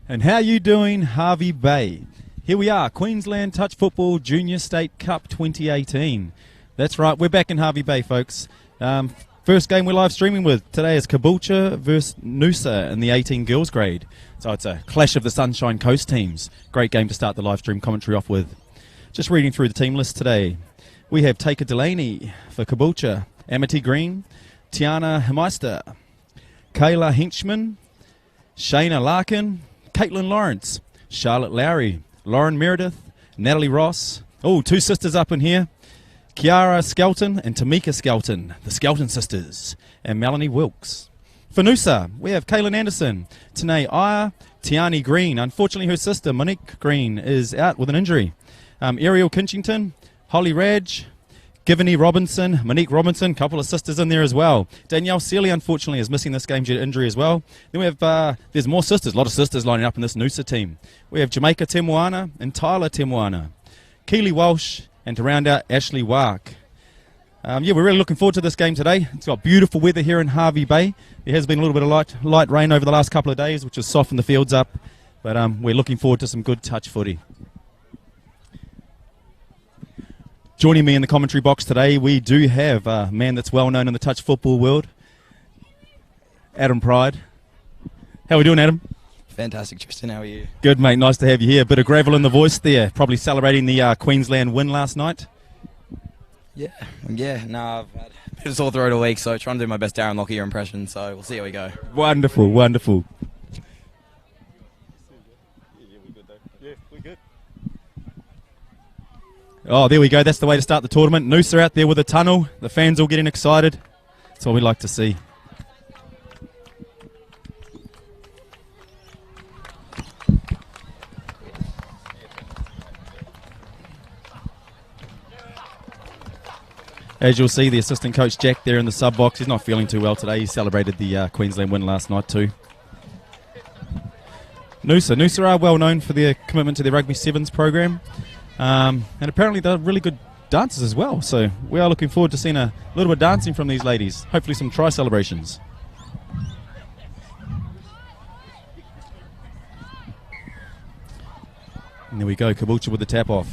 And how you doing, Harvey Bay? Here we are, Queensland Touch Football Junior State Cup 2018. That's right, we're back in Harvey Bay, folks. First game we're live streaming with today is Caboolture versus Noosa in the 18 girls grade. So it's a clash of the Sunshine Coast teams. Great game to start the live stream commentary off with. Just reading through the team list today. We have Taker Delaney for Caboolture, Amity Green, Tiana Hemeister, Kayla Henchman, Shayna Larkin, Caitlin Lawrence, Charlotte Lowry, Lauren Meredith, Natalie Ross. Oh, two sisters up in here. Kiara Skelton and Tamika Skelton, the Skelton sisters, and Melanie Wilkes. For Noosa, we have Kaylin Anderson, Tanae Iyer, Tiani Green. Unfortunately, her sister, Monique Green, is out with an injury. Ariel Kinchington, Holly Radge, Givany Robinson, Monique Robinson, couple of sisters in there as well. Danielle Seeley, unfortunately, is missing this game due to injury as well. Then we have, there's more sisters, a lot of sisters lining up in this Noosa team. We have Jamaica Temuana and Tyler Temuana, Keely Walsh, and to round out, Ashley Wark. We're really looking forward to this game today. It's got beautiful weather here in Harvey Bay. There has been a little bit of light rain over the last couple of days, which has softened the fields up. But we're looking forward to some good touch footy. Joining me in the commentary box today, we do have a man that's well known in the touch football world, Adam Pride. How are we doing, Adam? Fantastic, Tristan. How are you? Good, mate. Nice to have you here. Bit of gravel in the voice there. Probably celebrating the Queensland win last night. Yeah. No, I've had a bit of sore throat all week, so trying to do my best Darren Lockyer impression, so we'll see how we go. Wonderful, wonderful. Oh, there we go. That's the way to start the tournament. Noosa out there with a tunnel. The fans all getting excited. That's what we like to see. As you'll see, the assistant coach Jack there in the sub box. He's not feeling too well today. He celebrated the Queensland win last night too. Noosa are well known for their commitment to their Rugby Sevens program. And apparently they're really good dancers as well. So we are looking forward to seeing a little bit of dancing from these ladies. Hopefully some try celebrations. And there we go, Caboolture with the tap off.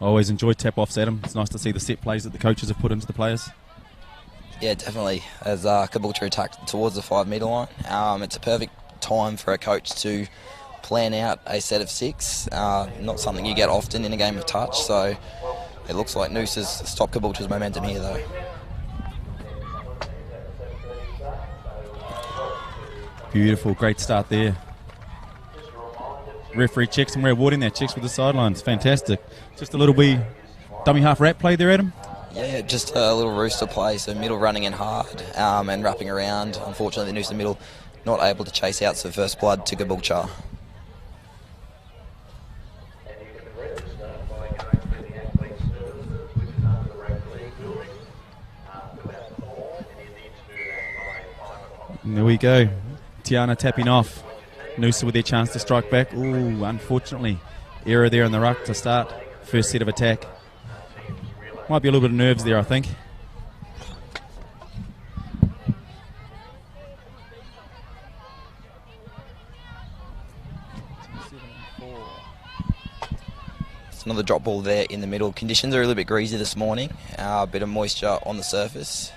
I always enjoy tap-offs, Adam. It's nice to see the set plays that the coaches have put into the players. Yeah, definitely. As Caboolture attacked towards the 5 metre line, it's a perfect time for a coach to plan out a set of 6. Not something you get often in a game of touch, so it looks like Noosa's stopped Caboolture's momentum here, though. Beautiful, great start there. Referee checks and we're awarding that. Checks with the sidelines. Fantastic. Just a little wee dummy half wrap play there, Adam? Yeah, just a little rooster play. So middle running in hard and wrapping around. Unfortunately, the Noosa middle not able to chase out some first blood to Caboolture. And there we go. Tiana tapping off. Noosa with their chance to strike back. Ooh, unfortunately, error there in the ruck to start. First set of attack. Might be a little bit of nerves there, I think. It's another drop ball there in the middle. Conditions are a little bit greasy this morning. A bit of moisture on the surface.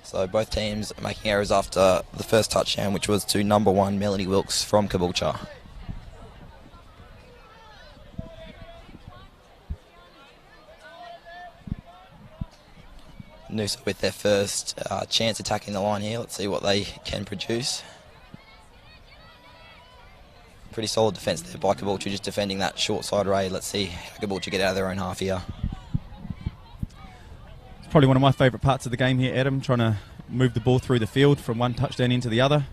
So both teams making errors after the first touchdown, which was to number 1 Melanie Wilkes from Caboolture. Noosa with their first chance attacking the line here. Let's see what they can produce. Pretty solid defence there by Caboolture, just defending that short side raid. Let's see how Caboolture get out of their own half here. Probably one of my favourite parts of the game here, Adam, trying to move the ball through the field from one touchdown into the other.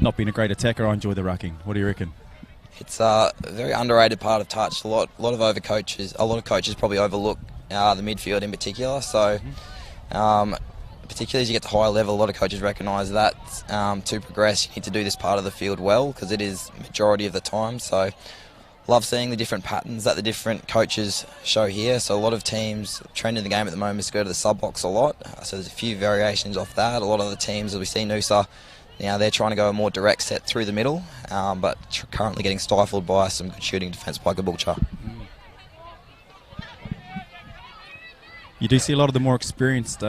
Not being a great attacker, I enjoy the rucking. What do you reckon? It's a very underrated part of touch. A lot of coaches probably overlook the midfield in particular. So, particularly as you get to higher level, a lot of coaches recognise that to progress, you need to do this part of the field well because it is majority of the time. So, love seeing the different patterns that the different coaches show here. So a lot of teams, trend in the game at the moment is to go to the sub box a lot. So there's a few variations off that. A lot of the teams, as we see Noosa, Now they're trying to go a more direct set through the middle, but currently getting stifled by some good shooting defence by Caboolture. You do see a lot of the more experienced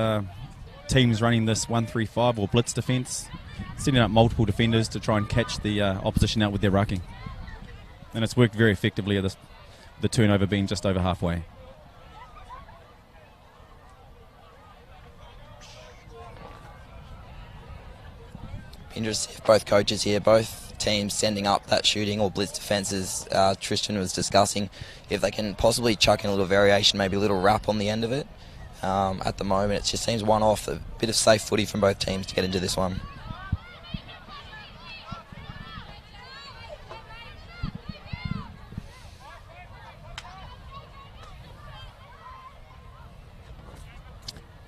teams running this 1-3-5 or blitz defence, setting up multiple defenders to try and catch the opposition out with their rucking. And it's worked very effectively at the turnover being just over halfway. Interesting if both coaches here, both teams sending up that shooting or blitz defences Tristan was discussing, if they can possibly chuck in a little variation, maybe a little wrap on the end of it. At the moment it just seems one off, a bit of safe footy from both teams to get into this one.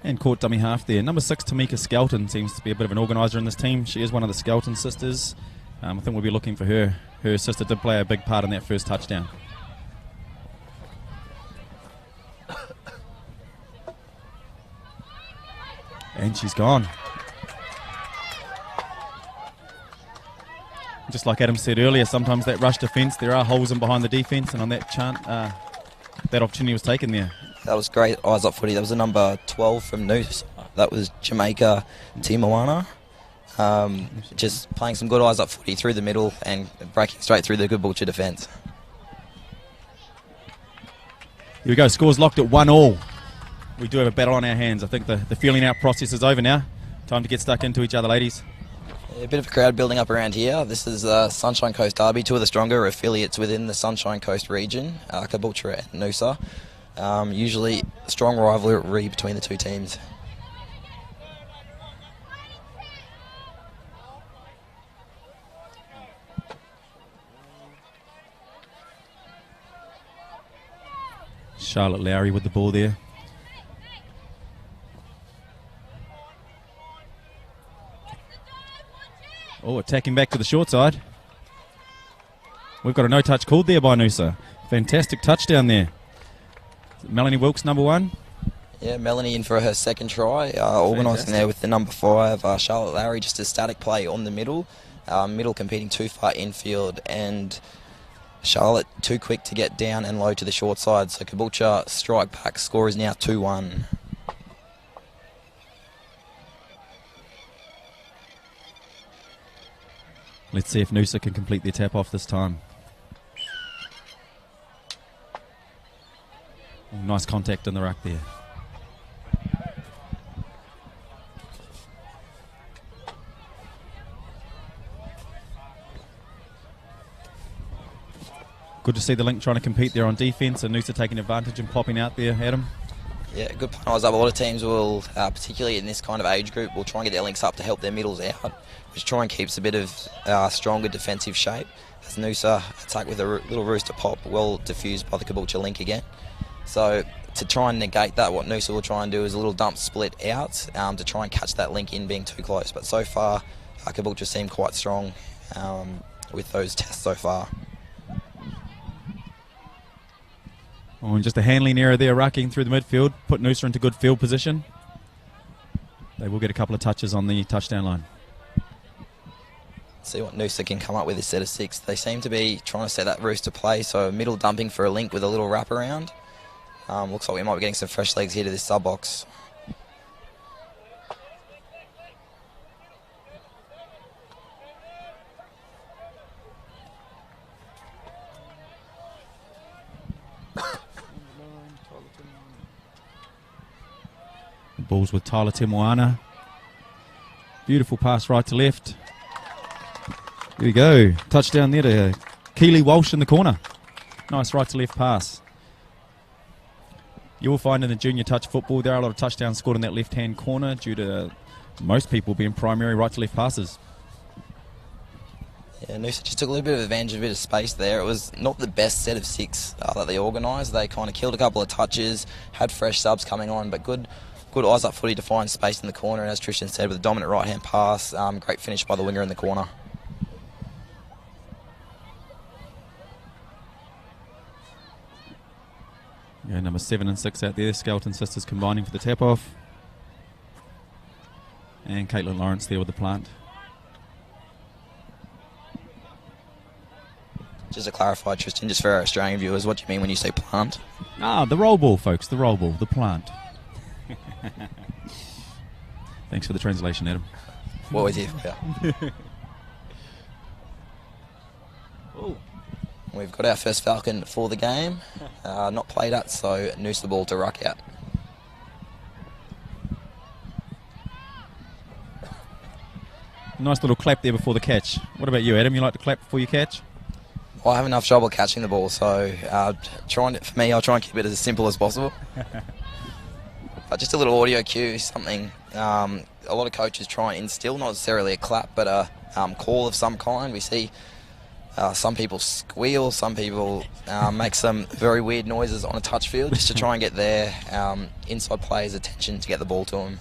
And caught dummy half there. Number 6, Tamika Skelton, seems to be a bit of an organiser in this team. She is one of the Skelton sisters. I think we'll be looking for her. Her sister did play a big part in that first touchdown. And she's gone. Just like Adam said earlier, sometimes that rush defence, there are holes in behind the defence, and on that chant, that opportunity was taken there. That was great eyes up footy. That was the number 12 from Noosa. That was Jamaica Timawana. Just playing some good eyes up footy through the middle and breaking straight through the Caboolture defence. Here we go, scores locked at 1-1. We do have a battle on our hands. I think the feeling out process is over now. Time to get stuck into each other, ladies. Yeah, a bit of a crowd building up around here. This is Sunshine Coast Derby, two of the stronger affiliates within the Sunshine Coast region, Caboolture and Noosa. Usually a strong rivalry between the two teams. Charlotte Lowry with the ball there. Oh, attacking back to the short side. We've got a no-touch called there by Noosa. Fantastic touchdown there. Melanie Wilkes, number 1. Yeah, Melanie in for her second try, organising there with the number 5. Charlotte Lowry, just a static play on the middle. Middle competing too far infield, and Charlotte too quick to get down and low to the short side. So Caboolture strike back. Score is now 2-1. Let's see if Noosa can complete their tap off this time. Oh, nice contact in the ruck there. Good to see the Link trying to compete there on defence, and Noosa taking advantage and popping out there, Adam. Yeah, good point. A lot of teams will, particularly in this kind of age group, will try and get their links up to help their middles out, which try and keeps a bit of stronger defensive shape. As Noosa attack with a little rooster pop, well diffused by the Caboolture link again. So to try and negate that, what Noosa will try and do is a little dump split out to try and catch that link in being too close. But so far, Caboolture seem quite strong with those tests so far. Oh, and just a handling error there, rucking through the midfield, put Noosa into good field position. They will get a couple of touches on the touchdown line. See what Noosa can come up with this set of 6. They seem to be trying to set that rooster play, so middle dumping for a link with a little wrap around. Looks like we might be getting some fresh legs here to this sub box. The ball's with Tyler Temoana. Beautiful pass right to left. Here we go. Touchdown there to Keely Walsh in the corner. Nice right to left pass. You will find in the junior touch football there are a lot of touchdowns scored in that left-hand corner due to most people being primary right to left passes. Yeah, Noosa just took a little bit of advantage of a bit of space there. It was not the best set of 6 that they organised. They kind of killed a couple of touches, had fresh subs coming on, but good eyes up footy to find space in the corner. And as Tristan said, with a dominant right-hand pass, great finish by the winger in the corner. Yeah, number 7 and 6 out there. Skelton sisters combining for the tap-off. And Caitlin Lawrence there with the plant. just to clarify, Tristan, just for our Australian viewers, what do you mean when you say plant? Ah, the roll ball, folks, the roll ball, the plant. Thanks for the translation, Adam. Always here for you. We've got our first Falcon for the game. Not played at, so Noosa the ball to ruck out. Nice little clap there before the catch. What about you, Adam? You like to clap before you catch? Well, I have enough trouble catching the ball, so for me, I'll try and keep it as simple as possible. Just a little audio cue, something a lot of coaches try and instill, not necessarily a clap, but a call of some kind. We see some people squeal, some people make some very weird noises on a touch field just to try and get their inside players' attention to get the ball to them.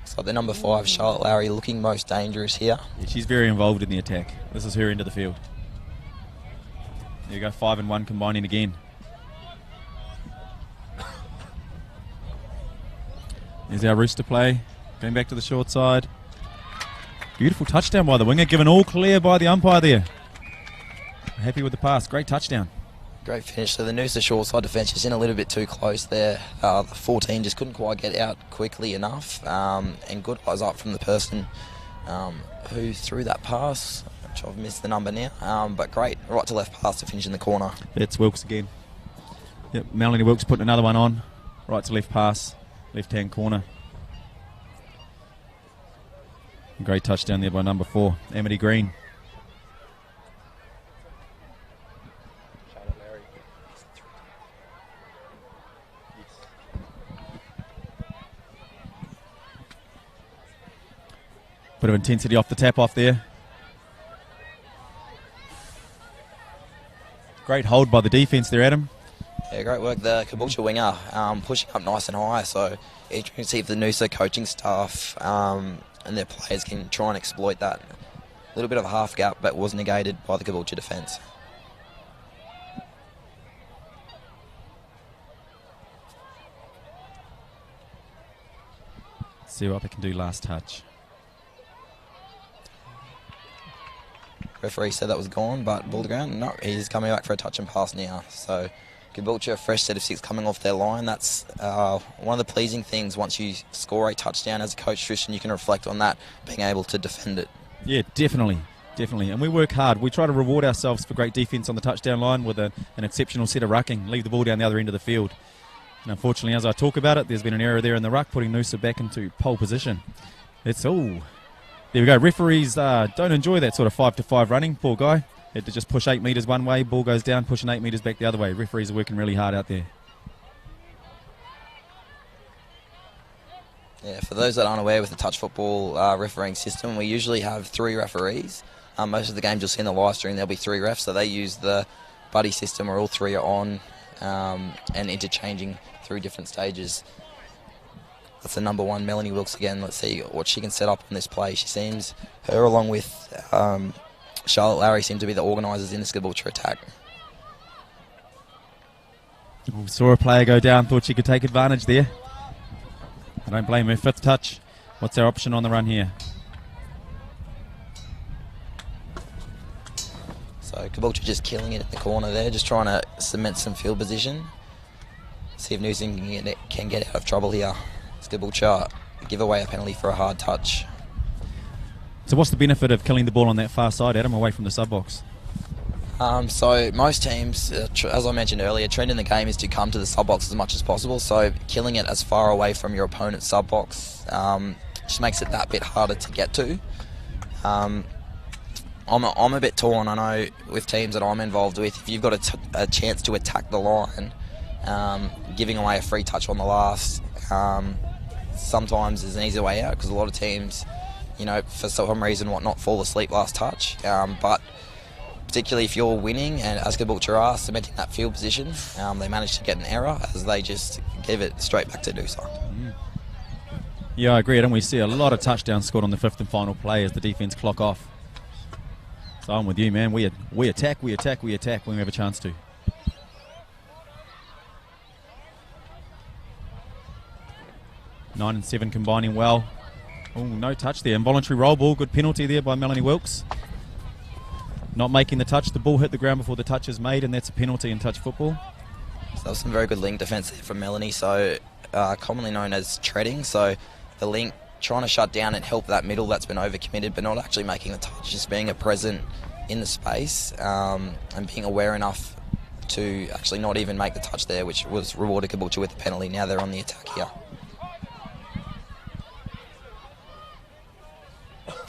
So the number 5, Charlotte Lowry, looking most dangerous here. Yeah, she's very involved in the attack. This is her end of the field. There you go, 5 and 1 combining again. There's our rooster play, going back to the short side. Beautiful touchdown by the winger, given all clear by the umpire there. Happy with the pass, great touchdown. Great finish. So the Noosa short side defence just in a little bit too close there. The 14 just couldn't quite get out quickly enough. And good eyes up from the person who threw that pass, which I've missed the number now. But great right to left pass to finish in the corner. That's Wilkes again. Yep, Melanie Wilkes putting another one on. Right to left pass, left-hand corner. Great touchdown there by number 4, Amity Green. Bit of intensity off the tap-off there. Great hold by the defence there, Adam. Yeah, great work. The Caboolture winger pushing up nice and high, so you can see if the Noosa coaching staff and their players can try and exploit that. A little bit of a half gap, but was negated by the Caboolture defence. See what they can do last touch. Referee said that was gone, but ball to ground. No, he's coming back for a touch and pass now. So Caboolture, a fresh set of 6 coming off their line. That's one of the pleasing things. Once you score a touchdown as a coach, Tristan, you can reflect on that, being able to defend it. Yeah, definitely. Definitely. And we work hard. We try to reward ourselves for great defence on the touchdown line with an exceptional set of rucking, leave the ball down the other end of the field. And unfortunately, as I talk about it, there's been an error there in the ruck, putting Noosa back into pole position. It's all... There we go. Referees don't enjoy that sort of 5-to-5 running. Poor guy. Had to just push 8 metres one way, ball goes down, pushing 8 metres back the other way. Referees are working really hard out there. Yeah, for those that aren't aware with the touch football refereeing system, we usually have 3 referees. Most of the games you'll see in the live stream, there'll be 3 refs, so they use the buddy system where all 3 are on and interchanging through different stages. That's the number 1, Melanie Wilkes again. Let's see what she can set up on this play. She seems, her along with Charlotte Lowry seem to be the organisers in this Caboolture attack. Saw a player go down, thought she could take advantage there. I don't blame her. 5th touch. What's our option on the run here? So Caboolture just killing it in the corner there, just trying to cement some field position. See if Noosa can get out of trouble here. Caboolture give away a penalty for a hard touch. So what's the benefit of killing the ball on that far side, Adam, away from the sub-box? So most teams, as I mentioned earlier, trend in the game is to come to the sub-box as much as possible. So killing it as far away from your opponent's sub-box just makes it that bit harder to get to. I'm a bit torn. I know with teams that I'm involved with, if you've got a chance to attack the line, giving away a free touch on the last sometimes is an easier way out, because a lot of teams, you know, for some reason whatnot, fall asleep last touch. But particularly if you're winning, and as Caboolture are cementing that field position, they manage to get an error as they just give it straight back to Noosa. Yeah, I agree. And we see a lot of touchdowns scored on the 5th and final play as the defence clock off. So I'm with you, man. We attack when we have a chance to. (9 and 7) combining well. Oh, no touch there. Involuntary roll ball. Good penalty there by Melanie Wilkes. Not making the touch. The ball hit the ground before the touch is made, and that's a penalty in touch football. So that was some very good link defence there from Melanie, so commonly known as treading. So the link trying to shut down and help that middle that's been overcommitted, but not actually making the touch, just being a present in the space and being aware enough to actually not even make the touch there, which was rewarded Caboolture with the penalty. Now they're on the attack here.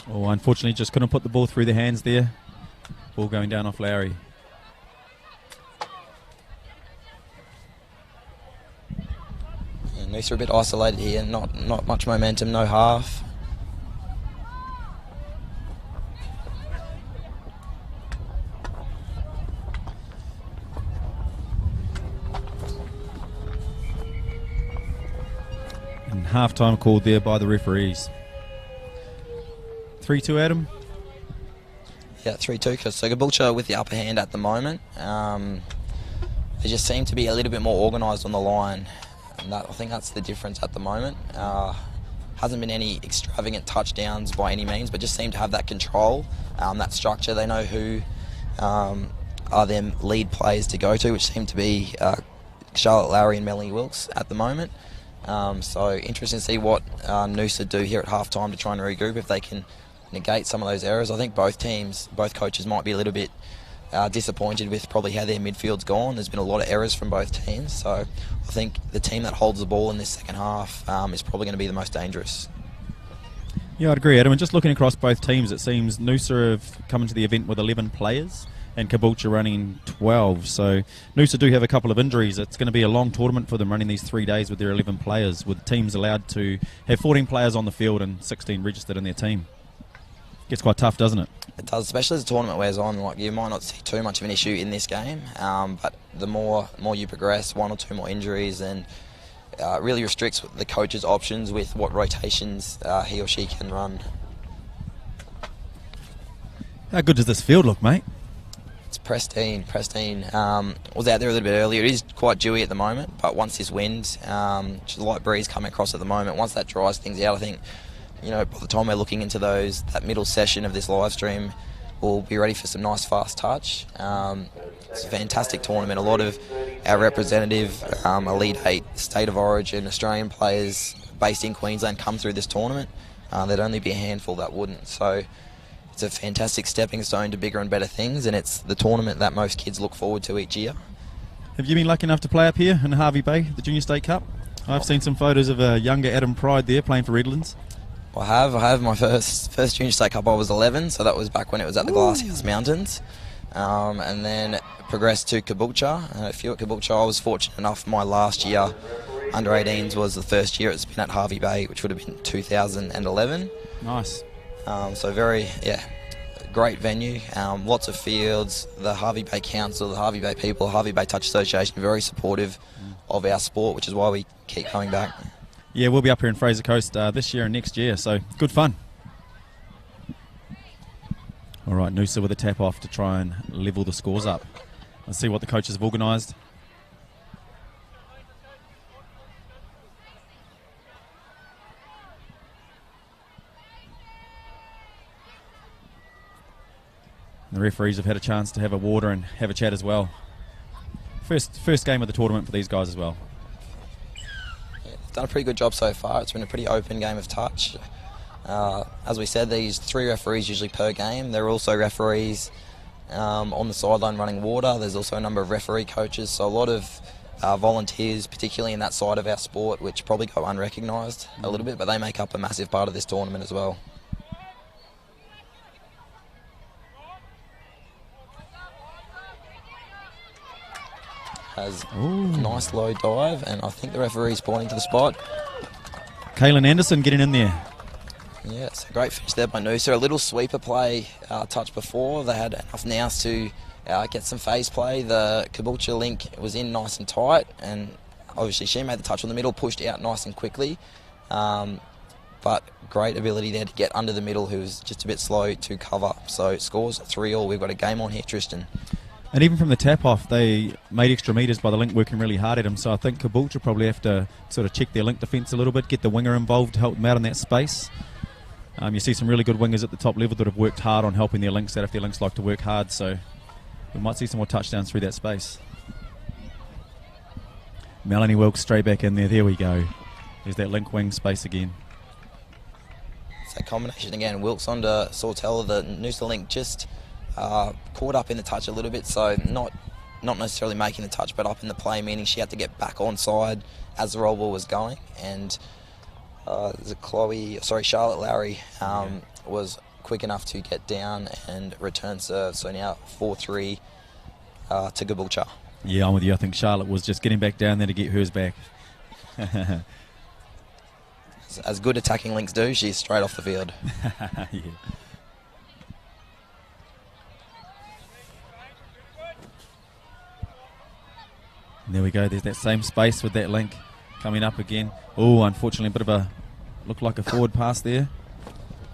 Oh, unfortunately, just couldn't put the ball through the hands there. Ball going down off Lowry. And Noosa are a bit isolated here, not much momentum, no half. And half-time called there by the referees. 3-2, Adam. Yeah, 3-2. So Caboolture with the upper hand at the moment. They just seem to be a little bit more organised on the line. And I think that's the difference at the moment. Hasn't been any extravagant touchdowns by any means, but just seem to have that control, that structure. They know who are their lead players to go to, which seem to be Charlotte Lowry and Melanie Wilkes at the moment. So interesting to see what Noosa do here at half-time to try and regroup, if they can negate some of those errors. I think both coaches might be a little bit disappointed with probably how their midfield's gone. There's been a lot of errors from both teams, so I think the team that holds the ball in this second half is probably going to be the most dangerous. Yeah, I'd agree, Adam. And just looking across both teams, it seems Noosa have come into the event with 11 players and Caboolture running 12. So Noosa do have a couple of injuries. It's going to be a long tournament for them running these 3 days with their 11 players, with teams allowed to have 14 players on the field and 16 registered in their team. Gets quite tough, doesn't it? It does, especially as the tournament wears on. Like, you might not see too much of an issue in this game, but the more you progress, 1 or 2 more injuries, and really restricts the coach's options with what rotations he or she can run. How good does this field look, mate? It's pristine. Was out there a little bit earlier. It is quite dewy at the moment, but once this wind, just a light breeze coming across at the moment, once that dries things out, I think, by the time we're looking into that middle session of this live stream, we'll be ready for some nice fast touch. It's a fantastic tournament. A lot of our representative Elite 8 State of Origin Australian players based in Queensland come through this tournament. There'd only be a handful that wouldn't. So it's a fantastic stepping stone to bigger and better things, and it's the tournament that most kids look forward to each year. Have you been lucky enough to play up here in Hervey Bay, the Junior State Cup? I've seen some photos of a younger Adam Pride there playing for Redlands. I have. My first Junior State Cup, I was 11, so that was back when it was at the Glasshouse Mountains. And then progressed to Caboolture. A few at Caboolture. I was fortunate enough, my last year, under 18s, was the first year it's been at Hervey Bay, which would have been 2011. Nice. So great venue, lots of fields. The Hervey Bay Council, the Hervey Bay people, Hervey Bay Touch Association, very supportive of our sport, which is why we keep coming back. Yeah, we'll be up here in Fraser Coast this year and next year, so good fun. All right, Noosa with a tap off to try and level the scores up. Let's see what the coaches have organised. The referees have had a chance to have a water and have a chat as well. First game of the tournament for these guys as well. Done a pretty good job so far. It's been a pretty open game of touch. As we said, these 3 referees usually per game. There are also referees on the sideline running water. There's also a number of referee coaches, so a lot of volunteers, particularly in that side of our sport, which probably go unrecognised a little bit, but they make up a massive part of this tournament as well. Has a nice low dive, and I think the referee's pointing to the spot. Kaylin Anderson getting in there. Yeah, it's a great finish there by Noosa. A little sweeper play touch before. They had enough nous to get some phase play. The Caboolture link was in nice and tight, and obviously she made the touch on the middle, pushed out nice and quickly. But great ability there to get under the middle, who was just a bit slow to cover. So scores 3-3. We've got a game on here, Tristan. And even from the tap-off, they made extra metres by the link working really hard at him. So I think Caboolture probably have to sort of check their link defence a little bit, get the winger involved to help them out in that space. You see some really good wingers at the top level that have worked hard on helping their links out if their links like to work hard, so we might see some more touchdowns through that space. Melanie Wilkes straight back in there. There we go. There's that link wing space again. It's that combination again. Wilkes onto Sawtella. The Noosa link just caught up in the touch a little bit, so not necessarily making the touch, but up in the play, meaning she had to get back onside as the roll ball was going. And Charlotte Lowry was quick enough to get down and return serve. So now 4-3 to Caboolture. Yeah, I'm with you. I think Charlotte was just getting back down there to get hers back. As good attacking links do, she's straight off the field. Yeah. There we go. There's that same space with that link coming up again. Oh, unfortunately, a bit of a looked like a forward pass there.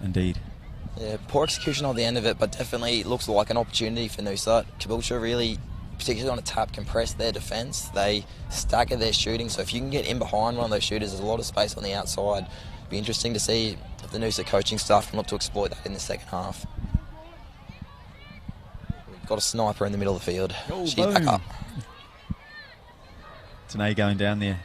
Indeed. Yeah, poor execution on the end of it, but definitely looks like an opportunity for Noosa. Caboolture really, particularly on a tap, compressed their defence. They stagger their shooting, so if you can get in behind one of those shooters, there's a lot of space on the outside. Be interesting to see if the Noosa coaching staff can look to exploit that in the second half. We've got a sniper in the middle of the field. Oh, she's boom. back up. Tanae going down there.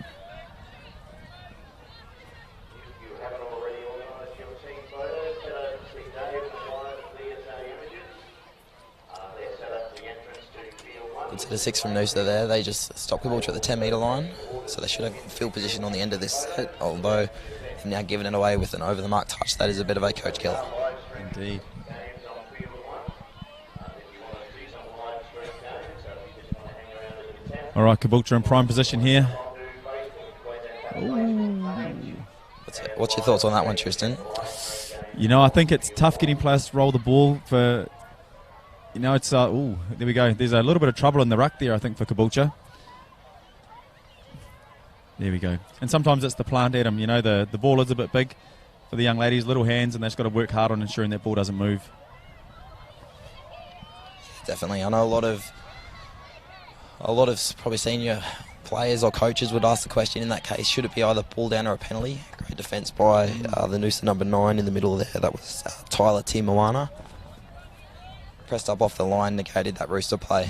Good set of 6 from Noosa there. They just stopped Caboolture at the 10 metre line, so they should have field position on the end of this set, although they've now given it away with an over the mark touch. That is a bit of a coach killer. Indeed. All right, Caboolture in prime position here. What's your thoughts on that one, Tristan? You know, I think it's tough getting players to roll the ball for... You know, it's... there we go. There's a little bit of trouble in the ruck there, I think, for Caboolture. There we go. And sometimes it's the plant at them. You know, the ball is a bit big for the young ladies, little hands, and they've just got to work hard on ensuring that ball doesn't move. Definitely. I know a lot of probably senior players or coaches would ask the question in that case, should it be either ball down or a penalty? Great defence by the Noosa number 9 in the middle there. That was Tyler Timawana. Pressed up off the line, negated that Rooster play.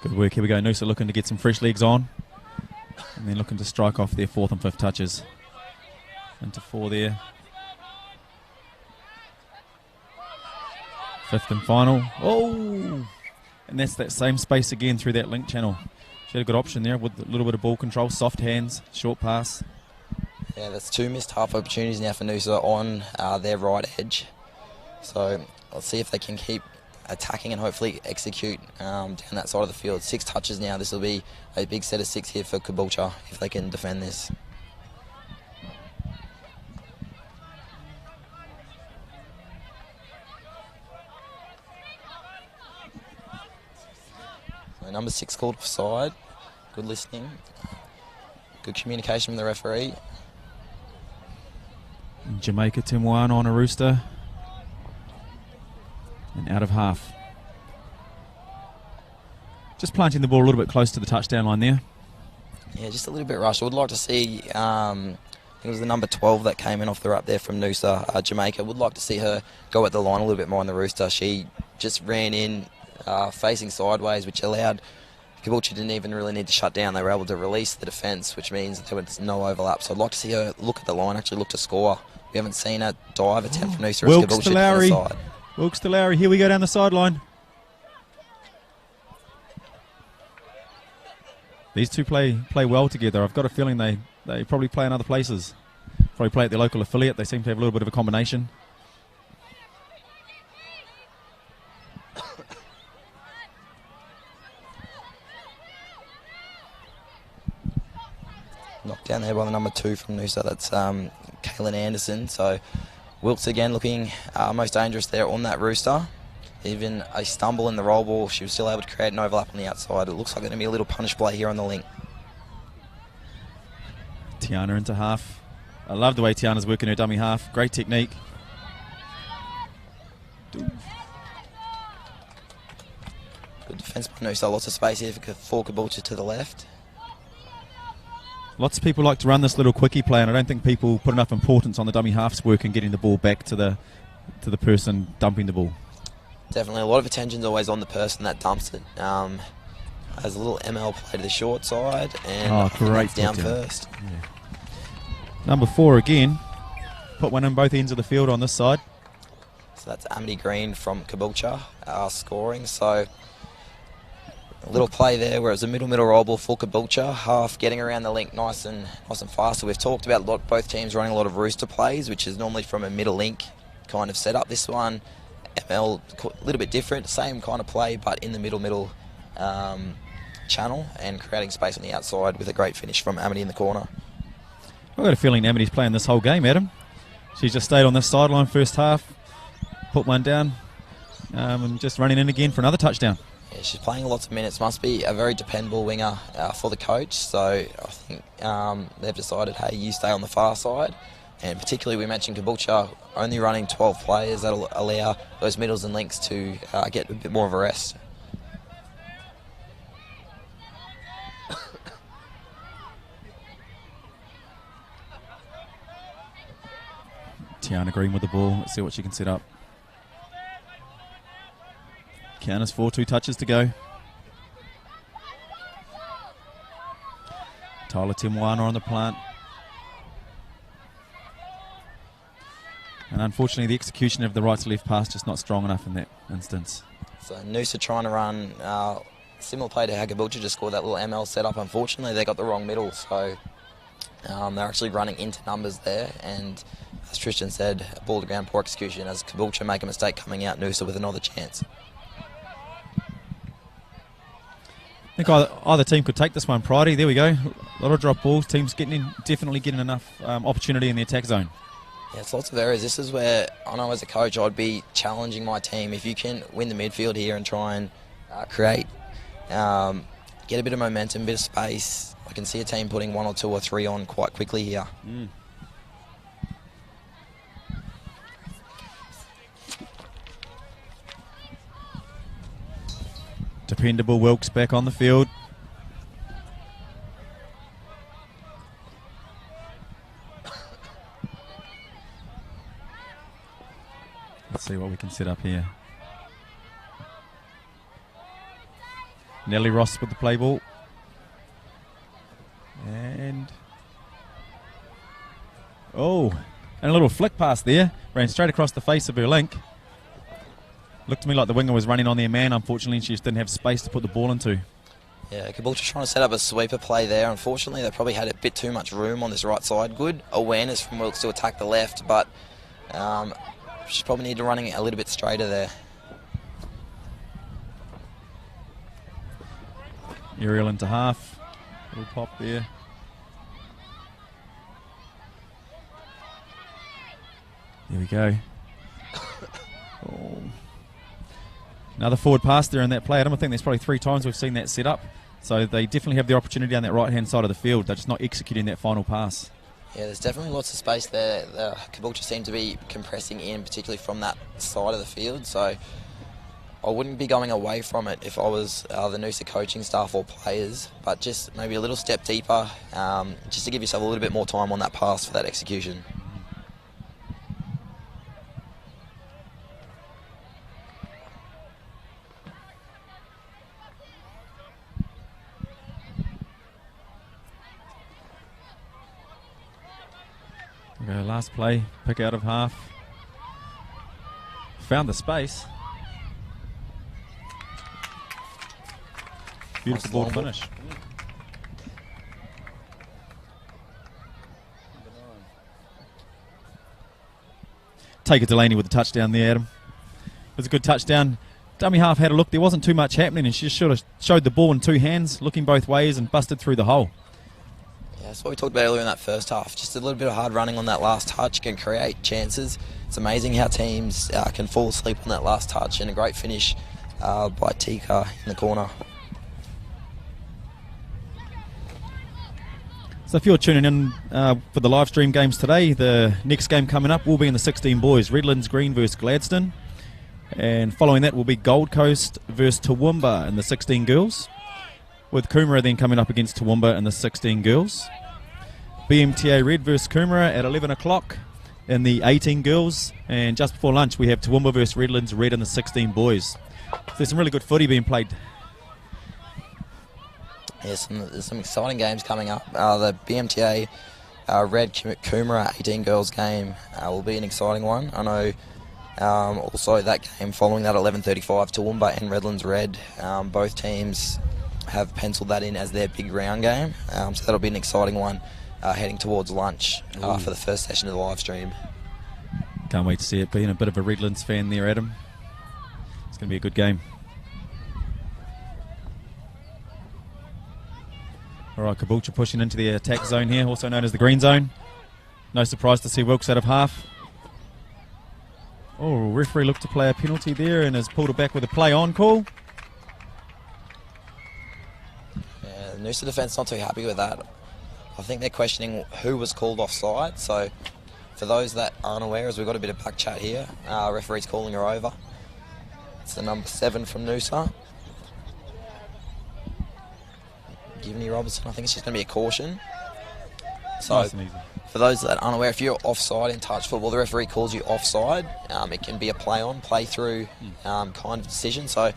Good work. Here we go. Noosa looking to get some fresh legs on. And then looking to strike off their 4th and 5th touches. Into 4 there. 5th and final. Oh! And that's that same space again through that link channel. She had a good option there with a little bit of ball control, soft hands, short pass. Yeah, that's 2 missed half opportunities now for Noosa on their right edge. So let's see if they can keep attacking and hopefully execute down that side of the field. 6 touches now. This will be a big set of 6 here for Caboolture if they can defend this. So number 6 called offside. Good listening. Good communication from the referee. Jamaica Timuana on a Rooster. And out of half. Just planting the ball a little bit close to the touchdown line there. Yeah, just a little bit rushed. I would like to see, I think it was the number 12 that came in off the up there from Noosa, Jamaica. Would like to see her go at the line a little bit more on the Rooster. She just ran in facing sideways, which allowed Caboolture didn't even really need to shut down. They were able to release the defence, which means there was no overlap. So I'd like to see her look at the line, actually look to score. We haven't seen a dive attempt from Noosa. Wilkes to Lowry. Wilkes to Lowry. Here we go down the sideline. These two play well together. I've got a feeling they probably play in other places. Probably play at their local affiliate. They seem to have a little bit of a combination. Knocked down there by the number 2 from Noosa. That's Kaylin Anderson. So Wilkes again looking most dangerous there on that Rooster. Even a stumble in the roll ball, she was still able to create an overlap on the outside. It looks like going to be a little punish play here on the link. Tiana into half. I love the way Tiana's working her dummy half. Great technique. Good defence by Noosa. Lots of space here for Caboolture to the left. Lots of people like to run this little quickie play, and I don't think people put enough importance on the dummy half's work and getting the ball back to the person dumping the ball. Definitely, a lot of attention's always on the person that dumps it. Has a little ML play to the short side, and great down first. Yeah. Number 4 again. Put one in both ends of the field on this side. So that's Amity Green from Caboolture scoring. So a little play there where it was a middle roll ball for Caboolture, half getting around the link nice and fast. So we've talked about both teams running a lot of rooster plays, which is normally from a middle link kind of setup. This one, ML, a little bit different, same kind of play, but in the middle channel and creating space on the outside with a great finish from Amity in the corner. I've got a feeling Amity's playing this whole game, Adam. She's just stayed on this sideline first half, put one down, and just running in again for another touchdown. Yeah, she's playing lots of minutes. Must be a very dependable winger for the coach. So I think they've decided, hey, you stay on the far side. And particularly, we mentioned Caboolture only running 12 players. That'll allow those middles and links to get a bit more of a rest. Tiana Green with the ball. Let's see what she can set up. Count us 4, 2 touches to go. Tyler Timwana on the plant. And unfortunately, the execution of the right to left pass just not strong enough in that instance. So Noosa trying to run similar play to how Caboolture just scored that little ML setup. Unfortunately, they got the wrong middle, so they're actually running into numbers there. And as Tristan said, ball to ground, poor execution. As Caboolture make a mistake coming out, Noosa with another chance. I think either team could take this one. Pride, there we go. A lot of drop balls. Teams definitely getting enough opportunity in the attack zone. Yeah, it's lots of areas. This is where I know as a coach I'd be challenging my team. If you can win the midfield here and try and create, get a bit of momentum, a bit of space, I can see a team putting 1 or 2 or 3 on quite quickly here. Dependable Wilkes back on the field. Let's see what we can set up here. Nellie Ross with the play ball. And a little flick pass there. Ran straight across the face of her link. Looked to me like the winger was running on their man, unfortunately, and she just didn't have space to put the ball into. Yeah, Caboolture trying to set up a sweeper play there. Unfortunately, they probably had a bit too much room on this right side. Good awareness from Wilkes to attack the left, but she probably needed running a little bit straighter there. Aerial into half. Little pop there. There we go. Another forward pass there in that play. I think there's probably 3 times we've seen that set up. So they definitely have the opportunity on that right-hand side of the field. They're just not executing that final pass. Yeah, there's definitely lots of space there. The Caboolture seem to be compressing in, particularly from that side of the field. So I wouldn't be going away from it if I was the Noosa coaching staff or players, but just maybe a little step deeper, just to give yourself a little bit more time on that pass for that execution. Okay, last play, pick out of half. Found the space. Beautiful ball finish. Take it Delaney with the touchdown there, Adam. It was a good touchdown. Dummy half had a look. There wasn't too much happening, and she just sort of showed the ball in 2 hands, looking both ways, and busted through the hole. That's what we talked about earlier in that first half. Just a little bit of hard running on that last touch can create chances. It's amazing how teams can fall asleep on that last touch, and a great finish by Tika in the corner. So if you're tuning in for the live stream games today, the next game coming up will be in the 16 boys. Redlands Green versus Gladstone. And following that will be Gold Coast versus Toowoomba in the 16 girls, with Coomera then coming up against Toowoomba in the 16 girls. BMTA Red versus Coomera at 11 o'clock in the 18 girls, and just before lunch we have Toowoomba versus Redlands Red in the 16 boys. So there's some really good footy being played. Yeah, there's some exciting games coming up. The BMTA Red Coomera 18 girls game will be an exciting one. I know also that game following that 11:35 Toowoomba and Redlands Red, both teams have penciled that in as their big round game, so that'll be an exciting one heading towards lunch for the first session of the live stream. Can't wait to see it. Being a bit of a Redlands fan there, Adam, it's going to be a good game. Alright, Caboolture pushing into the attack zone here, also known as the green zone. No surprise to see Wilkes out of half. Oh, referee looked to play a penalty there and has pulled it back with a play on call. Yeah, the Noosa defence not too happy with that. I think they're questioning who was called offside. So for those that aren't aware, as we've got a bit of back chat here, referee's calling her over. It's the number 7 from Noosa. Givney Robertson, I think it's just going to be a caution. So Nice and easy. For those that aren't aware, if you're offside in touch football, the referee calls you offside. It can be a play-on, play-through kind of decision. So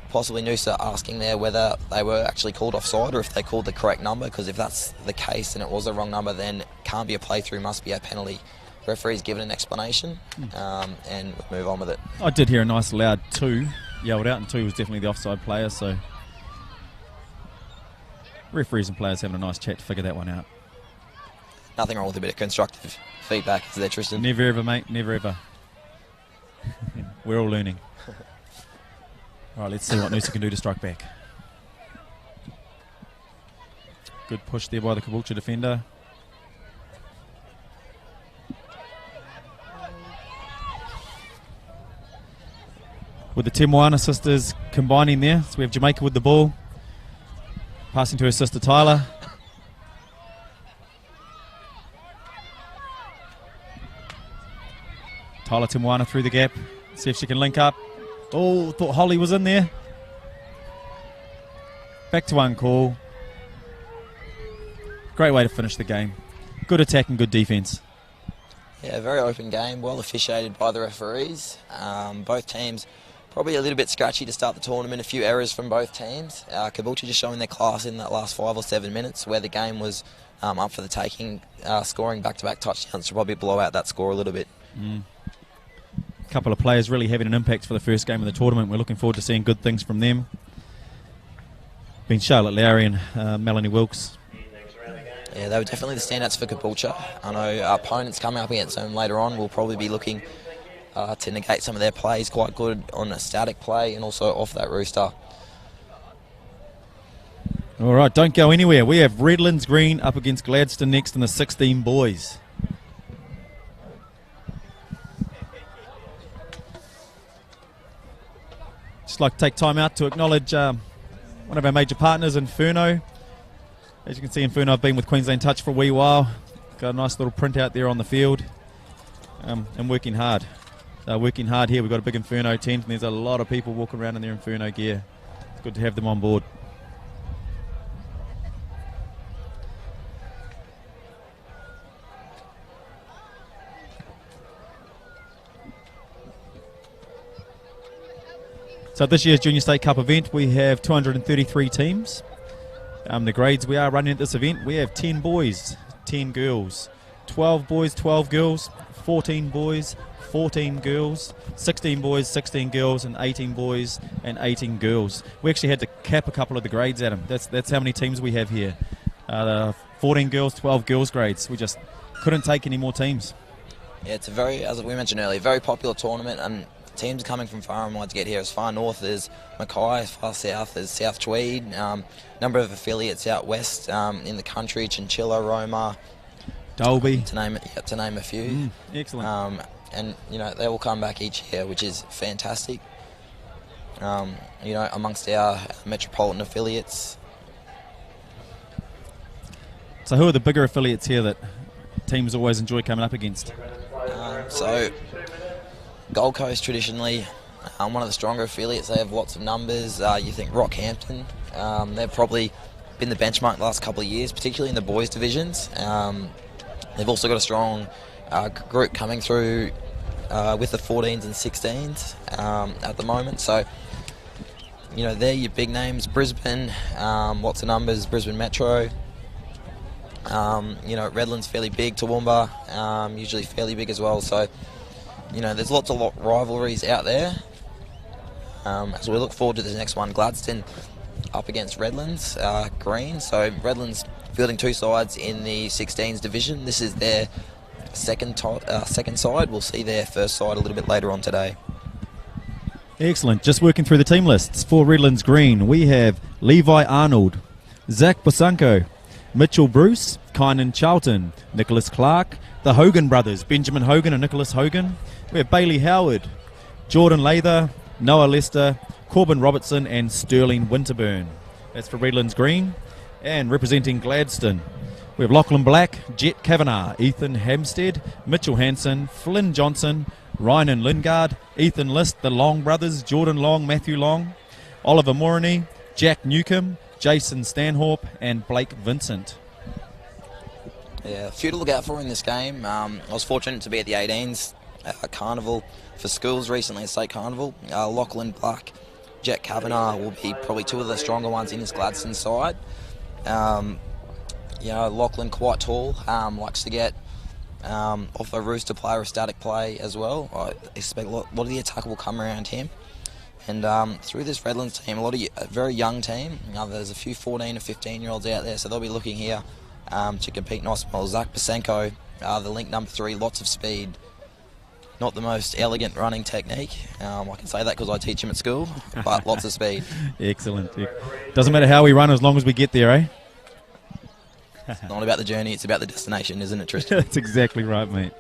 possibly Noosa asking there whether they were actually called offside or if they called the correct number, because if that's the case and it was the wrong number, then it can't be a play-through, must be a penalty. Referee's given an explanation and we'll move on with it. I did hear a nice loud 2 yelled out, and 2 was definitely the offside player, so referees and players having a nice chat to figure that one out. Nothing wrong with a bit of constructive feedback, is there, Tristan? Never ever, mate, never ever. We're all learning. All right, let's see what Noosa can do to strike back. Good push there by the Caboolture defender. With the Temoana sisters combining there, so we have Jamaica with the ball, passing to her sister Tyler. Tyler Temoana through the gap, see if she can link up. Oh, thought Holly was in there. Back to one call. Great way to finish the game. Good attack and good defence. Yeah, very open game, well officiated by the referees. Both teams probably a little bit scratchy to start the tournament, a few errors from both teams. Caboolture just showing their class in that last 5 or 7 minutes where the game was up for the taking, scoring back-to-back touchdowns to probably blow out that score a little bit. A couple of players really having an impact for the first game of the tournament. We're looking forward to seeing good things from them. Been Charlotte Lowry and Melanie Wilkes. Yeah, they were definitely the standouts for Caboolture. I know our opponents coming up against them later on will probably be looking to negate some of their plays. Quite good on a static play and also off that rooster. All right, don't go anywhere. We have Redlands Green up against Gladstone next in the 16 boys. Just like to take time out to acknowledge one of our major partners, Inferno. As you can see, Inferno have been with Queensland Touch for a wee while. Got a nice little print out there on the field, and working hard. They're working hard here. We've got a big Inferno tent, and there's a lot of people walking around in their Inferno gear. It's good to have them on board. So this year's Junior State Cup event, we have 233 teams. The grades we are running at this event, we have 10 boys, 10 girls, 12 boys, 12 girls, 14 boys, 14 girls, 16 boys, 16 girls, and 18 boys and 18 girls. We actually had to cap a couple of the grades, Adam. That's how many teams we have here. 14 girls, 12 girls grades. We just couldn't take any more teams. Yeah, it's a very, as we mentioned earlier, very popular tournament, and teams coming from far and wide to get here. As far north as Mackay, as far south as South Tweed, number of affiliates out west in the country, Chinchilla, Roma, Dolby, to name a few. Excellent. And you know, they all come back each year, which is fantastic. You know, amongst our metropolitan affiliates. So who are the bigger affiliates here that teams always enjoy coming up against? So Gold Coast traditionally, one of the stronger affiliates. They have lots of numbers. You think Rockhampton, they've probably been the benchmark the last couple of years, particularly in the boys divisions. They've also got a strong group coming through with the 14s and 16s at the moment. So, you know, they're your big names. Brisbane, lots of numbers. Brisbane Metro. You know, Redlands fairly big. Toowoomba, usually fairly big as well. So, you know, there's lots of rivalries out there. So we look forward to the next one. Gladstone up against Redlands, green. So Redlands fielding two sides in the 16s division. This is their second side. We'll see their first side a little bit later on today. Excellent. Just working through the team lists. For Redlands Green, we have Levi Arnold, Zach Bosanko, Mitchell Bruce, Kynan Charlton, Nicholas Clark, the Hogan brothers, Benjamin Hogan and Nicholas Hogan. We have Bailey Howard, Jordan Lather, Noah Lester, Corbin Robertson and Sterling Winterburn. That's for Redlands Green. And representing Gladstone, we have Lachlan Black, Jet Kavanagh, Ethan Hampstead, Mitchell Hansen, Flynn Johnson, Ryan Lingard, Ethan List, the Long brothers, Jordan Long, Matthew Long, Oliver Moroney, Jack Newcomb, Jason Stanhope and Blake Vincent. Yeah, a few to look out for in this game. I was fortunate to be at the 18s carnival for schools recently, a state carnival. Lachlan Black, Jet Kavanagh will be probably two of the stronger ones in this Gladstone side. You know, Lachlan quite tall, likes to get off a rooster play or a static play as well. I expect a lot of the attack will come around him. And through this Redlands team, a very young team. There's a few 14 or 15-year-olds out there, so they'll be looking here to compete nice and well. Zach Bosanko, the link number 3, lots of speed. Not the most elegant running technique. I can say that because I teach him at school, but lots of speed. Excellent. Doesn't matter how we run as long as we get there, eh? It's not about the journey, it's about the destination, isn't it, Tristan? That's exactly right, mate.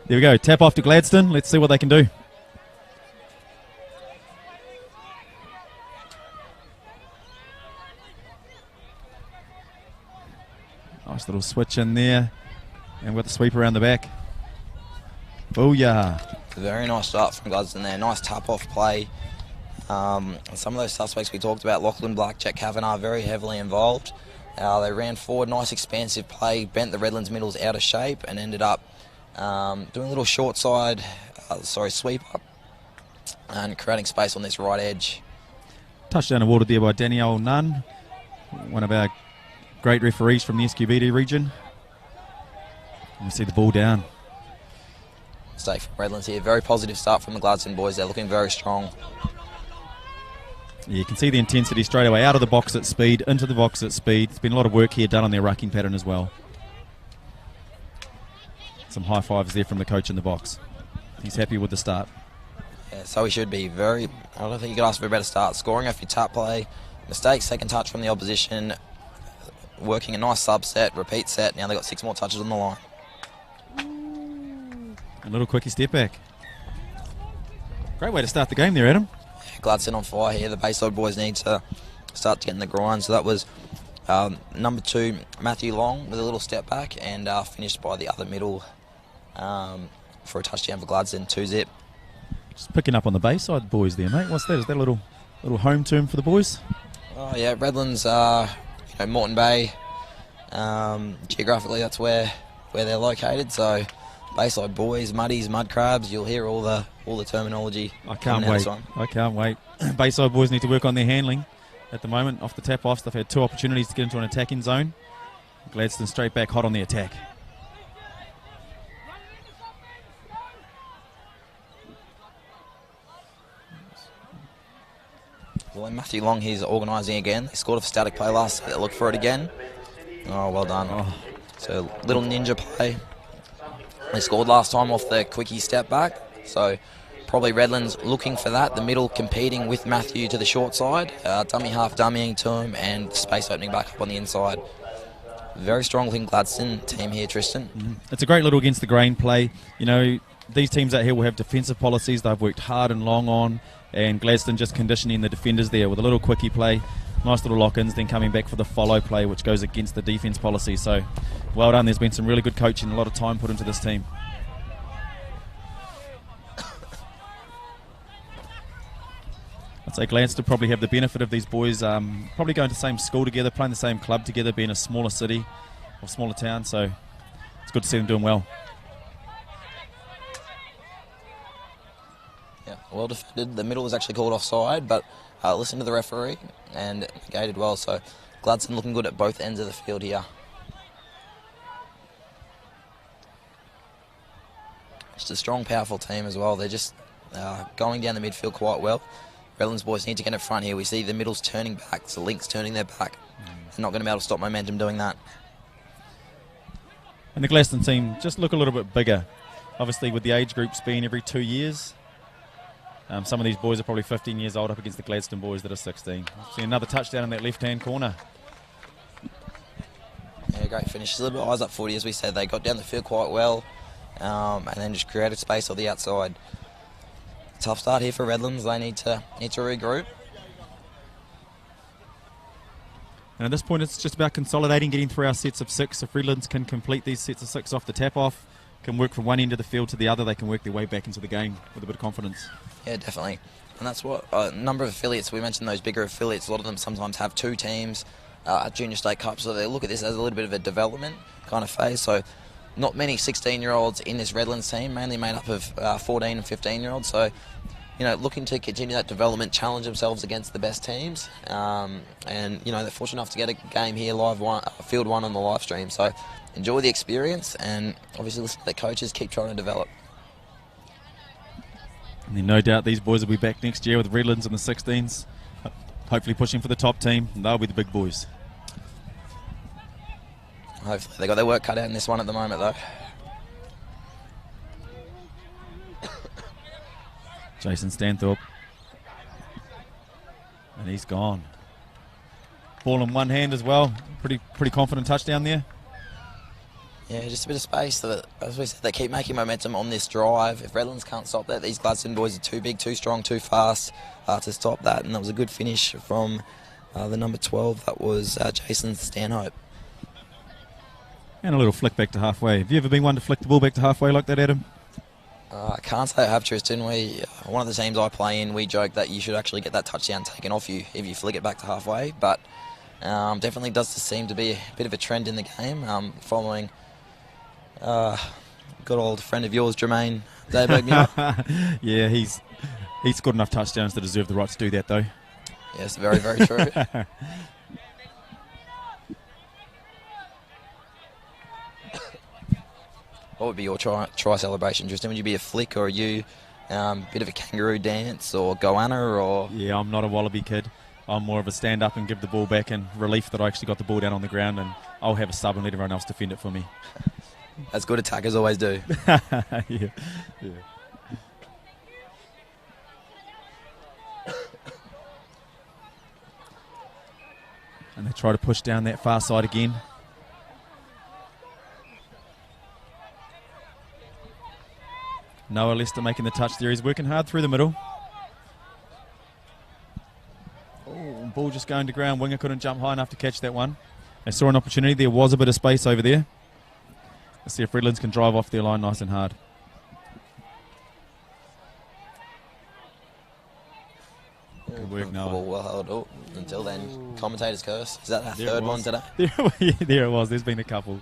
There we go. Tap off to Gladstone. Let's see what they can do. Nice little switch in there. And with the sweep around the back. Booyah. Very nice start from Gladstone there. Nice tap-off play. Some of those suspects we talked about, Lachlan Black, Jack Kavanagh, very heavily involved. They ran forward, nice expansive play, bent the Redlands middles out of shape and ended up doing a little short side, sweep up and creating space on this right edge. Touchdown awarded there by Danielle Nunn, one of our great referees from the SQBD region. And we see the ball down. Mistake from Redlands here. Very positive start from the Gladstone boys. They're looking very strong. Yeah, you can see the intensity straight away. Out of the box at speed, into the box at speed. There's been a lot of work here done on their rucking pattern as well. Some high fives there from the coach in the box. He's happy with the start. Yeah, so he should be. I don't think you could ask for a better start. Scoring off your tap play. Mistake, second touch from the opposition. Working a nice subset, repeat set. Now they've got 6 more touches on the line. A little quickie step back. Great way to start the game there, Adam. Gladstone on fire here. The Bayside boys need to start to get in the grind. So that was number 2, Matthew Long, with a little step back and finished by the other middle for a touchdown for Gladstone, 2-zip. Just picking up on the Bayside boys there, mate. What's that? Is that a little home term for the boys? Oh yeah, Redlands, Moreton Bay. Geographically, that's where they're located. So Bayside boys, muddies, mud crabs. You'll hear all the terminology. I can't wait. I can't wait. Bayside boys need to work on their handling at the moment. Off the tap-offs, they've had 2 opportunities to get into an attacking zone. Gladstone straight back hot on the attack. Well, Matthew Long, he's organising again. They scored a static play last year. They look for it again. Oh, well done. Oh. So, little ninja play. They scored last time off the quickie step back. So, probably Redlands looking for that. The middle competing with Matthew to the short side. Dummy half dummying to him and space opening back up on the inside. Very strong looking Gladstone team here, Tristan. It's a great little against the grain play. You know, these teams out here will have defensive policies they've worked hard and long on, and Gladstone just conditioning the defenders there with a little quickie play, nice little lock-ins, then coming back for the follow play, which goes against the defence policy. So, well done. There's been some really good coaching, a lot of time put into this team. I'd say Gladstone probably have the benefit of these boys probably going to the same school together, playing the same club together, being a smaller city or smaller town, so it's good to see them doing well. Yeah, well defended. The middle was actually called offside, but listened to the referee and negated well, so Gladstone looking good at both ends of the field here. Just a strong, powerful team as well. They're just going down the midfield quite well. Redlands boys need to get in front here. We see the middle's turning back, so Link's turning their back. They're not going to be able to stop momentum doing that. And the Gladstone team just look a little bit bigger. Obviously, with the age groups being every 2 years, some of these boys are probably 15 years old up against the Gladstone boys that are 16. See another touchdown in that left-hand corner. Yeah, great finish. It's a little bit eyes up footy, as we said. They got down the field quite well, and then just created space on the outside. Tough start here for Redlands. They need to regroup. And at this point, it's just about consolidating, getting through our sets of 6. If Redlands can complete these sets of 6 off the tap-off, can work from one end of the field to the other, they can work their way back into the game with a bit of confidence. Yeah, definitely. And that's what a number of affiliates, we mentioned those bigger affiliates, a lot of them sometimes have 2 teams at Junior State Cup, so they look at this as a little bit of a development kind of phase. So not many 16-year-olds in this Redlands team, mainly made up of 14 and 15-year-olds. So, you know, looking to continue that development, challenge themselves against the best teams. And, you know, they're fortunate enough to get a game here, field one on the live stream. So enjoy the experience and obviously listen to the coaches, keep trying to develop. And then no doubt these boys will be back next year with Redlands in the 16s, hopefully pushing for the top team. They'll be the big boys. Hopefully. They've got their work cut out in this one at the moment, though. Jason Stanthorpe. And he's gone. Ball in one hand as well. Pretty confident touchdown there. Yeah, just a bit of space. So that, as we said, they keep making momentum on this drive. If Redlands can't stop that, these Gladstone boys are too big, too strong, too fast to stop that. And that was a good finish from the number 12. That was Jason Stanhope. And a little flick back to halfway. Have you ever been one to flick the ball back to halfway like that, Adam? I can't say I have, Tristan. One of the teams I play in, we joke that you should actually get that touchdown taken off you if you flick it back to halfway. But definitely does seem to be a bit of a trend in the game, following good old friend of yours, Jermaine Dayberg. Yeah, he's scored enough touchdowns to deserve the right to do that, though. Yes, very, very true. What would be your try celebration, Tristan? Would you be a flick, or are you bit of a kangaroo dance or goanna, or? Yeah, I'm not a wallaby kid. I'm more of a stand up and give the ball back, and relief that I actually got the ball down on the ground, and I'll have a sub and let everyone else defend it for me. As good attackers always do. Yeah. And they try to push down that far side again. Noah Lester making the touch there. He's working hard through the middle. Oh, ball just going to ground. Winger couldn't jump high enough to catch that one. They saw an opportunity. There was a bit of space over there. Let's see if Redlands can drive off their line nice and hard. Good work, Noah. Well held. Oh, until then, commentator's curse. Is that our third one today? Yeah, there it was. There's been a couple.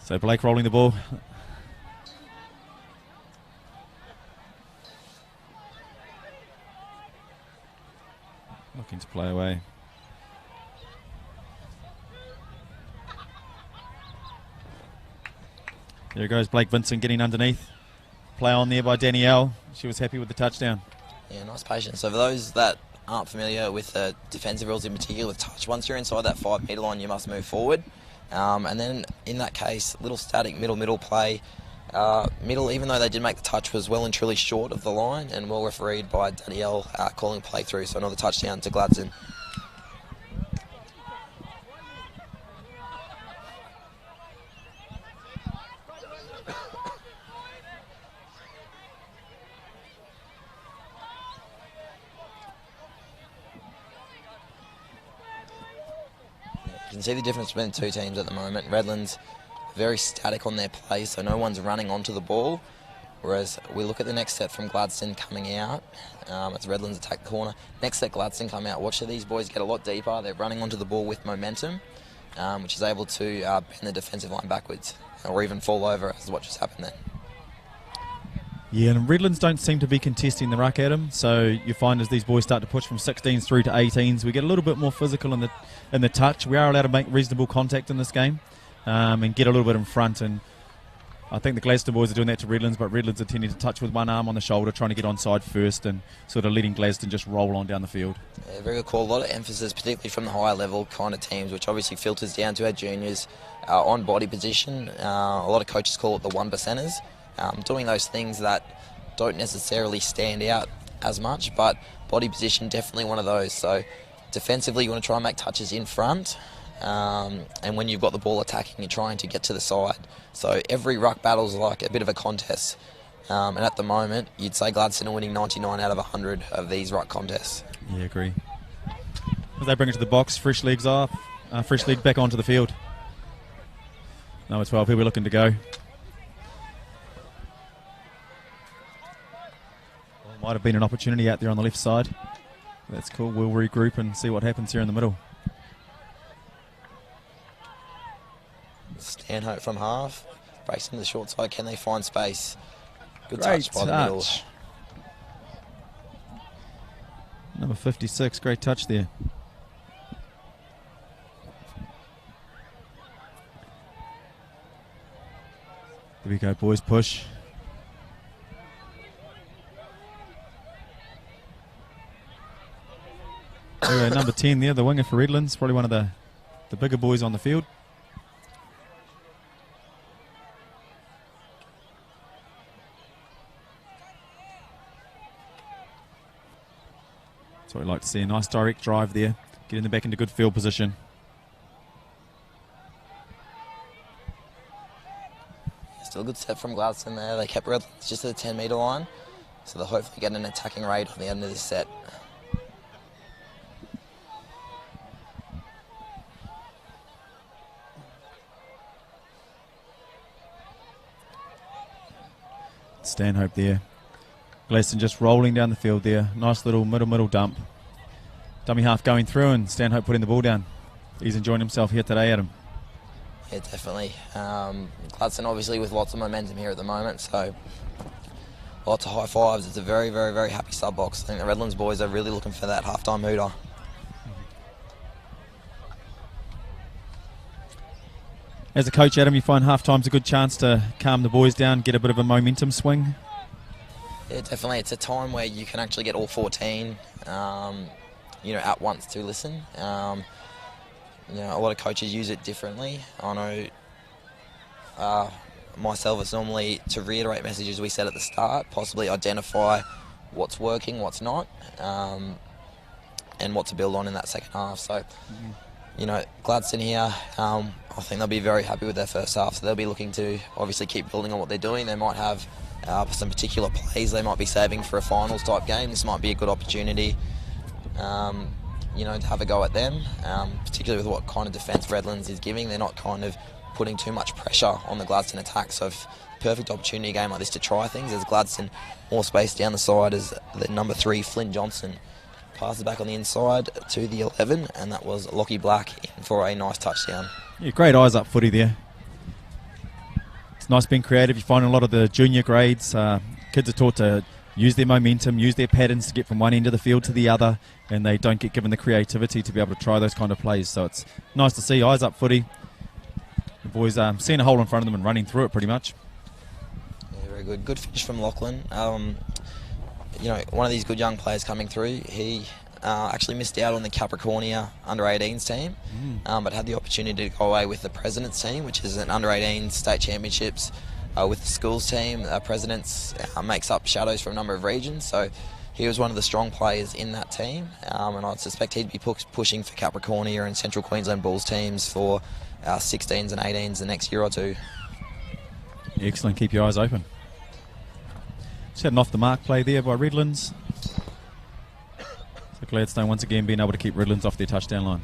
So Blake rolling the ball. Looking to play away. There goes Blake Vincent getting underneath. Play on there by Danielle. She was happy with the touchdown. Yeah, nice patience. So for those that aren't familiar with the defensive rules, in particular with touch, once you're inside that 5 metre line, you must move forward. And then in that case, little static middle play. Middle, even though they did make the touch, was well and truly short of the line, and well refereed by Danielle, calling play through. So another touchdown to Gladstone. You can see the difference between the two teams at the moment. Redlands very static on their play, so no one's running onto the ball. Whereas we look at the next set from Gladstone coming out, as Redlands attack the corner. Next set, Gladstone come out. Watch these boys get a lot deeper. They're running onto the ball with momentum, which is able to bend the defensive line backwards or even fall over, as what just happened then. Yeah, and Redlands don't seem to be contesting the ruck, Adam. So you find as these boys start to push from 16s through to 18s, we get a little bit more physical in the touch. We are allowed to make reasonable contact in this game and get a little bit in front. And I think the Gladstone boys are doing that to Redlands, but Redlands are tending to touch with one arm on the shoulder, trying to get onside first and sort of letting Gladstone just roll on down the field. Yeah, very good call. A lot of emphasis, particularly from the higher level kind of teams, which obviously filters down to our juniors, on body position. A lot of coaches call it the one percenters. Doing those things that don't necessarily stand out as much, but body position definitely one of those. So defensively, you want to try and make touches in front, and when you've got the ball attacking, you're trying to get to the side. So every ruck battle is like a bit of a contest, and at the moment, you'd say Gladstone are winning 99 out of 100 of these ruck contests. Yeah, agree. As they bring it to the box, fresh legs off, fresh leg back onto the field. Number 12, here we're looking to go. Might have been an opportunity out there on the left side. That's cool. We'll regroup and see what happens here in the middle. Stanhope from half. Breaks into the short side. Can they find space? Good Great touch by the middle. Number 56. Great touch there. Here we go, boys. Push. Number 10 there, the winger for Redlands, probably one of the bigger boys on the field. That's what we like to see, a nice direct drive there, getting them back into good field position. Still a good step from Gladstone there. They kept Redlands just at the 10-metre line, so they'll hopefully get an attacking rate on the end of this set. Stanhope there. Gladstone just rolling down the field there. Nice little middle dump. Dummy half going through and Stanhope putting the ball down. He's enjoying himself here today, Adam. Yeah, definitely. Gladstone obviously with lots of momentum here at the moment, so lots of high fives. It's a very, very, very happy sub box. I think the Redlands boys are really looking for that halftime hooter. As a coach, Adam, you find half-time's a good chance to calm the boys down, get a bit of a momentum swing? Yeah, definitely. It's a time where you can actually get all 14, at once to listen. A lot of coaches use it differently. I know myself, it's normally to reiterate messages we said at the start, possibly identify what's working, what's not, and what to build on in that second half. So. Gladstone here, I think they'll be very happy with their first half, so they'll be looking to obviously keep building on what they're doing. They might have some particular plays they might be saving for a finals type game. This might be a good opportunity, to have a go at them, particularly with what kind of defence Redlands is giving. They're not kind of putting too much pressure on the Gladstone attack, so perfect opportunity game like this to try things. As Gladstone more space down the side as the number 3, Flynn Johnson, passes back on the inside to the 11, and that was Lockie Black in for a nice touchdown. Yeah, great eyes up footy there. It's nice being creative. You find a lot of the junior grades, kids are taught to use their momentum, use their patterns to get from one end of the field to the other, and they don't get given the creativity to be able to try those kind of plays. So it's nice to see eyes up footy. The boys seeing a hole in front of them and running through it pretty much. Yeah, very good. Good finish from Lachlan. One of these good young players coming through. He actually missed out on the Capricornia under-18s team, but had the opportunity to go away with the Presidents team, which is an under-18 state championships with the schools team. Presidents makes up shadows for a number of regions, so he was one of the strong players in that team, and I suspect he'd be pushing for Capricornia and Central Queensland Bulls teams for 16s and 18s the next year or two. Excellent. Keep your eyes open. Just had an off-the-mark play there by Redlands. So Gladstone once again being able to keep Redlands off their touchdown line.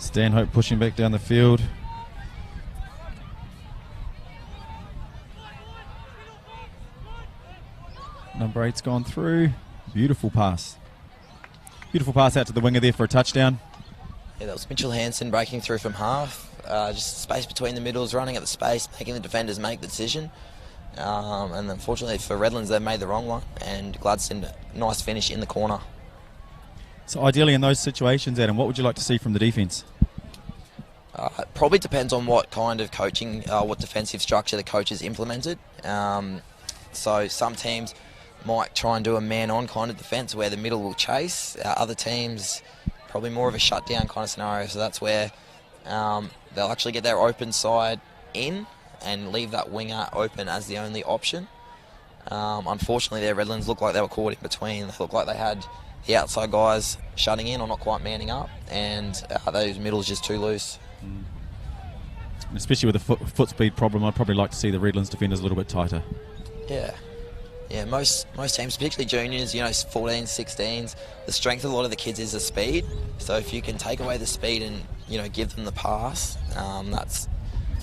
Stanhope pushing back down the field. Number 8's gone through. Beautiful pass. Beautiful pass out to the winger there for a touchdown. Yeah, that was Mitchell Hansen breaking through from half. Just space between the middles, running at the space, making the defenders make the decision. And unfortunately for Redlands, they made the wrong one. And Gladstone, nice finish in the corner. So ideally in those situations, Adam, what would you like to see from the defence? Probably depends on what kind of coaching, what defensive structure the coach has implemented. So some teams might try and do a man-on kind of defence where the middle will chase. Other teams, probably more of a shutdown kind of scenario. So that's where they'll actually get their open side in and leave that winger open as the only option. Unfortunately, their Redlands looked like they were caught in between. They looked like they had the outside guys shutting in or not quite manning up, and those middles just too loose. And especially with the foot speed problem, I'd probably like to see the Redlands defenders a little bit tighter. Yeah, most teams, particularly juniors, 14s, 16s, the strength of a lot of the kids is the speed. So if you can take away the speed and, give them the pass, that's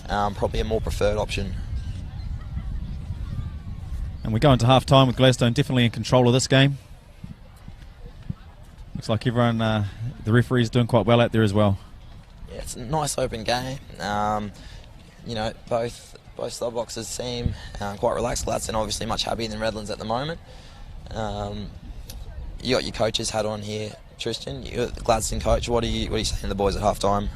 probably a more preferred option. And we go into half-time with Gladstone definitely in control of this game. Looks like everyone, the referee's doing quite well out there as well. Yeah, it's a nice open game. Both side boxes seem quite relaxed. Gladstone obviously much happier than Redlands at the moment. You got your coach's hat on here, Tristan. You're the Gladstone coach. What are you saying to the boys at half-time?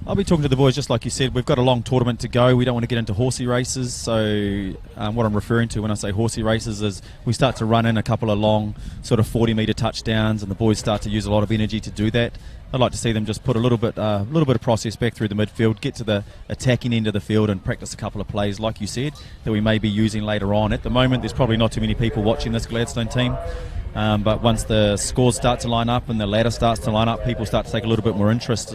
I'll be talking to the boys just like you said. We've got a long tournament to go. We don't want to get into horsey races. So what I'm referring to when I say horsey races is we start to run in a couple of long sort of 40-metre touchdowns and the boys start to use a lot of energy to do that. I'd like to see them just put a little bit of process back through the midfield, get to the attacking end of the field and practice a couple of plays, like you said, that we may be using later on. At the moment, there's probably not too many people watching this Gladstone team. But once the scores start to line up and the ladder starts to line up, people start to take a little bit more interest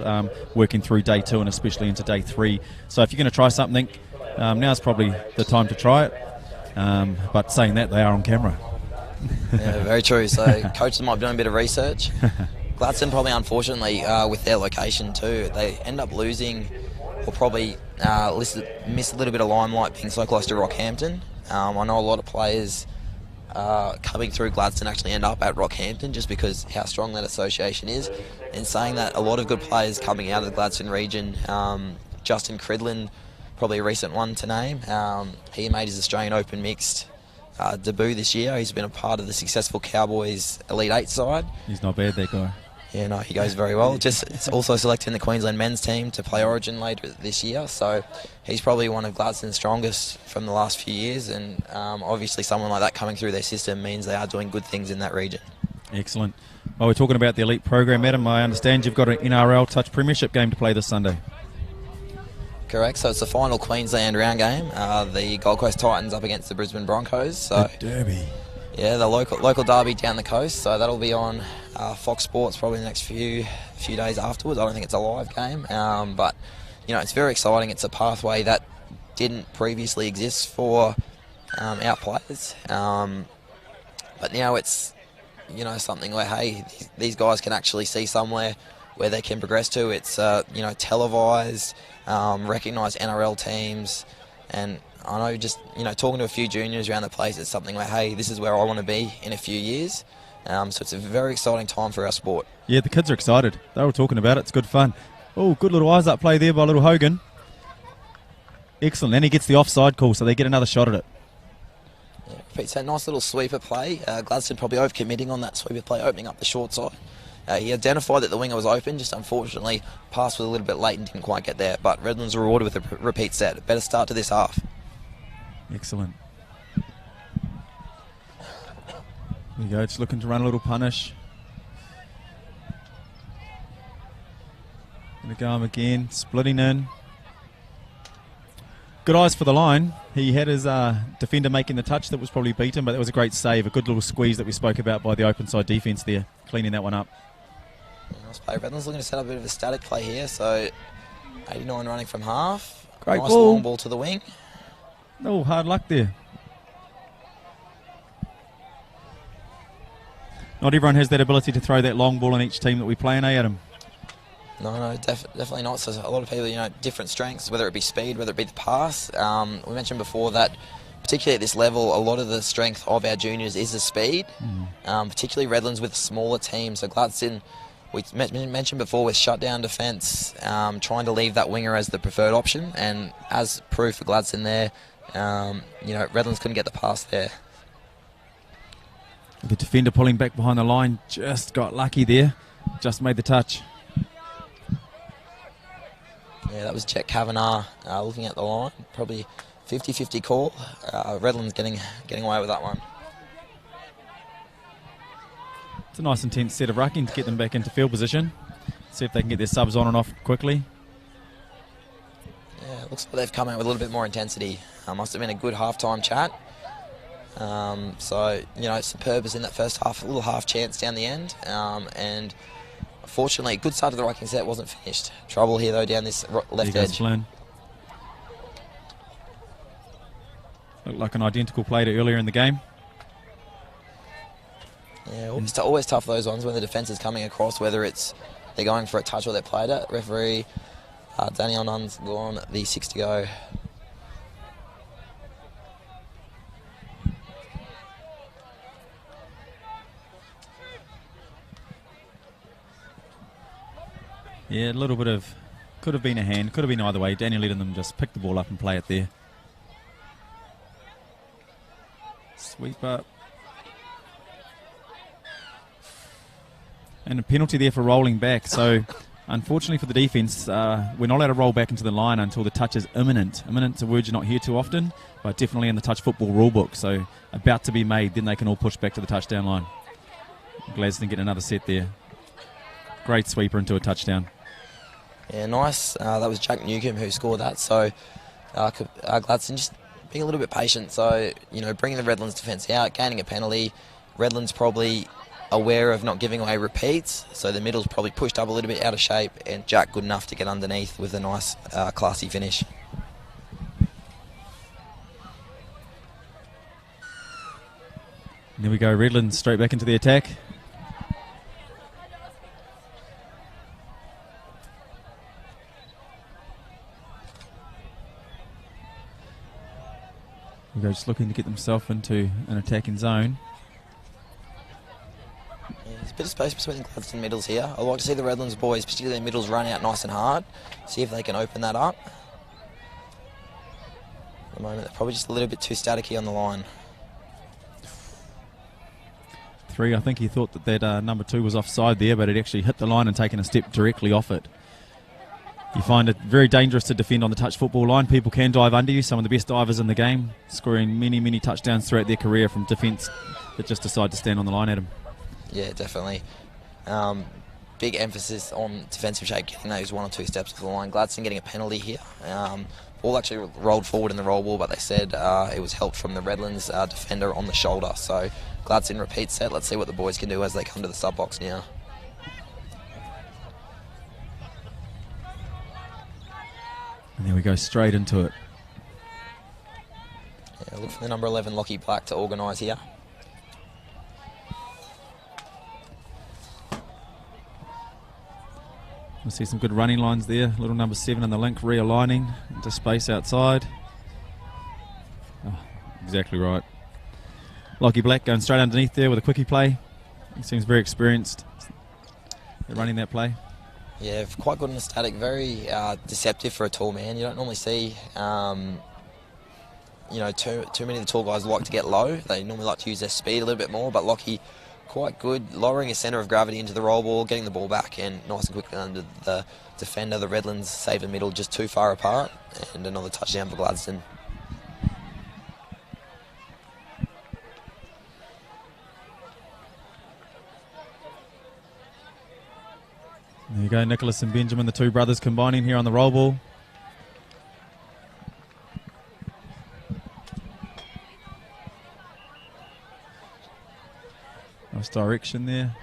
working through day 2 and especially into day 3. So if you're going to try something, now's probably the time to try it. But saying that, they are on camera. Yeah, very true. So coaches might be doing a bit of research. Gladstone probably, unfortunately, with their location too, they end up losing or probably miss a little bit of limelight being so close to Rockhampton. I know a lot of players coming through Gladstone actually end up at Rockhampton just because how strong that association is. And saying that, a lot of good players coming out of the Gladstone region, Justin Cridlin, probably a recent one to name. He made his Australian Open mixed debut this year. He's been a part of the successful Cowboys Elite 8 side. He's not bad, that guy. Yeah, no, he goes very well. It's also selected in the Queensland men's team to play Origin later this year. So he's probably one of Gladstone's strongest from the last few years. And obviously someone like that coming through their system means they are doing good things in that region. Excellent. Well, we're talking about the elite program, Adam. I understand you've got an NRL Touch Premiership game to play this Sunday. Correct. So it's the final Queensland round game. The Gold Coast Titans up against the Brisbane Broncos. So the derby. Yeah, the local derby down the coast. So that'll be on Fox Sports probably the next few days afterwards. I don't think it's a live game, but it's very exciting. It's a pathway that didn't previously exist for our players, but now it's something where hey, these guys can actually see somewhere where they can progress to. It's televised, recognised NRL teams, and I know just talking to a few juniors around the place, it's something where hey, this is where I want to be in a few years. So it's a very exciting time for our sport. Yeah, the kids are excited. They're all talking about it. It's good fun. Oh, good little eyes up play there by little Hogan. Excellent. And he gets the offside call, so they get another shot at it. Yeah, Pete, so nice little sweeper play. Gladstone probably overcommitting on that sweeper play, opening up the short side. He identified that the winger was open, just unfortunately passed with a little bit late and didn't quite get there. But Redlands rewarded with a repeat set. Better start to this half. Excellent. There you go, just looking to run a little punish. Gonna go him again, splitting in. Good eyes for the line. He had his defender making the touch that was probably beaten, but that was a great save, a good little squeeze that we spoke about by the open side defence there, cleaning that one up. Nice play. Redlands looking to set up a bit of a static play here, so 89 running from half. Great nice ball. Long ball to the wing. No, hard luck there. Not everyone has that ability to throw that long ball in each team that we play in, Adam? No, definitely not. So a lot of people, different strengths, whether it be speed, whether it be the pass. We mentioned before that, particularly at this level, a lot of the strength of our juniors is the speed, particularly Redlands with a smaller team. So Gladstone, we mentioned before with shutdown defence, trying to leave that winger as the preferred option, and as proof for Gladstone there, Redlands couldn't get the pass there. The defender pulling back behind the line just got lucky there, just made the touch. Yeah, that was Jet Kavanagh looking at the line. Probably 50-50 call. Redlands getting away with that one. It's a nice intense set of rucking to get them back into field position. See if they can get their subs on and off quickly. Yeah, it looks like they've come out with a little bit more intensity. Must have been a good half-time chat. Superb is in that first half, a little half chance down the end. And fortunately, a good start to the rucking set, wasn't finished. Trouble here, though, down this left edge. Flynn. Looked like an identical play to earlier in the game. Yeah, always tough, those ones, when the defence is coming across, whether it's they're going for a touch or they're played it. Referee Daniel Nunn's gone the 6 to go. Yeah, a little bit of, could have been a hand, could have been either way. Daniel letting them just pick the ball up and play it there. Sweep up. And a penalty there for rolling back. So, unfortunately for the defence, we're not allowed to roll back into the line until the touch is imminent. Imminent's a word you not hear too often, but definitely in the touch football rulebook. So, about to be made, then they can all push back to the touchdown line. Gladstone get another set there. Great sweeper into a touchdown. Yeah, nice. That was Jack Newcomb who scored that. So, Gladstone just being a little bit patient. So, bringing the Redlands defence out, gaining a penalty. Redlands probably aware of not giving away repeats, so the middle's probably pushed up a little bit out of shape, and Jack good enough to get underneath with a nice classy finish. And there we go, Redlands straight back into the attack. We go just looking to get themselves into an attacking zone. There's a bit of space between the Gladstone middles here. I'd like to see the Redlands boys, particularly their middles, run out nice and hard. See if they can open that up. At the moment, they're probably just a little bit too staticky on the line. 3, I think he thought that number 2 was offside there, but it actually hit the line and taken a step directly off it. You find it very dangerous to defend on the touch football line. People can dive under you. Some of the best divers in the game, scoring many, many touchdowns throughout their career from defence that just decide to stand on the line at them. Yeah, definitely. Big emphasis on defensive shape, getting those 1 or 2 steps off the line. Gladstone getting a penalty here. Ball actually rolled forward in the roll ball, but they said it was helped from the Redlands defender on the shoulder. So Gladstone repeat set. Let's see what the boys can do as they come to the sub box now. And there we go, straight into it. Yeah, look for the number 11, Lockie Black, to organise here. We'll see some good running lines there. Little number 7 in the link, realigning into space outside. Oh, exactly right. Lockie Black going straight underneath there with a quickie play. He seems very experienced at running that play. Yeah, quite good on the static, very deceptive for a tall man. You don't normally see, too many of the tall guys like to get low. They normally like to use their speed a little bit more, but Lockie, quite good, lowering his centre of gravity into the roll ball, getting the ball back, and nice and quickly under the defender. The Redlands save the middle just too far apart, and another touchdown for Gladstone. There you go, Nicholas and Benjamin, the 2 brothers combining here on the roll ball. Nice direction there.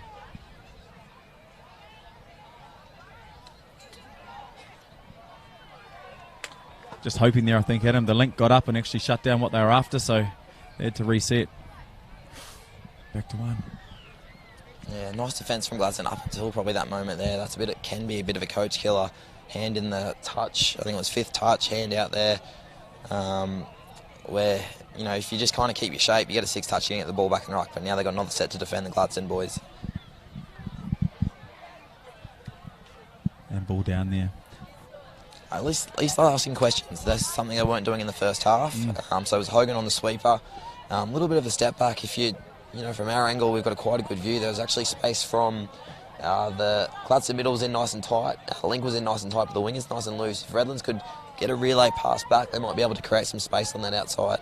Just hoping there, I think, Adam. The link got up and actually shut down what they were after, so they had to reset. Back to 1. Yeah, nice defence from Gladstone up until probably that moment there. That's it can be a bit of a coach killer. Hand in the touch, I think it was 5th touch, hand out there. Where, if you just kind of keep your shape, you get a 6th touch, you can get the ball back in ruck. But now they've got another set to defend the Gladstone boys. And ball down there. At least they're asking questions. That's something they weren't doing in the first half. So it was Hogan on the sweeper. A little bit of a step back. If from our angle, we've got quite a good view. There was actually space from the Gladstone middle was in nice and tight. Link was in nice and tight, but the wing is nice and loose. If Redlands could get a relay pass back, they might be able to create some space on that outside.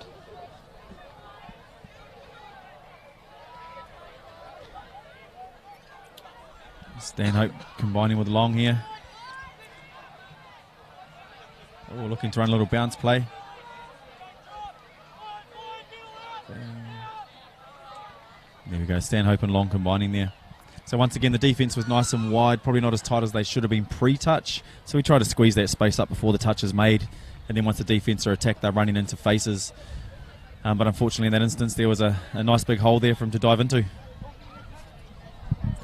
Stanhope combining with Long here. Oh, looking to run a little bounce play. There we go, Stanhope and Long combining there. So once again, the defence was nice and wide, probably not as tight as they should have been pre-touch. So we tried to squeeze that space up before the touch is made. And then once the defence are attacked, they're running into faces. But unfortunately in that instance, there was a nice big hole there for them to dive into.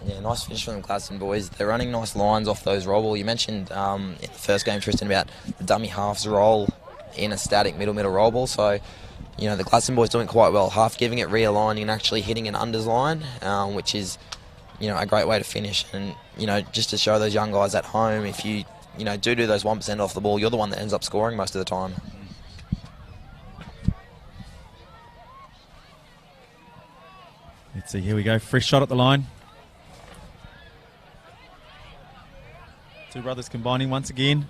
Yeah, nice finish from the Gladstone boys. They're running nice lines off those roll ball. You mentioned in the first game, Tristan, about the dummy halves roll in a static middle roll ball. So, the Gladstone boys doing quite well. Half giving it, realigning and actually hitting an unders line, which is, a great way to finish. And, just to show those young guys at home, if you, do those 1% off the ball, you're the one that ends up scoring most of the time. Let's see, here we go. Fresh shot at the line. Two brothers combining once again.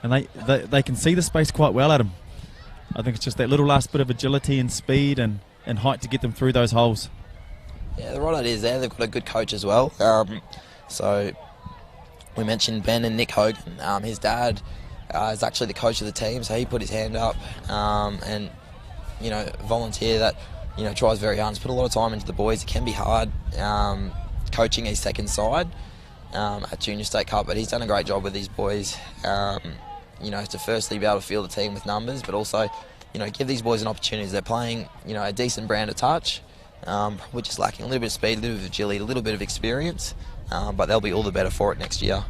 And they can see the space quite well, Adam. I think it's just that little last bit of agility and speed and height to get them through those holes. Yeah, the right idea is there. They've got a good coach as well. So we mentioned Ben and Nick Hogan. His dad is actually the coach of the team, so he put his hand up and, volunteer that, tries very hard. He's put a lot of time into the boys. It can be hard coaching his second side at Junior State Cup, but he's done a great job with these boys. To firstly be able to field the team with numbers, but also, give these boys an opportunity. They're playing, a decent brand of touch, probably just lacking a little bit of speed, a little bit of agility, a little bit of experience, but they'll be all the better for it next year.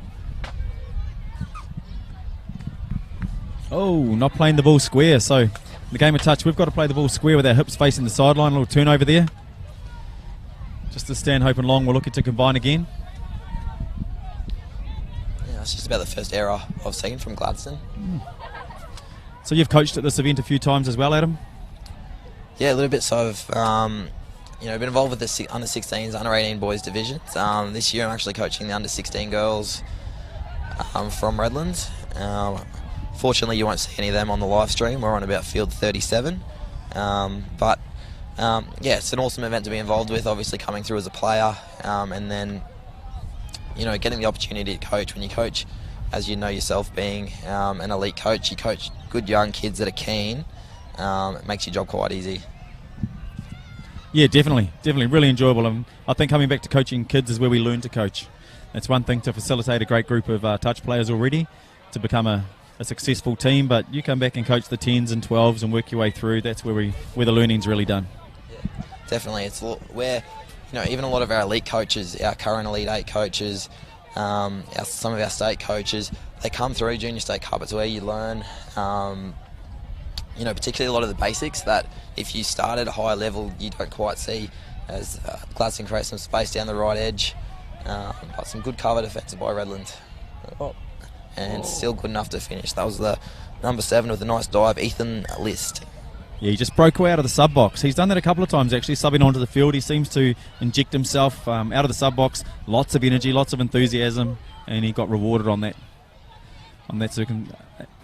Oh, not playing the ball square. So in the game of touch, we've got to play the ball square with our hips facing the sideline. A little turnover there. Just as Stanhope and Long were looking to combine again. Yeah, it's just about the first error I've seen from Gladstone. So you've coached at this event a few times as well, Adam? Yeah, a little bit. So I've been involved with the under 16s, under 18 boys divisions. This year I'm actually coaching the under 16 girls from Redlands. Fortunately, you won't see any of them on the live stream. We're on about field 37. But it's an awesome event to be involved with, obviously coming through as a player, and then, getting the opportunity to coach. When you coach, as you know yourself, being an elite coach, you coach good young kids that are keen, it makes your job quite easy. Yeah, definitely, really enjoyable. And I think coming back to coaching kids is where we learn to coach. It's one thing to facilitate a great group of touch players already, to become a successful team, but you come back and coach the 10s and 12s and work your way through. That's where the learning's really done. Yeah, definitely. It's where, even a lot of our elite coaches, our current Elite 8 coaches, some of our state coaches, they come through Junior State Cup. It's where you learn, particularly a lot of the basics that if you start at a high level, you don't quite see, as Gladstone creates some space down the right edge, but some good cover defence by Redlands. And still good enough to finish. That was the number 7 with a nice dive, Ethan List. Yeah, he just broke away out of the sub box. He's done that a couple of times actually, subbing onto the field. He seems to inject himself out of the sub box. Lots of energy, lots of enthusiasm, and he got rewarded on that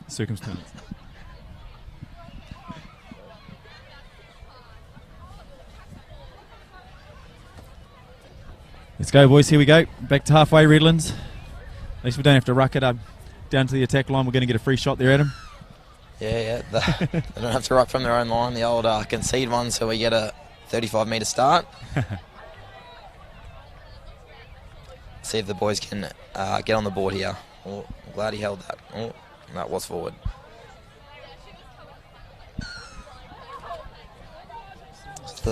circumstance. Let's go, boys. Here we go. Back to halfway, Redlands. At least we don't have to ruck it up down to the attack line. We're going to get a free shot there, Adam. Yeah. They don't have to ruck from their own line. The old concede one, so we get a 35-metre start. See if the boys can get on the board here. Oh, I'm glad he held that. Oh, that was forward.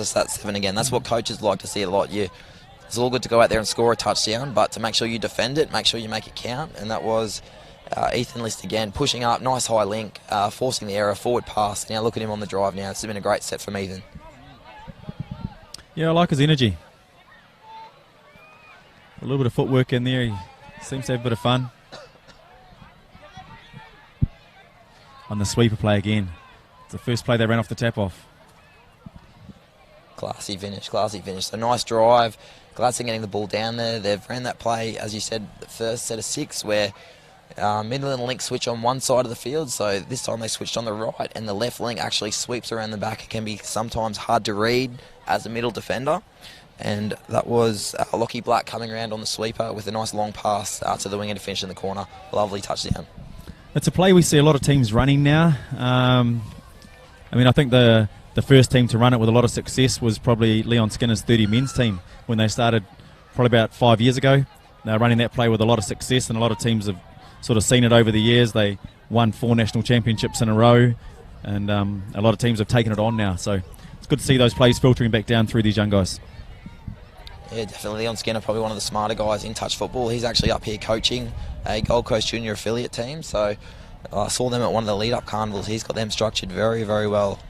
accomplish that 7 again. That's what coaches like to see a lot. It's all good to go out there and score a touchdown, but to make sure you defend it, make sure you make it count. And that was Ethan List again, pushing up, nice high link, forcing the error, forward pass. Now look at him on the drive now. It's been a great set from Ethan. Yeah, I like his energy. A little bit of footwork in there. He seems to have a bit of fun. On the sweeper play again. It's the first play they ran off the tap-off. Classy finish. So nice drive. Gladstone getting the ball down there. They've ran that play, as you said, the first set of 6, where middle and link switch on one side of the field. So this time they switched on the right, and the left link actually sweeps around the back. It can be sometimes hard to read as a middle defender. And that was Lockie Black coming around on the sweeper with a nice long pass to the winger to finish in the corner. Lovely touchdown. It's a play we see a lot of teams running now. I think the first team to run it with a lot of success was probably Leon Skinner's 30 men's team when they started probably about 5 years ago. They're running that play with a lot of success, and a lot of teams have sort of seen it over the years. They won 4 national championships in a row, and a lot of teams have taken it on now. So it's good to see those plays filtering back down through these young guys. Yeah, definitely. Leon Skinner, probably one of the smarter guys in touch football. He's actually up here coaching a Gold Coast Junior affiliate team. So I saw them at one of the lead-up carnivals. He's got them structured very, very well.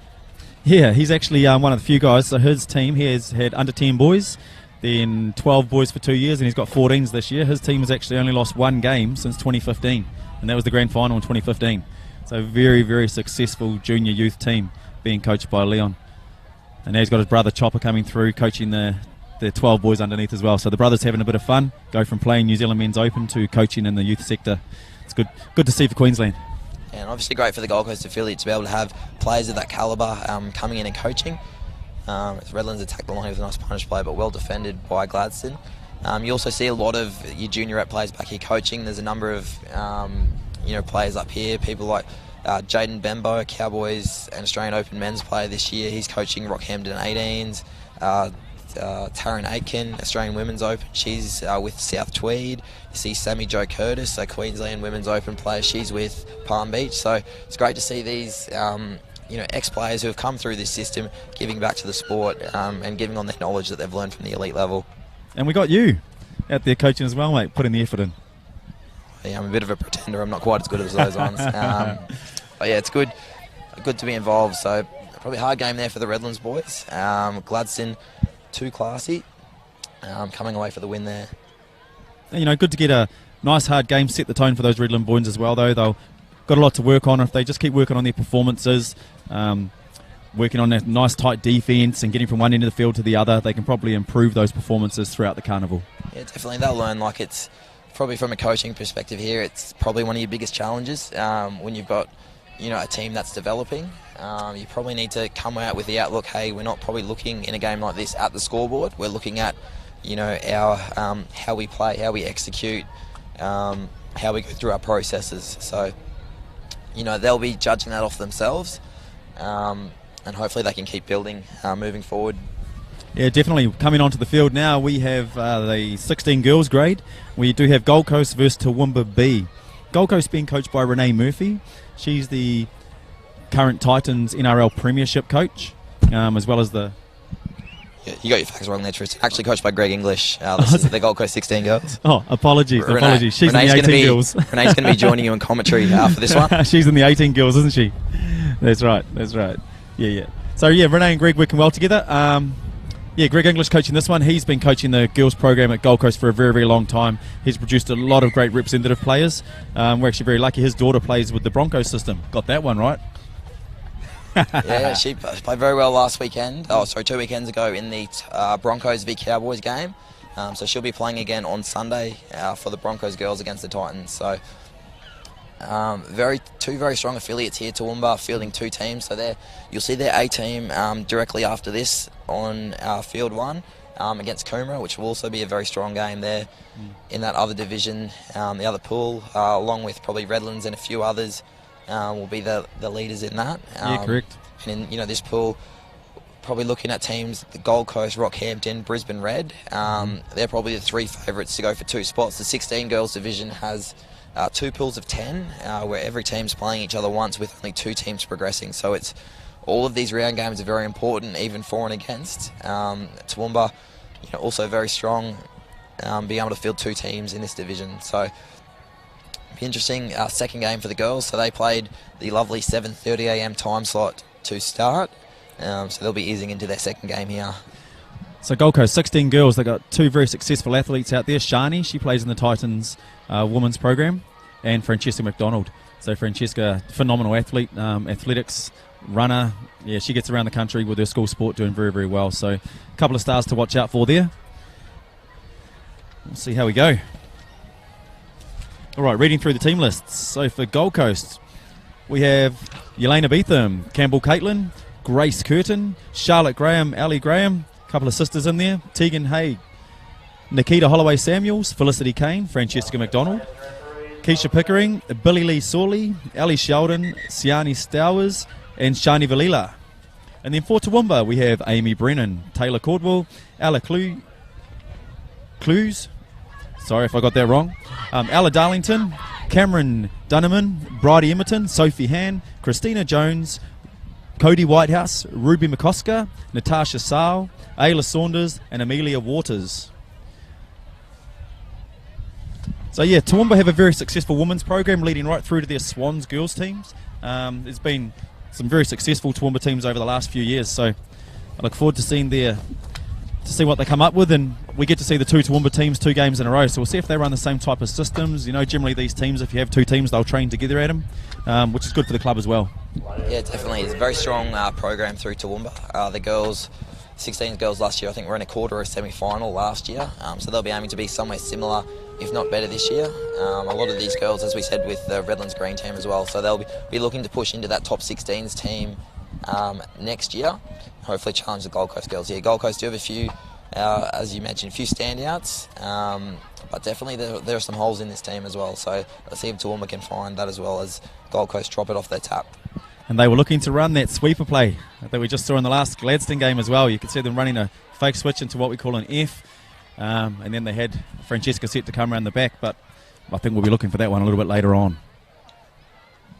Yeah, he's actually one of the few guys. So his team, he has had under 10 boys, then 12 boys for 2 years, and he's got 14s this year. His team has actually only lost 1 game since 2015, and that was the grand final in 2015. So very, very successful junior youth team being coached by Leon. And now he's got his brother Chopper coming through, coaching the 12 boys underneath as well. So the brothers having a bit of fun, go from playing New Zealand Men's Open to coaching in the youth sector. It's good to see for Queensland. And obviously great for the Gold Coast affiliate to be able to have players of that calibre coming in and coaching. Redlands attacked the line with a nice punish play, but well defended by Gladstone. You also see a lot of your junior rep players back here coaching. There's a number of players up here, people like Jaden Bembo, Cowboys and Australian Open men's player this year. He's coaching Rockhampton 18s. Taryn Aitken, Australian Women's Open, she's with South Tweed. You see Sammy Jo Curtis, a Queensland Women's Open player, she's with Palm Beach. So it's great to see these ex-players who have come through this system giving back to the sport and giving on their knowledge that they've learned from the elite level. And we got you out there coaching as well, mate, putting the effort in. Yeah, I'm a bit of a pretender. I'm not quite as good as those ones. But yeah, it's good to be involved. So probably a hard game there for the Redlands boys. Gladstone, too classy, coming away for the win there. Good to get a nice hard game, set the tone for those Redland boys as well, though. They've got a lot to work on. If they just keep working on their performances, working on that nice tight defence and getting from one end of the field to the other, they can probably improve those performances throughout the carnival. Yeah, definitely. They'll learn. It's probably from a coaching perspective here, it's probably one of your biggest challenges when you've got a team that's developing. You probably need to come out with the outlook, hey, we're not probably looking in a game like this at the scoreboard. We're looking at our how we play, how we execute, how we go through our processes. So they'll be judging that off themselves, and hopefully they can keep building moving forward. Yeah, definitely. Coming onto the field now, we have the 16 girls grade. We do have Gold Coast versus Toowoomba B. Gold Coast being coached by Renee Murphy. She's the current Titans NRL Premiership coach, as well as the... Yeah, you got your facts wrong there, Tristan. Actually coached by Greg English. This is the Gold Coast 16 girls. Oh, apologies. She's Renee's in the 18 girls. Renee's going to be joining you in commentary for this one. She's in the 18 girls, isn't she? That's right. Yeah. So, Renee and Greg working well together. Greg English coaching this one. He's been coaching the girls program at Gold Coast for a very, very long time. He's produced a lot of great representative players. We're actually very lucky. His daughter plays with the Broncos system. Got that one right. Yeah, she played very well last weekend. 2 weekends ago in the Broncos v Cowboys game. So she'll be playing again on Sunday for the Broncos girls against the Titans. So two very strong affiliates here. Toowoomba fielding 2 teams. So you'll see their A team directly after this on field 1 against Coomera, which will also be a very strong game there in that other division. The other pool, along with probably Redlands and a few others, will be the leaders in that. Yeah, correct. And in this pool, probably looking at teams, the Gold Coast, Rockhampton, Brisbane Red. They're probably the 3 favourites to go for 2 spots. The 16 girls division has 2 pools of 10, where every team's playing each other once, with only 2 teams progressing. So it's all of these round games are very important, even for and against. Toowoomba, also very strong, being able to field 2 teams in this division. So be interesting. Second game for the girls, so they played the lovely 7:30 a.m. time slot to start. So they'll be easing into their second game here. So Gold Coast, 16 girls. They've got 2 very successful athletes out there. Shani, she plays in the Titans women's program, and Francesca McDonald. So Francesca, phenomenal athlete, athletics, runner. Yeah, she gets around the country with her school sport, doing very, very well. So a couple of stars to watch out for there. We'll see how we go. All right, reading through the team lists. So for Gold Coast, we have Yelena Beetham, Campbell Caitlin, Grace Curtin, Charlotte Graham, Ali Graham, a couple of sisters in there, Tegan Haig, Nikita Holloway Samuels, Felicity Kane, Francesca McDonald, Keisha Pickering, Billy Lee Sawley, Ali Sheldon, Siani Stowers, and Shani Valila. And then for Toowoomba, we have Amy Brennan, Taylor Cordwell, Ella Clues, sorry if I got that wrong, Ella Darlington, Cameron Dunneman, Bridie Emerton, Sophie Han, Christina Jones, Cody Whitehouse, Ruby McCosker, Natasha Sale, Ayla Saunders, and Amelia Waters. So yeah, Toowoomba have a very successful women's program leading right through to their Swans girls teams. There's been some very successful Toowoomba teams over the last few years, so I look forward to see what they come up with, and we get to see the 2 Toowoomba teams 2 games in a row, so we'll see if they run the same type of systems. Generally these teams, if you have 2 teams, they'll train together at them, which is good for the club as well. Yeah, definitely. It's a very strong program through Toowoomba. The girls, 16 girls last year, I think were in a quarter or a semi-final last year, so they'll be aiming to be somewhere similar, if not better, this year. A lot of these girls, as we said, with the Redlands Green team as well, so they'll be looking to push into that top 16s team next year, hopefully challenge the Gold Coast girls. Yeah, Gold Coast do have a few, as you mentioned, a few standouts, but definitely there are some holes in this team as well, so let's see if Toowoomba can find that as well as Gold Coast drop it off their tap. And they were looking to run that sweeper play that we just saw in the last Gladstone game as well. You could see them running a fake switch into what we call an F, and then they had Francesca set to come around the back, but I think we'll be looking for that one a little bit later on.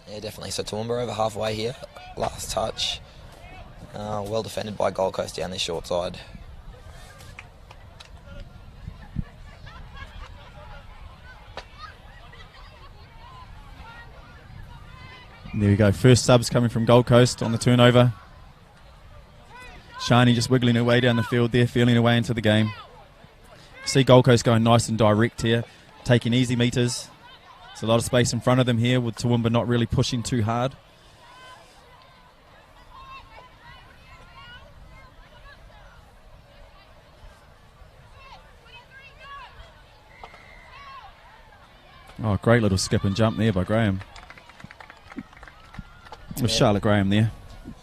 Yeah, definitely. So Toowoomba over halfway here. Last touch. Well defended by Gold Coast down this short side. There we go. First subs coming from Gold Coast on the turnover. Shani just wiggling her way down the field there, feeling her way into the game. See Gold Coast going nice and direct here, taking easy meters. There's a lot of space in front of them here with Toowoomba not really pushing too hard. Oh, great little skip and jump there by Graham. With Charlotte Graham there.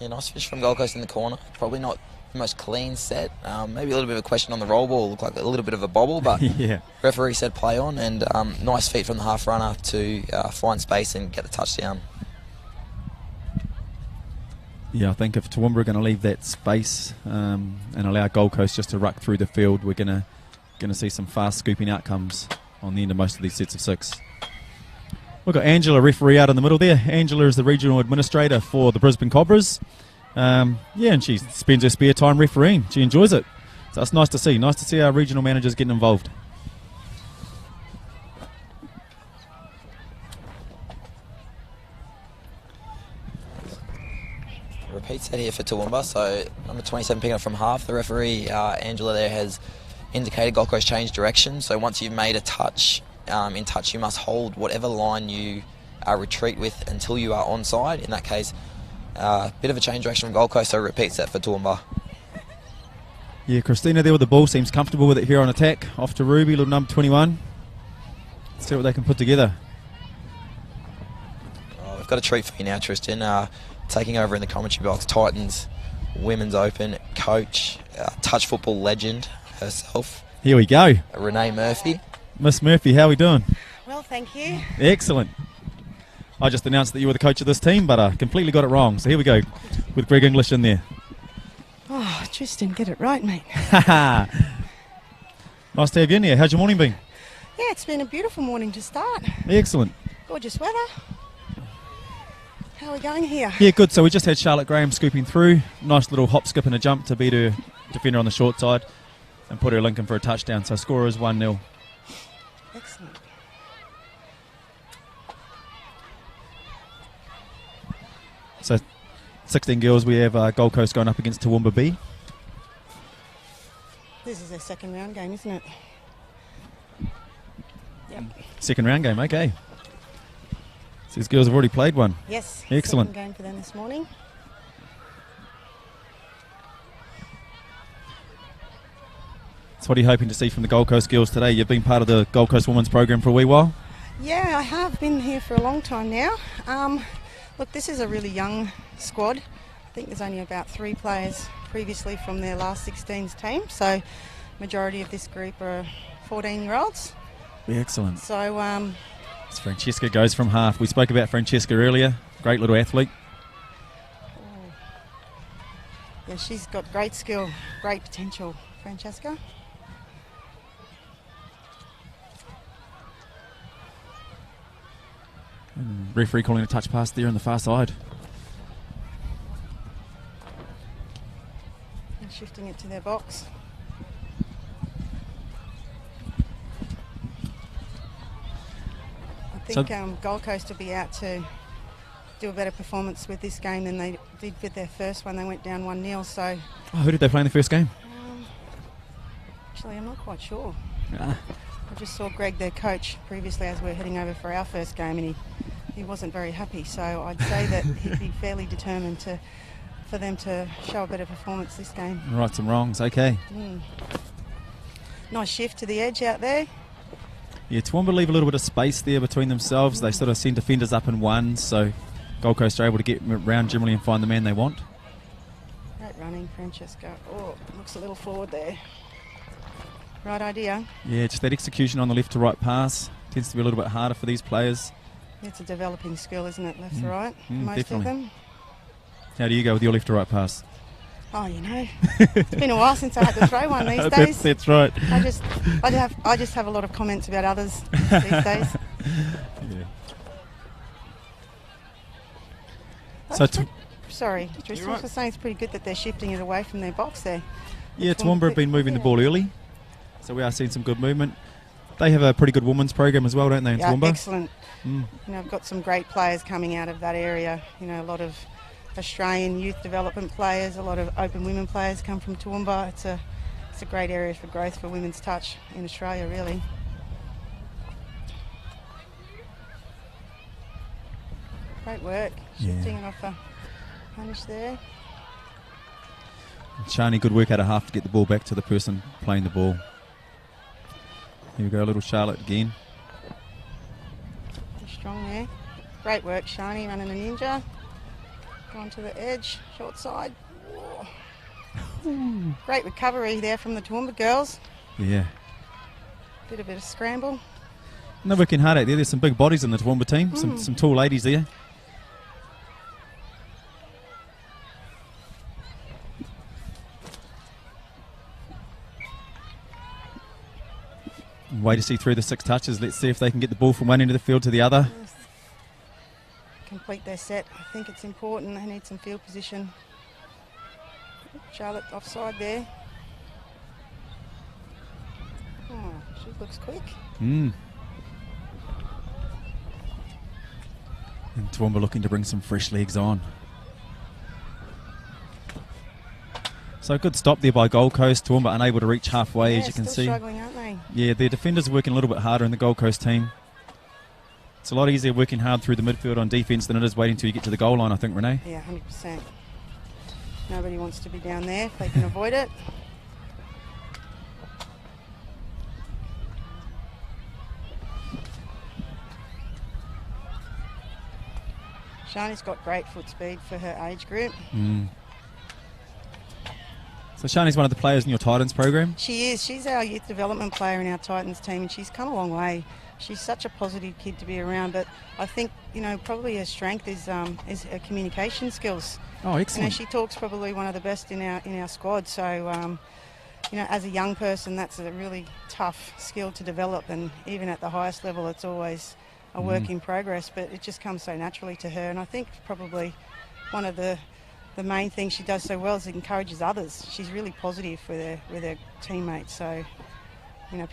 Yeah, nice fish from Gold Coast in the corner. Probably not the most clean set. Maybe a little bit of a question on the roll ball. Looked like a little bit of a bobble, but yeah. Referee said play on, and nice feet from the half runner to find space and get the touchdown. Yeah, I think if Toowoomba are going to leave that space and allow Gold Coast just to ruck through the field, we're going to see some fast scooping outcomes on the end of most of these sets of 6. We've got Angela, referee, out in the middle there. Angela is the regional administrator for the Brisbane Cobras. Yeah, and she spends her spare time refereeing. She enjoys it. So it's nice to see. Nice to see our regional managers getting involved. Repeat set here for Toowoomba. So number 27 picking up from half. The referee, Angela, there has indicated Gold Coast change direction. So once you've made a touch, in touch, you must hold whatever line you retreat with until you are onside. In that case, bit of a change direction from Gold Coast, so repeat set for Toowoomba. Yeah, Christina there with the ball, seems comfortable with it here on attack. Off to Ruby, little number 21. Let's see what they can put together. Oh, we've got a treat for you now, Tristan. Taking over in the commentary box, Titans Women's Open coach, touch football legend herself. Here we go. Renee Murphy. Miss Murphy, how are we doing? Well, thank you. Excellent. I just announced that you were the coach of this team, but I completely got it wrong. So here we go with Greg English in there. Oh, Tristan, get it right, mate. Nice to have you in here. How's your morning been? Yeah, it's been a beautiful morning to start. Excellent. Gorgeous weather. How are we going here? Yeah, good. So we just had Charlotte Graham scooping through. Nice little hop, skip and a jump to beat her defender on the short side and put her Lincoln for a touchdown. So score is 1-0. Excellent. So 16 girls, we have Gold Coast going up against Toowoomba B. This is their second round game, isn't it? Yep. Second round game, okay. So these girls have already played one. Yes. Excellent. Second game for them this morning. So what are you hoping to see from the Gold Coast girls today? You've been part of the Gold Coast Women's program for a wee while. Yeah, I have been here for a long time now. Look, this is a really young squad. I think there's only about 3 players previously from their last 16s team, so majority of this group are 14-year-olds. Yeah, excellent. So, As Francesca goes from half. We spoke about Francesca earlier. Great little athlete. yeah, she's got great skill, great potential, Francesca. Referee calling a touch pass there on the far side. And shifting it to their box. I think Gold Coast will be out to do a better performance with this game than they did with their first one. They went down 1-0, so... Oh, who did they play in the first game? Actually, I'm not quite sure. Ah. I just saw Greg, their coach, previously as we were heading over for our first game, and he wasn't very happy. So I'd say that he'd be fairly determined for them to show a better performance this game. Rights and wrongs, okay. Nice shift to the edge out there. Yeah, Toowoomba leave a little bit of space there between themselves. They sort of send defenders up in ones, so Gold Coast are able to get around generally and find the man they want. Great running, Francesca. Oh, looks a little forward there. Right idea. Yeah, just that execution on the left to right pass tends to be a little bit harder for these players. It's a developing skill, isn't it? Left to right, most definitely. of them. How do you go with your left to right pass? Oh, you know, it's been a while since I had to throw one these days. That's right. I just have a lot of comments about others these days. Yeah. Sorry, Tristan, I was saying it's pretty good that they're shifting it away from their box there. Yeah, Toowoomba have been moving the ball early, so we are seeing some good movement. They have a pretty good women's program as well, don't they, in Yeah, Toowoomba? excellent. You know, I've got some great players coming out of that area. You know, a lot of Australian youth development players, a lot of open women players come from Toowoomba. It's a great area for growth for women's touch in Australia, really. Great work. Shifting it off a punish there. Shani, good work out of half to get the ball back to the person playing the ball. Here we go, little Charlotte again. Strong there. Great work, Shani, running a ninja. Gone to the edge, short side. Great recovery there from the Toowoomba girls. Yeah. Bit of a scramble. No working hard out there. There's some big bodies in the Toowoomba team. Some tall ladies there. Way to see through the 6 touches. Let's see if they can get the ball from one end of the field to the other. Yes. Complete their set. I think it's important. They need some field position. Charlotte offside there. Oh, she looks quick. And Toowoomba looking to bring some fresh legs on. So good stop there by Gold Coast. Toowoomba unable to reach halfway, Yeah, as you can still see. struggling, aren't they? Yeah, their defenders are working a little bit harder in the Gold Coast team. It's a lot easier working hard through the midfield on defence than it is waiting till you get to the goal line, I think, Renee. Yeah, 100%. Nobody wants to be down there if they can avoid it. Shani's got great foot speed for her age group. So Shani's one of the players in your Titans program? She is. She's our youth development player in our Titans team, and she's come a long way. She's such a positive kid to be around, but I think, you know, probably her strength is her communication skills. Oh, excellent. You know, she talks probably one of the best in our squad. So, you know, as a young person, that's a really tough skill to develop, and even at the highest level, it's always a work in progress, but it just comes so naturally to her. And I think probably one of the main things she does so well is it encourages others. She's really positive with her teammates. So, you know,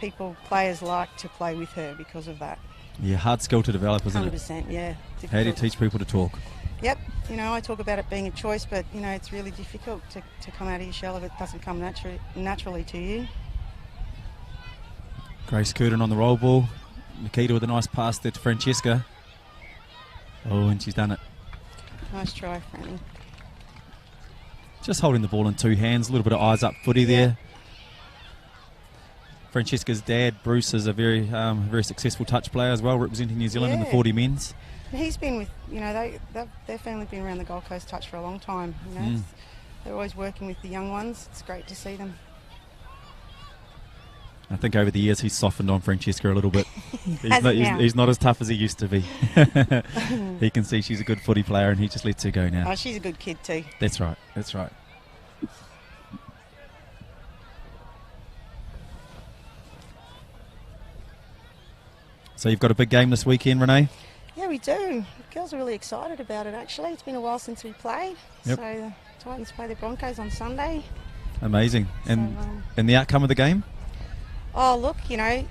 players like to play with her because of that. Yeah, hard skill to develop, isn't 100%, yeah. Difficult. How do you teach people to talk? Yep. You know, I talk about it being a choice, but, you know, it's really difficult to come out of your shell if it doesn't come naturally to you. Grace Curtin on the roll ball. Nikita with a nice pass there to Francesca. Oh, and she's done it. Nice try, Franny. Just holding the ball in two hands, a little bit of eyes up footy there. Francesca's dad, Bruce, is a very successful touch player as well, representing New Zealand in the 40 men's. He's been with, you know, their family been around the Gold Coast touch for a long time. You know, they're always working with the young ones. It's great to see them. I think over the years he's softened on Francesca a little bit. He's not as tough as he used to be. He can see she's a good footy player and he just lets her go now. Oh, she's a good kid too. That's right, that's right. So you've got a big game this weekend, Renee? Yeah, we do. The girls are really excited about it, actually. It's been a while since we played. Yep. So the Titans play the Broncos on Sunday. Amazing. And the outcome of the game? Oh, look, you know,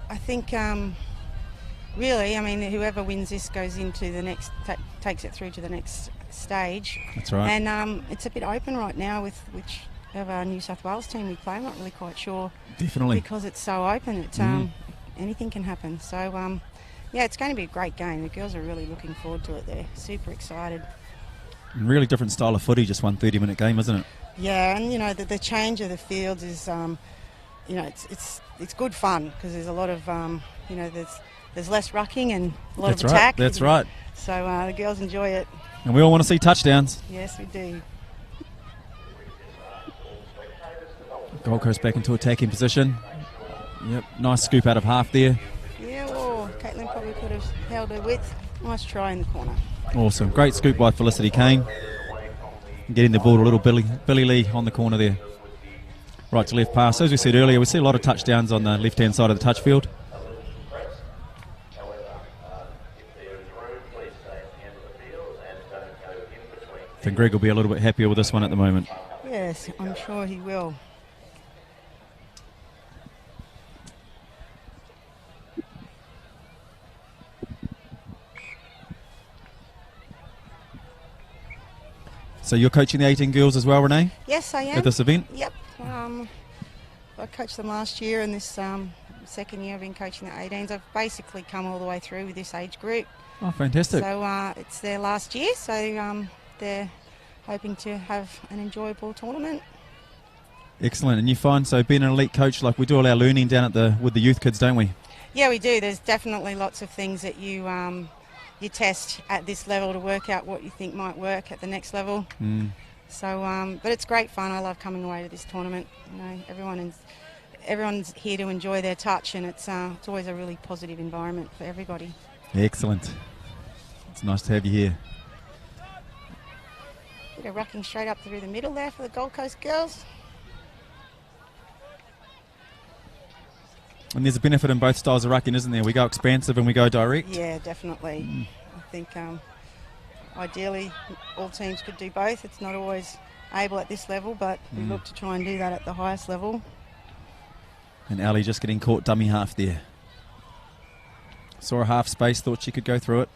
I think really, I mean, whoever wins this goes into the next, takes it through to the next stage. That's right. And it's a bit open right now with which of our New South Wales team we play. I'm not really quite sure. Definitely. Because it's so open. It's anything can happen. So, yeah, it's going to be a great game. The girls are really looking forward to it. They're super excited. And really different style of footy, just one 30-minute game, isn't it? Yeah, and, you know, the change of the fields is, you know, it's good fun because there's a lot of, you know, there's less rucking and a lot of attack. That's right. So the girls enjoy it. And we all want to see touchdowns. Yes, we do. Gold Coast back into attacking position. Yep, nice scoop out of half there. Yeah, well, Caitlin probably could have held her width. Nice try in the corner. Awesome. Great scoop by Felicity Kane. Getting the ball to little Billy Lee on the corner there. Right to left pass. As we said earlier, we see a lot of touchdowns on the left-hand side of the touch field. I think Greg will be a little bit happier with this one at the moment. Yes, I'm sure he will. So you're coaching the 18 girls as well, Renee? Yes, I am. At this event? Yep. I coached them last year, and this second year I've been coaching the 18s. I've basically come all the way through with this age group. Oh, fantastic. So it's their last year, so they're hoping to have an enjoyable tournament. Excellent. And you find, so being an elite coach, like we do all our learning down at with the youth kids, don't we? Yeah, we do. There's definitely lots of things that you test at this level to work out what you think might work at the next level. So, but it's great fun. I love coming away to this tournament. You know, everyone's here to enjoy their touch, and it's always a really positive environment for everybody. Excellent. It's nice to have you here. Bit of rucking straight up through the middle there for the Gold Coast girls. And there's a benefit in both styles of rucking, isn't there? We go expansive and we go direct. Yeah, definitely. I think ideally all teams could do both. It's not always able at this level, but we look to try and do that at the highest level. And Ali just getting caught dummy half there. Saw a half space, thought she could go through it.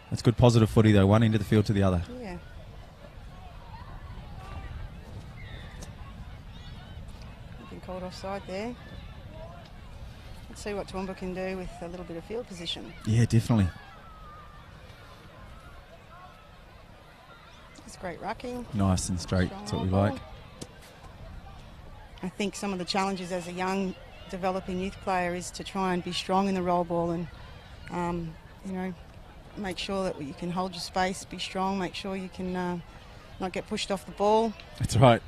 That's good positive footy though, one end of the field to the other. Yeah. Been called offside there. Let's see what Toowoomba can do with a little bit of field position. Yeah, definitely. It's great rucking. Nice and straight, Strong that's what we ball. like. I think some of the challenges as a young developing youth player is to try and be strong in the roll ball and, you know, make sure that you can hold your space, be strong, make sure you can not get pushed off the ball. That's right.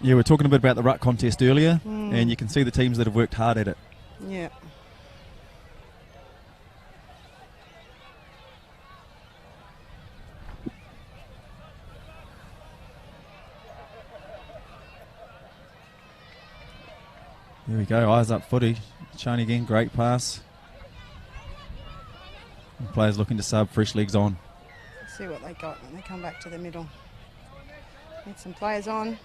Yeah, we were talking a bit about the ruck contest earlier, and you can see the teams that have worked hard at it. Yeah. There we go, eyes up footy. Shani again, great pass. Players looking to sub, fresh legs on. Let's see what they got when they come back to the middle. Need some players on.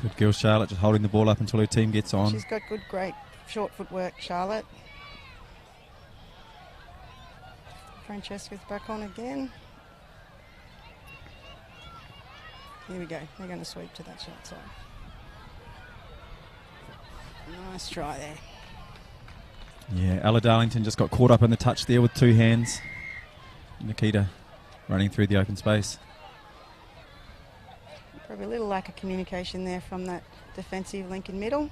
Good girl, Charlotte, just holding the ball up until her team gets on. She's got good, great short footwork, Charlotte. Francesca's back on again. Here we go. They're going to sweep to that shot side. Nice try there. Yeah, Ella Darlington just got caught up in the touch there with two hands. Nikita running through the open space. Probably a little lack of communication there from that defensive link in middle.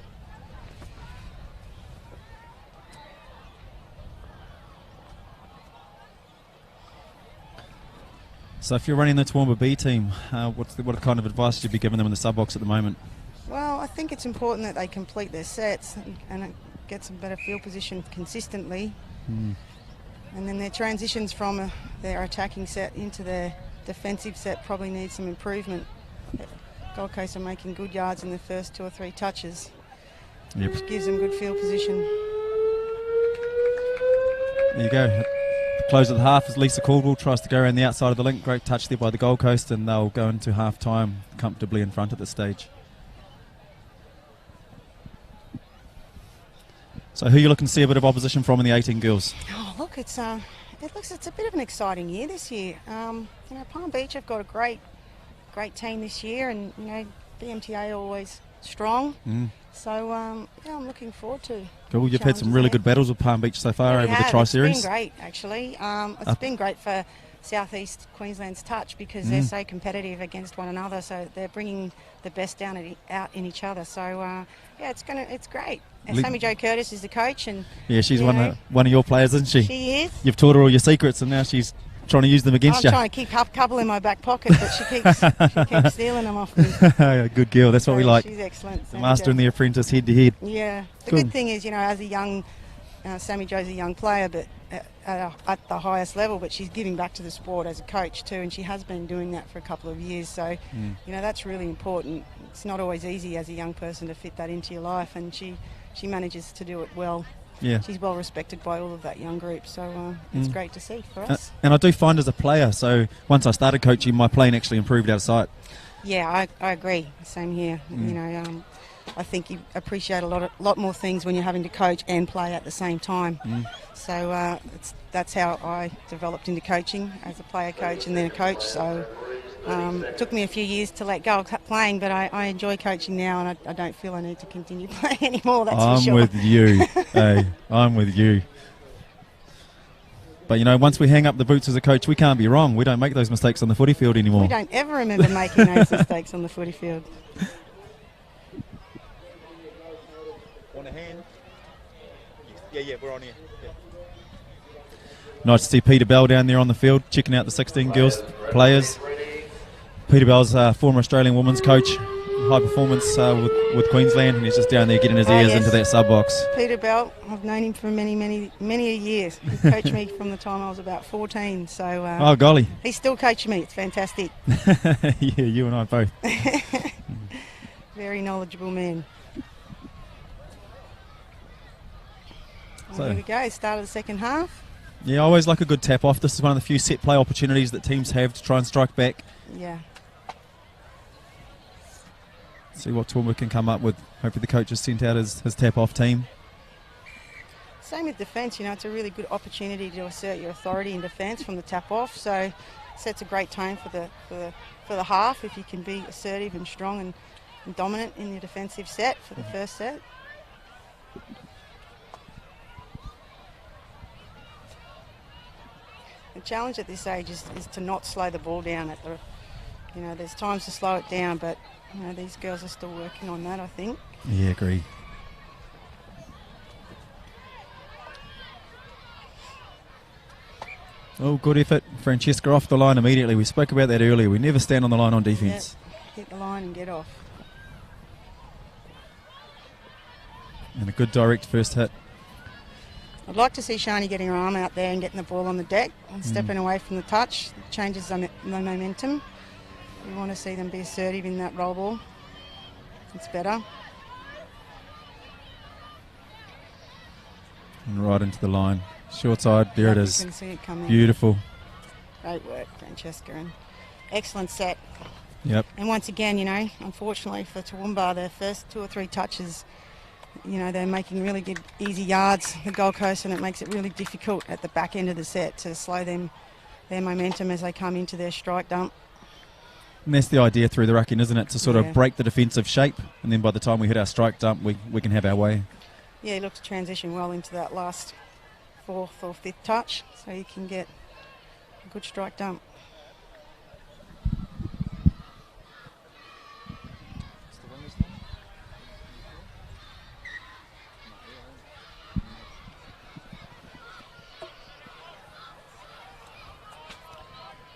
So if you're running the Toowoomba B team, what kind of advice would you be giving them in the sub box at the moment? Well, I think it's important that they complete their sets and get some better field position consistently. And then their transitions from their attacking set into their defensive set probably need some improvement. Gold Coast are making good yards in the first 2 or 3 touches, which gives them good field position. There you go. Close of the half as Lisa Caldwell tries to go around the outside of the link. Great touch there by the Gold Coast, and they'll go into half time comfortably in front at this stage. So who are you looking to see a bit of opposition from in the 18 girls? Oh, look, it's a bit of an exciting year this year. Palm Beach have got a great team this year, and BMTA are always strong. So I'm looking forward to. Cool. You've had some really good battles with Palm Beach so far over the Tri-Series. It's been great, actually. It's been great for Southeast Queensland's touch because they're so competitive against one another. So they're bringing the best out in each other. So it's great. And Sammy Jo Curtis is the coach, and she's one of your players, isn't she? She is. You've taught her all your secrets, and now she's trying to use them against you. I'm trying to keep a couple in my back pocket, but she keeps stealing them off me. Good girl, that's what we like. She's excellent. The master and the apprentice head to head. Yeah. The good thing is, as a young, Sammy Jo's a young player, but at the highest level, but she's giving back to the sport as a coach too, and she has been doing that for a couple of years. So, that's really important. It's not always easy as a young person to fit that into your life, and she manages to do it well. Yeah. She's well respected by all of that young group, so it's great to see for us. And I do find as a player, so once I started coaching, my playing actually improved out of sight. Yeah, I agree. Same here. I think you appreciate a lot more things when you're having to coach and play at the same time. So that's how I developed into coaching, as a player coach and then a coach. So it took me a few years to let go of playing, but I enjoy coaching now, and I don't feel I need to continue playing anymore, that's for sure. I'm with you. Hey, I'm with you. But, once we hang up the boots as a coach, we can't be wrong. We don't make those mistakes on the footy field anymore. We don't ever remember making those mistakes on the footy field. Want a hand? Yeah, we're on here. Yeah. Nice to see Peter Bell down there on the field, checking out the 16 girls players. Peter Bell's former Australian women's coach, high performance with Queensland, and he's just down there getting his ears into that sub box. Peter Bell, I've known him for many years. He coached me from the time I was about 14. So oh golly, he's still coaching me. It's fantastic. Yeah, you and I both. Very knowledgeable man. So, here we go. Start of the second half. Yeah, I always like a good tap off. This is one of the few set play opportunities that teams have to try and strike back. Yeah. See what Toowoomba can come up with. Hopefully the coach has sent out his tap-off team. Same with defence, it's a really good opportunity to assert your authority in defence from the tap-off. So sets a great tone for the half if you can be assertive and strong and dominant in your defensive set for the first set. The challenge at this age is to not slow the ball down at the... there's times to slow it down, but these girls are still working on that, I think. Yeah, agree. Oh, good effort. Francesca off the line immediately. We spoke about that earlier. We never stand on the line on defence. Yep. Hit the line and get off. And a good direct first hit. I'd like to see Shani getting her arm out there and getting the ball on the deck and stepping away from the touch. Changes the momentum. We want to see them be assertive in that roll ball. It's better. And right into the line. Short side, there it is. You can see it coming. Beautiful. Great work, Francesca, and excellent set. Yep. And once again, you know, unfortunately for Toowoomba, their first 2 or 3 touches, you know, they're making really good, easy yards, the Gold Coast, and it makes it really difficult at the back end of the set to slow their momentum as they come into their strike dump. And that's the idea through the rucking, isn't it? To sort of break the defensive shape, and then by the time we hit our strike dump, we can have our way. Yeah, he looks to transition well into that last 4th or 5th touch, so you can get a good strike dump.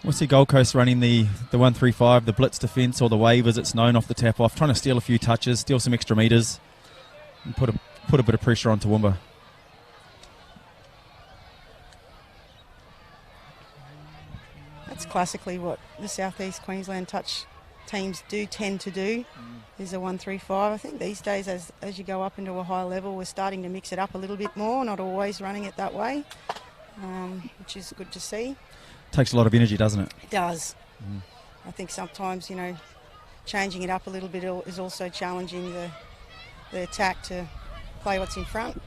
We'll see Gold Coast running the 135, the blitz defence, or the wave as it's known, off the tap off, trying to steal a few touches, steal some extra metres, and put a bit of pressure on Toowoomba. That's classically what the Southeast Queensland touch teams do tend to do, is a 135. I think these days, as you go up into a high level, we're starting to mix it up a little bit more, not always running it that way, which is good to see. Takes a lot of energy, doesn't it? It does. I think sometimes, you know, changing it up a little bit is also challenging the attack to play what's in front.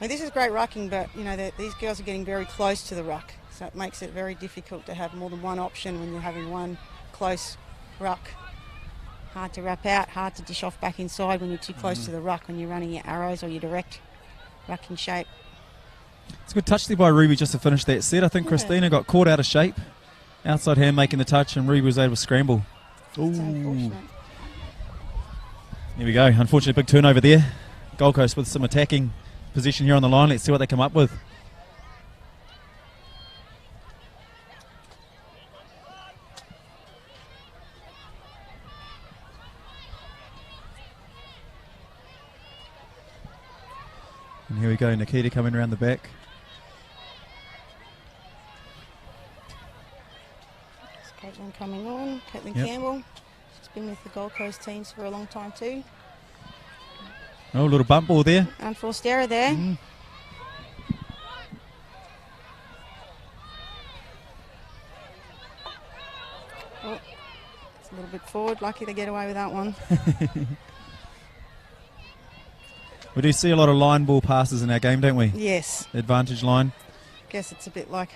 I mean, this is great rucking, but, you know, these girls are getting very close to the ruck, so it makes it very difficult to have more than one option when you're having one close ruck. Hard to wrap out, hard to dish off back inside when you're too close to the ruck, when you're running your arrows or your direct rucking shape. It's a good touch there by Ruby just to finish that set. I think Christina got caught out of shape. Outside hand making the touch, and Ruby was able to scramble. That's unfortunate. Here we go. Unfortunately, big turnover there. Gold Coast with some attacking position here on the line. Let's see what they come up with. And here we go, Nikita coming around the back. There's Caitlin coming on, Caitlin Campbell. She's been with the Gold Coast teams for a long time too. Oh, a little bump ball there. Unforced error there. Oh, it's a little bit forward, lucky to get away with that one. We do see a lot of line ball passes in our game, don't we? Yes. Advantage line. Guess it's a bit like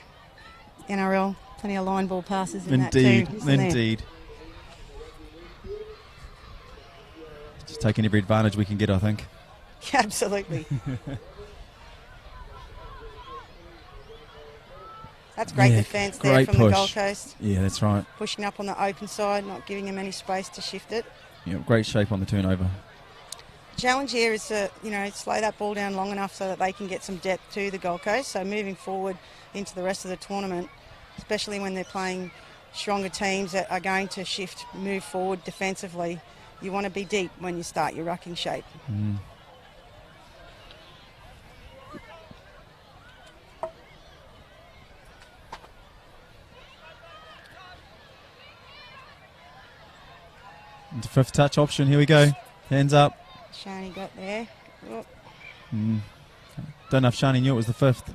NRL, plenty of line ball passes in Indeed, that too, isn't indeed. Just taking every advantage we can get, I think. Absolutely. That's great defence there from the Gold Coast. Yeah, that's right. Pushing up on the open side, not giving them any space to shift it. Yeah, great shape on the turnover. Challenge here is to, you know, slow that ball down long enough so that they can get some depth to the Gold Coast. So moving forward into the rest of the tournament, especially when they're playing stronger teams that are going to move forward defensively, you want to be deep when you start your rucking shape. Into 5th touch option, here we go. Hands up. Shani got there. Oh. Don't know if Shani knew it was the 5th.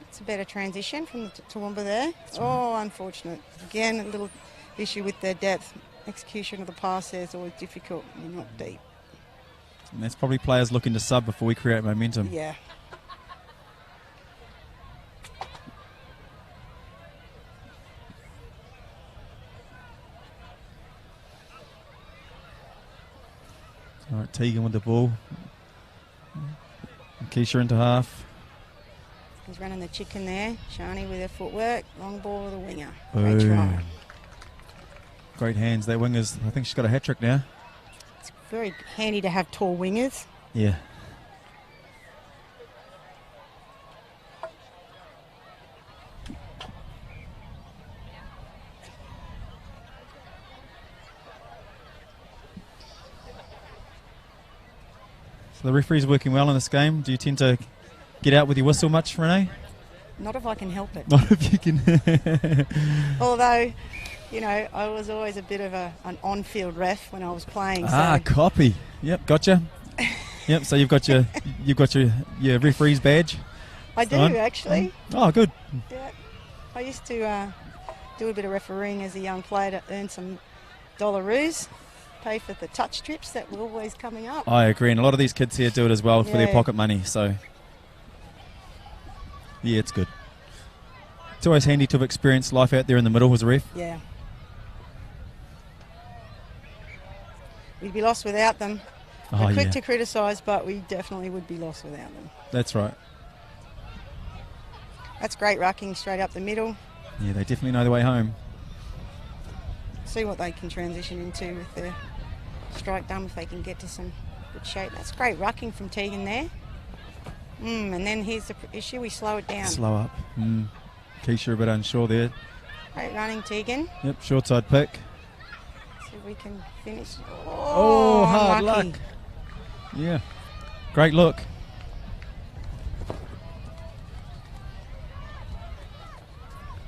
It's a better transition from the Toowoomba there. Oh, unfortunate. Again, a little issue with their depth. Execution of the pass there is always difficult when you're not deep. And that's probably players looking to sub before we create momentum. Yeah. All right, Tegan with the ball. And Keisha into half. He's running the chicken there. Shani with her footwork. Long ball to the winger. Boom. Great try. Great hands. That winger's, I think she's got a hat-trick now. It's very handy to have tall wingers. Yeah. So the referee's working well in this game. Do you tend to get out with your whistle much, Renee? Not if I can help it. Not if you can. Although, you know, I was always a bit of an on-field ref when I was playing. Ah, so copy. Yep, gotcha. Yep. So you've got your referee's badge. I do on. actually. Oh, good. Yeah. I used to do a bit of refereeing as a young player to earn some dollaroos, pay for the touch trips that were always coming up. I agree, and a lot of these kids here do it as well for their Yeah. pocket money. So yeah, it's good. It's always handy to have experienced life out there in the middle as a ref. Yeah. We'd be lost without them. Oh, We're quick yeah. to criticise, but we definitely would be lost without them. That's right. That's great rucking straight up the middle. Yeah, they definitely know the way home. See what they can transition into with their strike dumb if they can get to some good shape. That's great rucking from Tegan there. And then here's the issue, we slow it down. Slow up. Keisha a bit unsure there. Great running, Tegan. Yep, short side pick. See if we can finish. Oh, hard unlucky. luck. Yeah. Great look.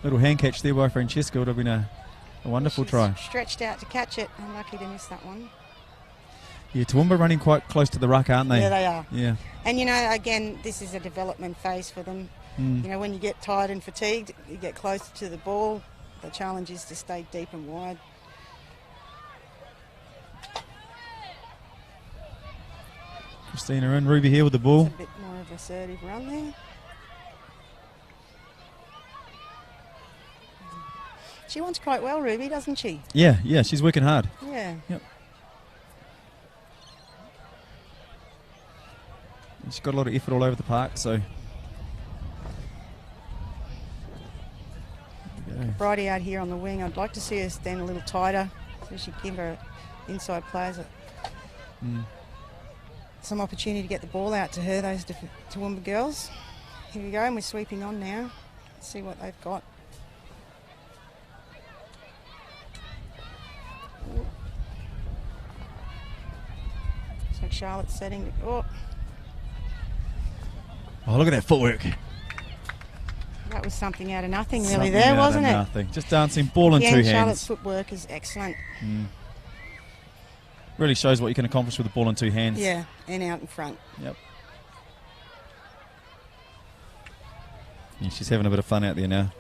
Little hand catch there by Francesca would have been a wonderful She's try. stretched out to catch it. Unlucky to miss that one. Yeah, Toowoomba running quite close to the ruck, aren't they? Yeah, they are. Yeah. And, you know, again, this is a development phase for them. You know, when you get tired and fatigued, you get closer to the ball. The challenge is to stay deep and wide. Christina and Ruby here with the ball. It's a bit more of assertive run there. She wants quite well, Ruby, doesn't she? Yeah, she's working hard. Yeah. Yep. And she's got a lot of effort all over the park, so. Bridie out here on the wing. I'd like to see her stand a little tighter so she can give her inside players some opportunity to get the ball out to her, those Toowoomba girls. Here we go, and we're sweeping on now. Let's see what they've got. Looks like Charlotte's setting to, Oh, look at that footwork. that was something out of nothing really Something there, out of wasn't it? Nothing. Just dancing ball in two Again, Charlotte's hands. footwork is excellent. Really shows what you can accomplish with the ball in two hands. Yeah, and out in front. Yep. Yeah, she's having a bit of fun out there now.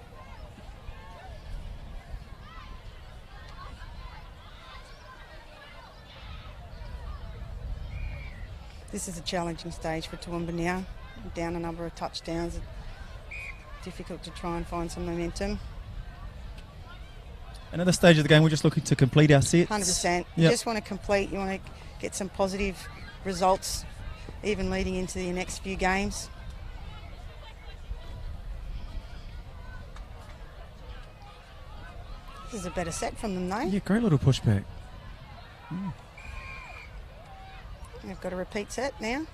This is a challenging stage for Toowoomba now. Down a number of touchdowns. Difficult to try and find some momentum. And at this stage of the game, we're just looking to complete our sets. 100%. You Yep. just want to complete. You want to get some positive results, even leading into the next few games. This is a better set from them, though. Yeah, great little pushback. They've got a repeat set now.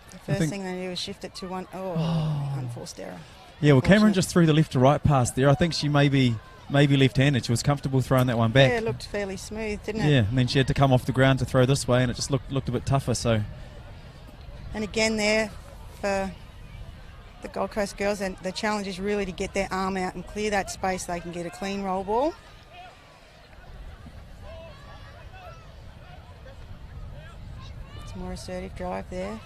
The I first think- thing they do is shift it to one. Oh, unforced error. Yeah, well, Cameron Unfortunate. just threw the left to right pass there. I think she may be left-handed. She was comfortable throwing that one back. Yeah, it looked fairly smooth, didn't it? Yeah, and then she had to come off the ground to throw this way, and it just looked a bit tougher. So And again there for the Gold Coast girls, and the challenge is really to get their arm out and clear that space. They can get a clean roll ball. It's more assertive drive there.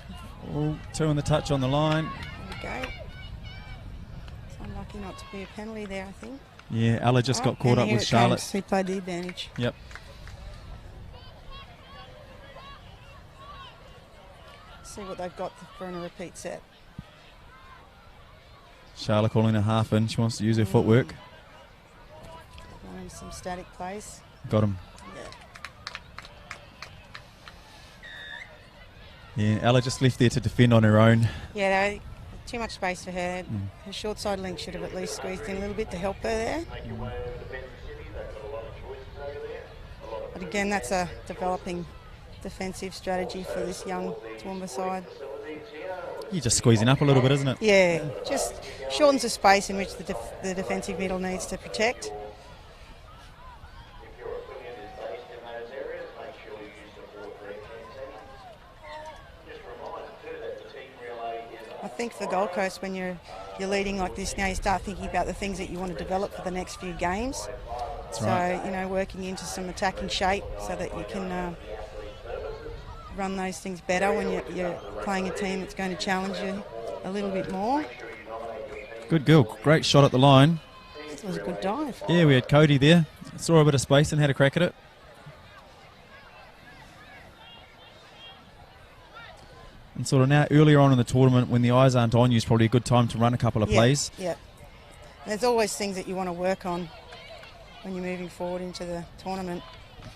all two in the touch on the line. There we go. It's unlucky not to be a penalty there, I think. Yeah, Ella just got caught and up here with it Charlotte. comes. He played the advantage. Yep. See what they've got for a repeat set. Charlotte calling a half in. She wants to use her footwork. Running some static plays. Got him. Yeah. Yeah, Ella just left there to defend on her own. Yeah, too much space for her. Her short side link should have at least squeezed in a little bit to help her there. But again, that's a developing defensive strategy for this young Toowoomba side. You're just squeezing up a little bit, isn't it? Yeah, just shortens the space in which the defensive middle needs to protect. I think for Gold Coast, when you're leading like this now, you start thinking about the things that you want to develop for the next few games. That's So, right. you know, working into some attacking shape so that you can run those things better when you're playing a team that's going to challenge you a little bit more. Good girl. Great shot at the line. This was a good dive. Yeah, we had Cody there. Saw a bit of space and had a crack at it. And sort of now, earlier on in the tournament, when the eyes aren't on you, is probably a good time to run a couple of plays. Yeah. There's always things that you want to work on when you're moving forward into the tournament.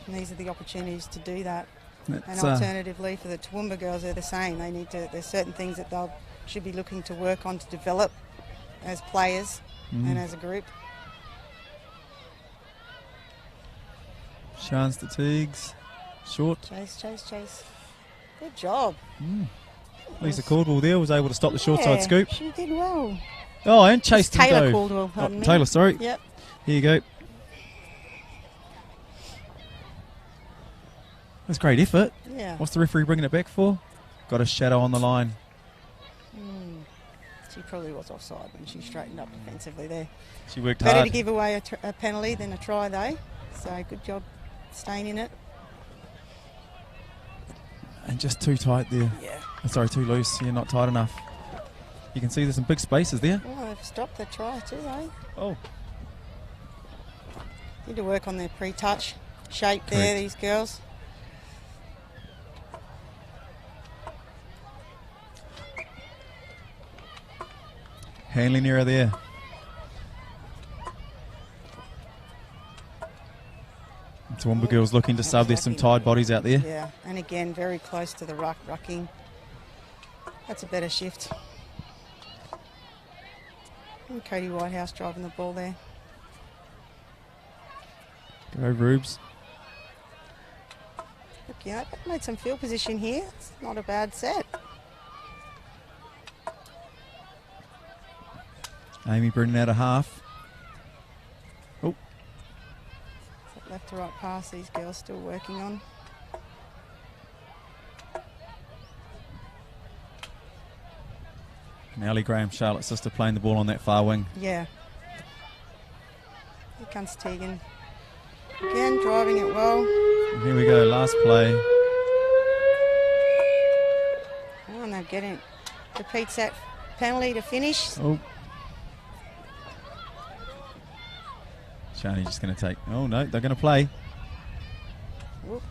And these are the opportunities to do that. And alternatively, for the Toowoomba girls, they're the same. There's certain things that they should be looking to work on to develop as players and as a group. Chance to Teagues. Short. Chase. Good job. Lisa Caldwell there was able to stop the short side scoop. She did well. Oh, and chased him Taylor though. Caldwell, pardon me. Taylor, sorry. Yep. Here you go. That's great effort. Yeah. What's the referee bringing it back for? Got a shadow on the line. She probably was offside when she straightened up defensively there. She worked Better hard. to give away a penalty than a try though. So good job staying in it. And just too tight there. Yeah. Sorry, too loose. Yeah, not tight enough. You can see there's some big spaces there. Oh, they've stopped the try too though. Oh. Need to work on their pre-touch shape there, Correct. these girls. Handling error there. Toowoomba girls looking to sub. There's some tied bodies out there. Yeah, and again, very close to the rucking. That's a better shift. And Cody Whitehouse driving the ball there. Go Rubes. Look, yeah, made some field position here. It's not a bad set. Amy Brennan out of half. Oh. Left to right pass, these girls still working on. And Ellie Graham, Charlotte's sister, playing the ball on that far wing. Yeah. Here comes Tegan. Again, driving it well. And here we go, last play. Oh, and they're getting repeats that penalty to finish. Oh. Shani just going to take... Oh, no, they're going to play. Whoop.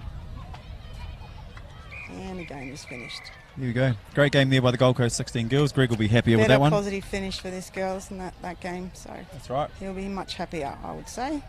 And the game is finished. Here we go. Great game there by the Gold Coast 16 girls. Greg will be happier with that one. Better positive finish for this girls in that game. So That's right. he'll be much happier, I would say.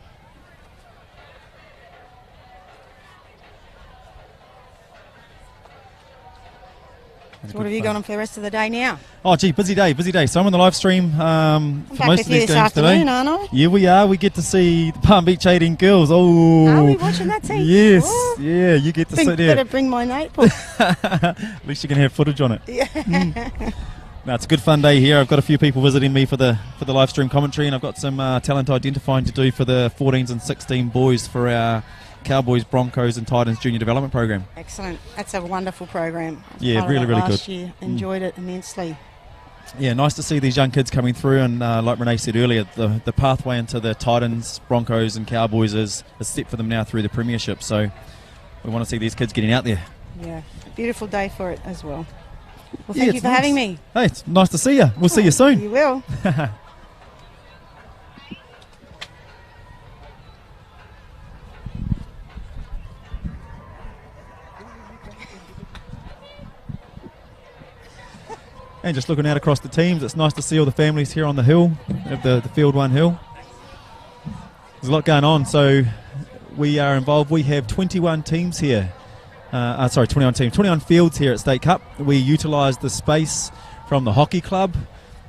So what have you got on for the rest of the day now? Oh, gee, busy day. So I'm on the live stream I'm for back most with of you these this games afternoon, today. aren't I? Yeah, we are. We get to see the Palm Beach 18 girls. Oh, Are we watching that team? Yes, Oh. yeah, you get to sit there. Better bring my notebook. At least you can have footage on it. Yeah. No, it's a good fun day here. I've got a few people visiting me for the live stream commentary, and I've got some talent identifying to do for the 14s and 16 boys for our Cowboys, Broncos and Titans Junior Development Program. Excellent. That's a wonderful program. Yeah, really good. Last year, enjoyed it immensely. Yeah, nice to see these young kids coming through, and like Renee said earlier, the pathway into the Titans, Broncos and Cowboys is set for them now through the Premiership, so we want to see these kids getting out there. Yeah, beautiful day for it as well. Well, Yeah, thank you it's for having me. Hey, it's nice to see you. We'll see you soon. You will. And just looking out across the teams, it's nice to see all the families here on the hill, of the Field 1 hill. There's a lot going on, so we are involved. We have 21 teams here. 21 fields here at State Cup. We utilise the space from the hockey club,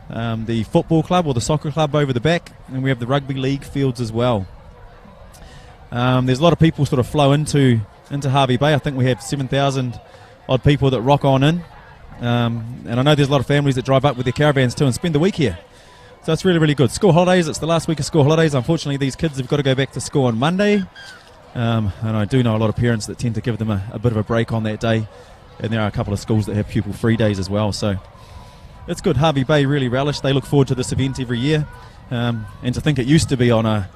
the football club or the soccer club over the back, and we have the rugby league fields as well. There's a lot of people sort of flow into Harvey Bay. I think we have 7,000 odd people that rock on in. And I know there's a lot of families that drive up with their caravans too and spend the week here. So it's really, really good. School holidays, it's the last week of school holidays. Unfortunately, these kids have got to go back to school on Monday. And I do know a lot of parents that tend to give them a bit of a break on that day. And there are a couple of schools that have pupil-free days as well. So it's good. Harvey Bay really relish. They look forward to this event every year. And to think it used to be on a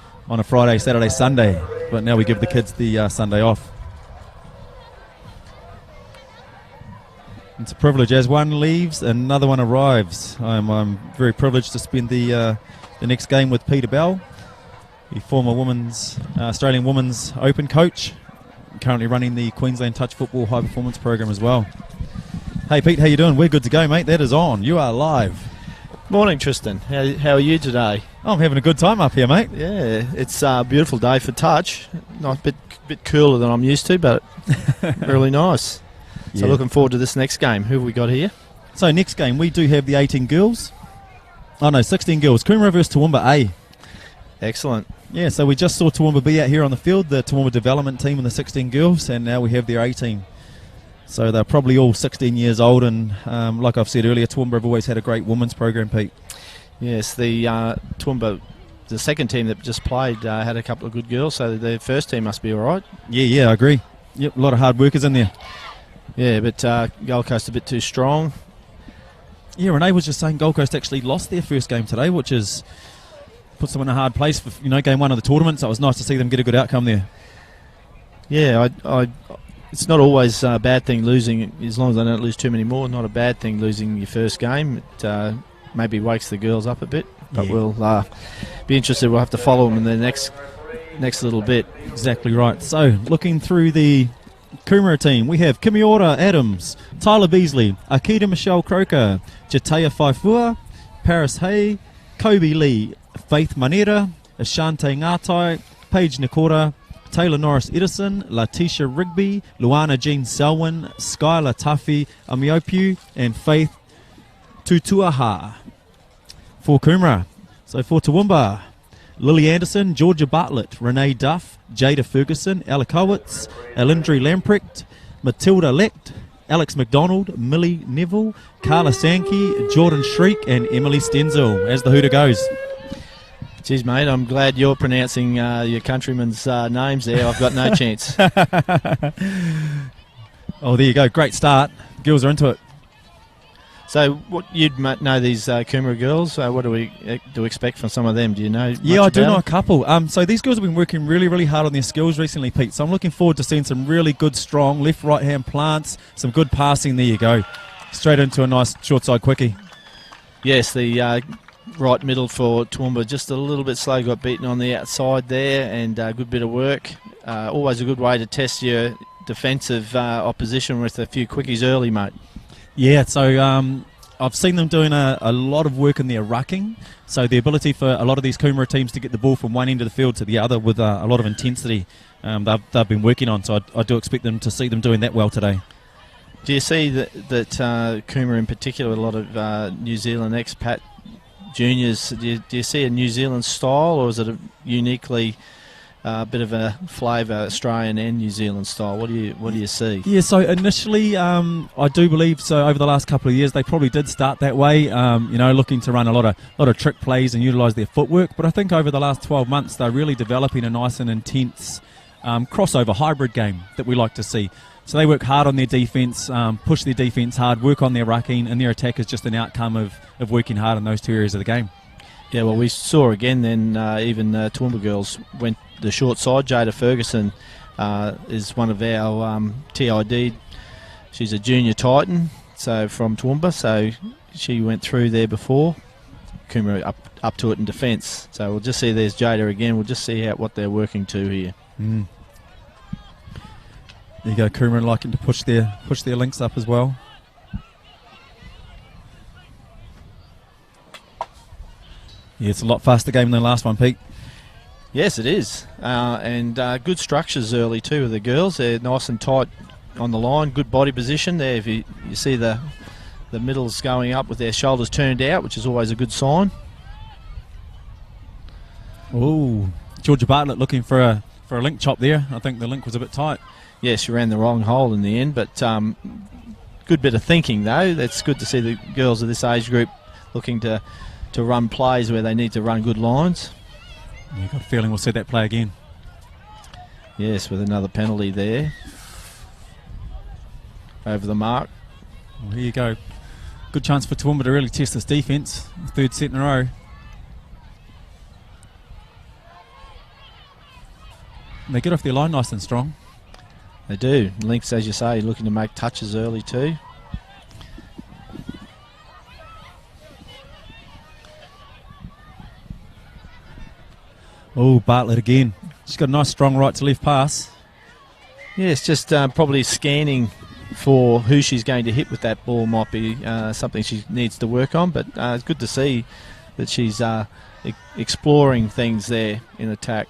Friday, Saturday, Sunday. But now we give the kids the Sunday off. It's a privilege. As one leaves, another one arrives. I'm very privileged to spend the next game with Peter Bell, the former Australian Women's Open coach, currently running the Queensland Touch Football High Performance Program as well. Hey Pete, how you doing? We're good to go, mate. That is on. You are live. Morning, Tristan. How are you today? I'm having a good time up here, mate. Yeah, it's a beautiful day for touch. Nice, bit cooler than I'm used to, but really nice. So looking forward to this next game. Who have we got here? So next game, we do have the 16 girls. Coomera versus Toowoomba A. Excellent. Yeah, so we just saw Toowoomba B out here on the field, the Toowoomba development team and the 16 girls, and now we have their 18. So they're probably all 16 years old, and like I've said earlier, Toowoomba have always had a great women's program, Pete. Yes, the Toowoomba, the second team that just played, had a couple of good girls, so their first team must be all right. Yeah, I agree. Yep, a lot of hard workers in there. Yeah, but Gold Coast a bit too strong. Yeah, Renee was just saying Gold Coast actually lost their first game today, which is puts them in a hard place for game one of the tournament. So it was nice to see them get a good outcome there. Yeah, it's not always a bad thing losing, as long as they don't lose too many more. Not a bad thing losing your first game. It maybe wakes the girls up a bit, but we'll be interested. We'll have to follow them in the next little bit. Exactly right. So looking through the Coomera team, we have Kimiora Adams, Tyler Beasley, Akita Michelle Croker, Jataya Faifua, Paris Hay, Kobe Lee, Faith Manera, Ashante Ngatai, Paige Nikora, Taylor Norris Edison, Latisha Rigby, Luana Jean Selwyn, Skylar Tuffy Amiopu, and Faith Tutuaha for Coomera. So for Toowoomba, Lily Anderson, Georgia Bartlett, Renee Duff, Jada Ferguson, Ella Kowitz, Alindri Lamprecht, Matilda Lecht, Alex McDonald, Millie Neville, Carla Sankey, Jordan Shriek, and Emily Stenzel as the hooter goes. Geez, mate, I'm glad you're pronouncing your countrymen's names there. I've got no chance. Oh, there you go. Great start. Girls are into it. So, what you'd know these Coomera girls? What do we expect from some of them? Do you know? Yeah, I do know them? a couple. So these girls have been working really, really hard on their skills recently, Pete. So I'm looking forward to seeing some really good, strong left, right hand plants, some good passing. There you go, straight into a nice short side quickie. Yes, the right middle for Toowoomba just a little bit slow. Got beaten on the outside there, and a good bit of work. Always a good way to test your defensive opposition with a few quickies early, mate. Yeah, so I've seen them doing a lot of work in their rucking. So the ability for a lot of these Coomera teams to get the ball from one end of the field to the other with a lot of intensity, they've been working on. So I do expect them to see them doing that well today. Do you see that Coomera in particular, a lot of New Zealand expat juniors, do you see a New Zealand style, or is it a uniquely bit of a flavour, Australian and New Zealand style? What do you see? Yeah, so initially, I do believe so. Over the last couple of years, they probably did start that way. Looking to run a lot of trick plays and utilise their footwork. But I think over the last 12 months, they're really developing a nice and intense crossover hybrid game that we like to see. So they work hard on their defence, push their defence hard, work on their rucking, and their attack is just an outcome of working hard in those two areas of the game. Yeah, well, we saw again then even Toowoomba girls went the short side. Jada Ferguson is one of our TID. She's a junior Titan, so from Toowoomba, so she went through there before. Coomera up to it in defence. So we'll just see there's Jada again. We'll just see what they're working to here. Mm. There you go, Coomera liking to push their links up as well. Yeah, it's a lot faster game than the last one, Pete. Yes, it is. And good structures early too with the girls. They're nice and tight on the line, good body position there. If you see the middles going up with their shoulders turned out, which is always a good sign. Oh, Georgia Bartlett looking for a link chop there. I think the link was a bit tight. Yeah, she ran the wrong hole in the end, but good bit of thinking though. That's good to see the girls of this age group looking to run plays where they need to run good lines. You've got a feeling we'll see that play again. Yes, with another penalty there. Over the mark. Well, here you go. Good chance for Toowoomba to really test this defence. Third set in a row. And they get off their line nice and strong. They do. Links, as you say, looking to make touches early too. Oh, Bartlett again. She's got a nice strong right to left pass. Yeah, it's just probably scanning for who she's going to hit with that ball might be something she needs to work on, but it's good to see that she's exploring things there in attack.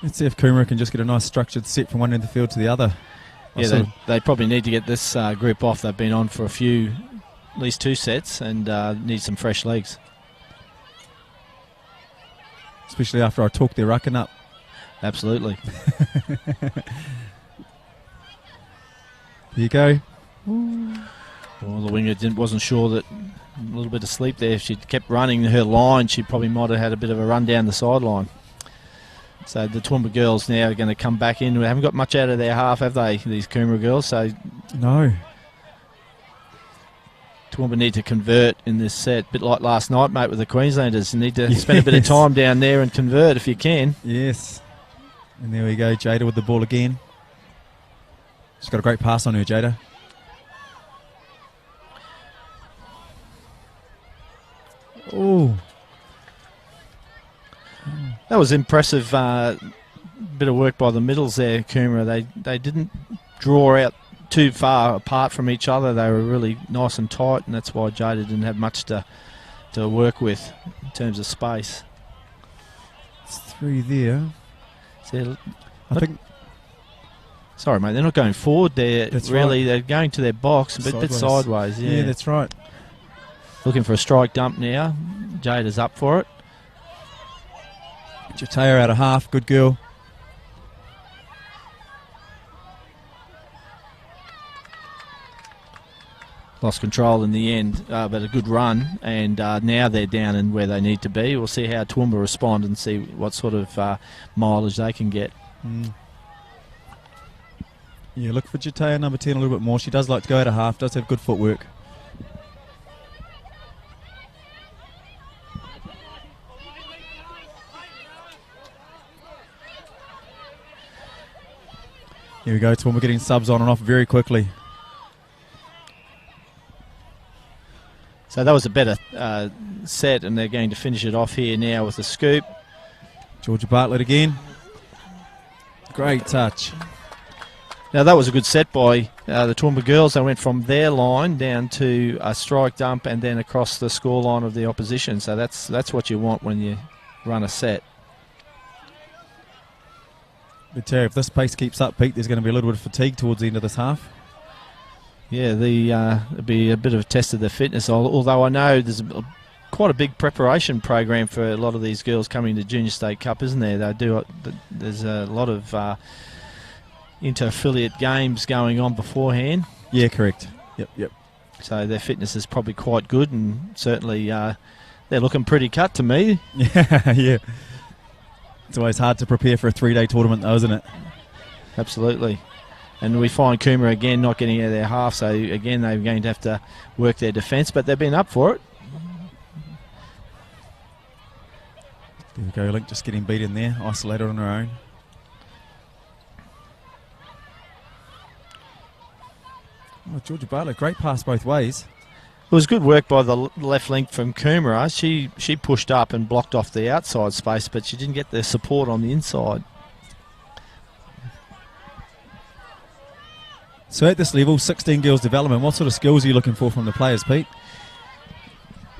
Let's see if Coomera can just get a nice structured set from one end of the field to the other. Yeah, they probably need to get this group off. They've been on for at least 2 sets, and need some fresh legs. Especially after I talked their rucking up. Absolutely. Here you go. Well, the winger wasn't sure that a little bit of sleep there. If she'd kept running her line, she probably might have had a bit of a run down the sideline. So the Toowoomba girls now are going to come back in. We haven't got much out of their half, have they, these Coomera girls? So no. Toowoomba need to convert in this set. A bit like last night, mate, with the Queenslanders. You need to spend a bit of time down there and convert if you can. Yes. And there we go, Jada with the ball again. She's got a great pass on her, Jada. Oh. That was impressive. Bit of work by the middles there, Coomera. They didn't draw out too far apart from each other. They were really nice and tight, and that's why Jada didn't have much to work with in terms of space. It's 3 there. So, I think. Sorry, mate. They're not going forward. They're going to their box, a bit sideways. Yeah, that's right. Looking for a strike dump now. Jada's up for it. Jataya out of half. Good girl. Lost control in the end, but a good run, and now they're down in where they need to be. We'll see how Toowoomba respond and see what sort of mileage they can get. Yeah, look for Jataya number 10 a little bit more. She does like to go out of half, does have good footwork. Here we go, Toowoomba getting subs on and off very quickly. So that was a better set, and they're going to finish it off here now with a scoop. Georgia Bartlett again. Great touch. Now that was a good set by the Toowoomba girls. They went from their line down to a strike dump and then across the score line of the opposition. So that's what you want when you run a set. But if this pace keeps up, Pete, there's going to be a little bit of fatigue towards the end of this half. Yeah, it'll be a bit of a test of their fitness. Although I know there's quite a big preparation program for a lot of these girls coming to Junior State Cup, isn't there? There's a lot of inter-affiliate games going on beforehand. Yeah, correct. Yep. So their fitness is probably quite good, and certainly they're looking pretty cut to me. Yeah. It's always hard to prepare for a 3-day tournament, though, isn't it? Absolutely. And we find Coomera again not getting out of their half, so again they're going to have to work their defence, but they've been up for it. There we go, Link just getting beaten there, isolated on her own. Oh, Georgia Bartlett, great pass both ways. It was good work by the left link from Coomera. She pushed up and blocked off the outside space, but she didn't get the support on the inside. So at this level, 16 girls development, what sort of skills are you looking for from the players, Pete?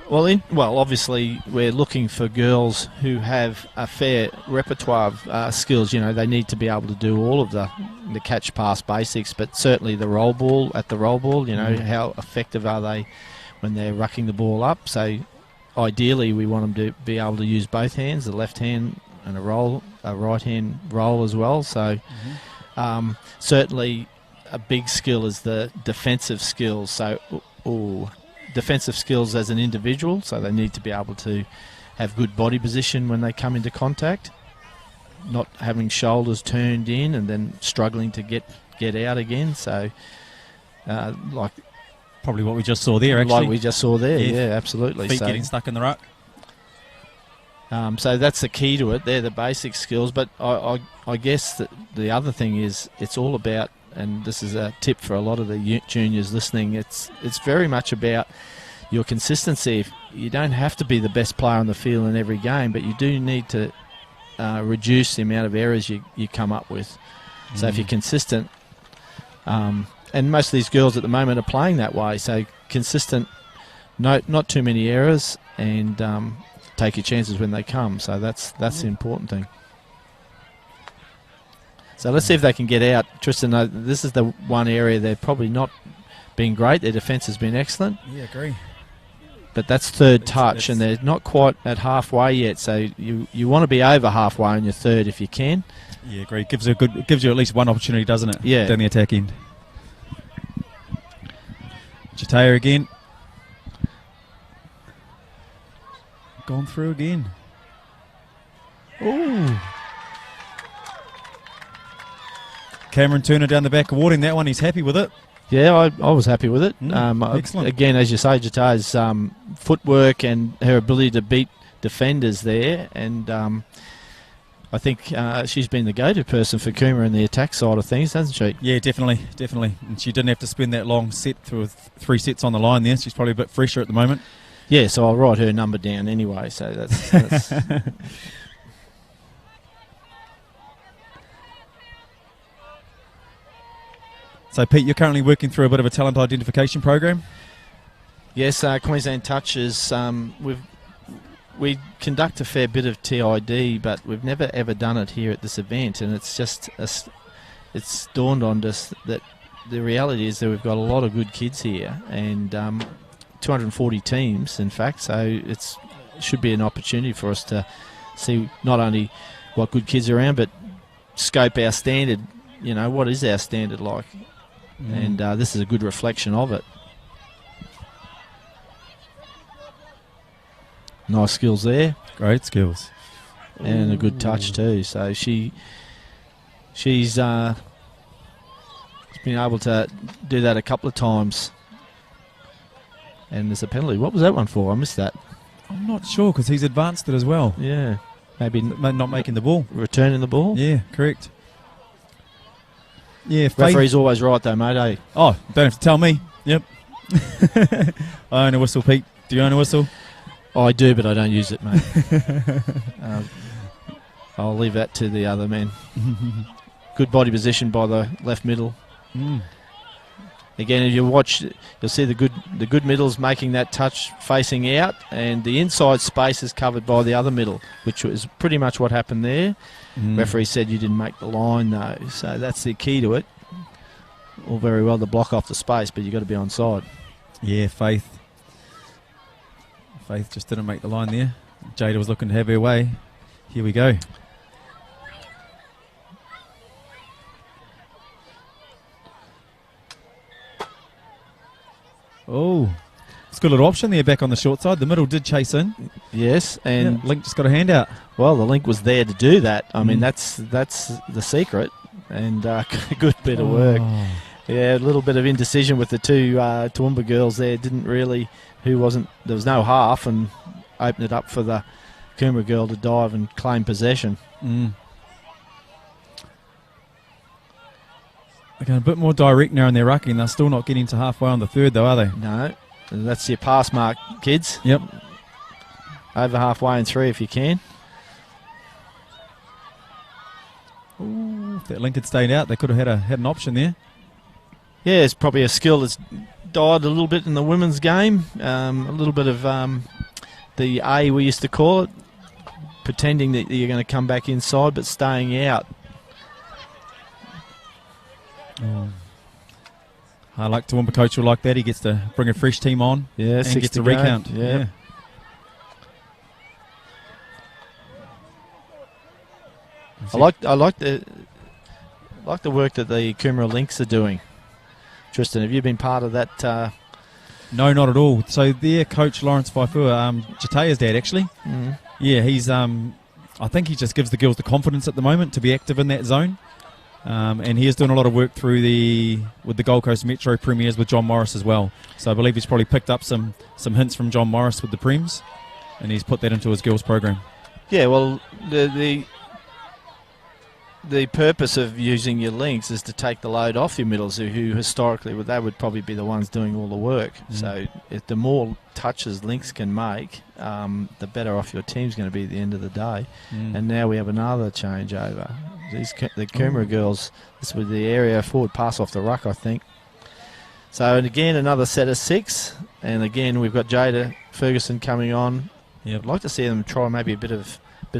Well, obviously we're looking for girls who have a fair repertoire of skills. You know, they need to be able to do all of the catch pass basics, but certainly the roll ball, you know, how effective are they when they're rucking the ball up. So ideally we want them to be able to use both hands, the left hand and a right hand roll as well. So certainly a big skill is the defensive skills. So defensive skills as an individual, so they need to be able to have good body position when they come into contact, not having shoulders turned in and then struggling to get out again. So like probably what we just saw there, actually. Like we just saw there, yeah, absolutely. Feet getting stuck in the ruck. So that's the key to it. They're the basic skills, but I guess that the other thing is it's all about, and this is a tip for a lot of the juniors listening, it's very much about your consistency. You don't have to be the best player on the field in every game, but you do need to reduce the amount of errors you come up with. So if you're consistent, and most of these girls at the moment are playing that way, so consistent, not too many errors, and take your chances when they come. So that's the important thing. So let's see if they can get out. Tristan, this is the one area they're probably not being great. Their defence has been excellent. Yeah, agree. But that's third touch, and they're not quite at halfway yet. So you want to be over halfway on your third if you can. Yeah, agree. It gives you at least one opportunity, doesn't it? Yeah. Down the attack end. Chatea again. Gone through again. Ooh. Cameron Turner down the back awarding that one. He's happy with it. Yeah, I was happy with it. Excellent. Again, as you say, Chatea's footwork and her ability to beat defenders there, and I think she's been the go-to person for Coomera in the attack side of things, hasn't she? Yeah, definitely. And she didn't have to spend that long set through 3 sets on the line there. She's probably a bit fresher at the moment. Yeah, so I'll write her number down anyway, so that's So, Pete, you're currently working through a bit of a talent identification program? Yes, Queensland Touches. We conduct a fair bit of TID, but we've never ever done it here at this event, and it's just it's dawned on us that the reality is that we've got a lot of good kids here, and 240 teams, in fact, so it should be an opportunity for us to see not only what good kids are around, but scope our standard. What is our standard like? And this is a good reflection of it. Nice skills there. Great skills. And a good touch too. So she's been able to do that a couple of times. And there's a penalty. What was that one for? I missed that. I'm not sure because he's advanced it as well. Yeah. Maybe not making the ball. Returning the ball? Yeah, correct. Yeah, referee's always right though, mate, eh? Oh, don't have to tell me. Yep. I own a whistle, Pete. Do you own a whistle? I do, but I don't use it, mate. I'll leave that to the other man. Good body position by the left middle. Again, if you watch, you'll see the good middle's making that touch facing out, and the inside space is covered by the other middle, which was pretty much what happened there. Referee said you didn't make the line, though, so that's the key to it. All very well to block off the space, but you've got to be onside. Yeah, Faith just didn't make the line there. Jada was looking to have her way. Here we go. Oh, it's got a little option there back on the short side. The middle did chase in. Yes, and Link just got a hand out. Well, the Link was there to do that. I mean, that's the secret, and a good bit of work. Yeah, a little bit of indecision with the two Toowoomba girls there. There was no half, and opened it up for the Coomera girl to dive and claim possession. They're going a bit more direct now in their rucking. They're still not getting to halfway on the third, though, are they? No. That's your pass mark, kids. Yep. Over halfway in 3 if you can. Ooh, if that Link had stayed out, they could have had an option there. Yeah, it's probably a skill that's died a little bit in the women's game. A little bit of the A, we used to call it, pretending that you're going to come back inside but staying out. I like Toowoomba coach will like that. He gets to bring a fresh team on and gets a recount. Yeah. I like the work that the Coomera Lynx are doing. Tristan, have you been part of that? No, not at all. So their coach Lawrence Faifua, Chatea's dad actually. Yeah, he's I think he just gives the girls the confidence at the moment to be active in that zone. And he is doing a lot of work with the Gold Coast Metro Premiers with John Morris as well. So I believe he's probably picked up some hints from John Morris with the Prems, and he's put that into his girls program. Yeah, well, the the purpose of using your links is to take the load off your middles, who historically they would probably be the ones doing all the work. So if the more touches links can make, the better off your team's going to be at the end of the day. And now we have another changeover. The Coomera girls, this was the area forward pass off the ruck, I think. So, and again, another set of 6. And again, we've got Jada Ferguson coming on. Yep. I'd like to see them try maybe a bit of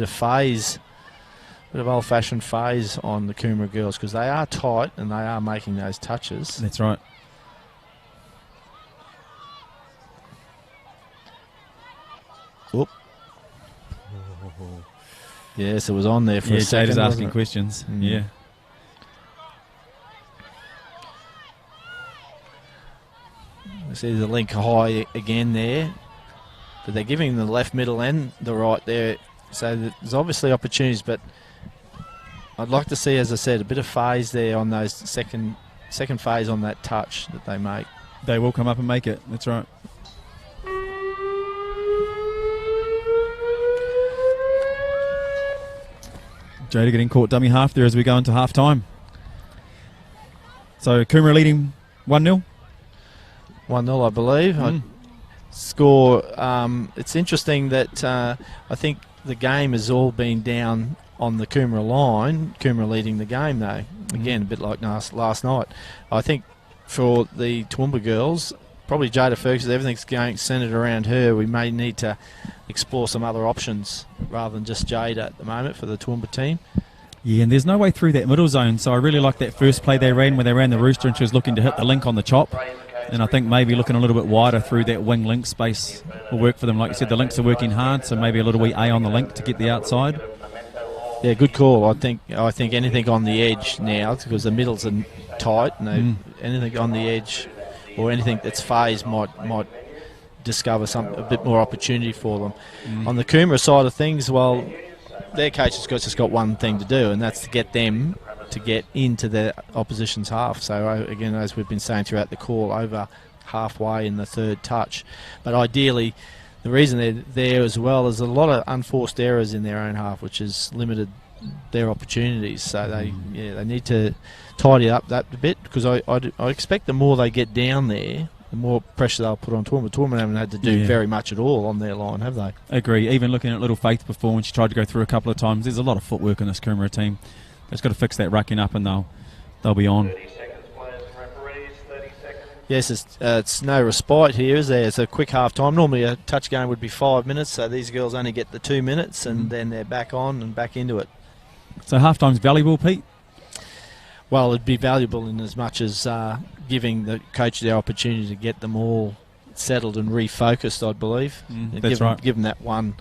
phase. Bit of old-fashioned phase on the Coomera girls, because they are tight and they are making those touches. That's right. Whoop. Yes, it was on there for a second. Jada's asking questions. Yeah. See the link high again there, but they're giving the left middle and the right there. So there's obviously opportunities, but I'd like to see, as I said, a bit of phase there on those second phase on that touch that they make. They will come up and make it. That's right. Jada getting caught dummy half there as we go into half time. So Coomera leading 1-0. 1-0, I believe. Score. It's interesting that I think the game has all been down on the Coomera line. Coomera leading the game, though. Again, a bit like last night. I think for the Toowoomba girls, probably Jada Ferguson, everything's going centred around her. We may need to explore some other options rather than just Jada at the moment for the Toowoomba team. Yeah, and there's no way through that middle zone, so I really like that first play they ran where they ran the rooster and she was looking to hit the link on the chop. And I think maybe looking a little bit wider through that wing link space will work for them. Like you said, the links are working hard, so maybe a little wee A on the link to get the outside. Yeah, good call. I think anything on the edge now, because the middles are tight, and anything on the edge or anything that's phased might discover a bit more opportunity for them. On the Coomera side of things, well, their coach has just got one thing to do, and that's to get them to get into the opposition's half. So again, as we've been saying throughout the call, over halfway in the third touch. But ideally, the reason they're there as well is a lot of unforced errors in their own half, which has limited their opportunities. So they need to tidy up that a bit, because I expect the more they get down there, the more pressure they'll put on Toowoomba. Toowoomba haven't had to do very much at all on their line, have they? Agree. Even looking at little Faith before, when she tried to go through a couple of times, there's a lot of footwork in this Coomera team. They've just got to fix that rucking up and they'll be on. 30 seconds, players, referees, 30 seconds. Yes, it's no respite here, is there? It's a quick half time. Normally a touch game would be 5 minutes, so these girls only get the 2 minutes and then they're back on and back into it. So half time's valuable, Pete? Well, it'd be valuable in as much as giving the coach the opportunity to get them all settled and refocused, I believe. That's right. Give them that one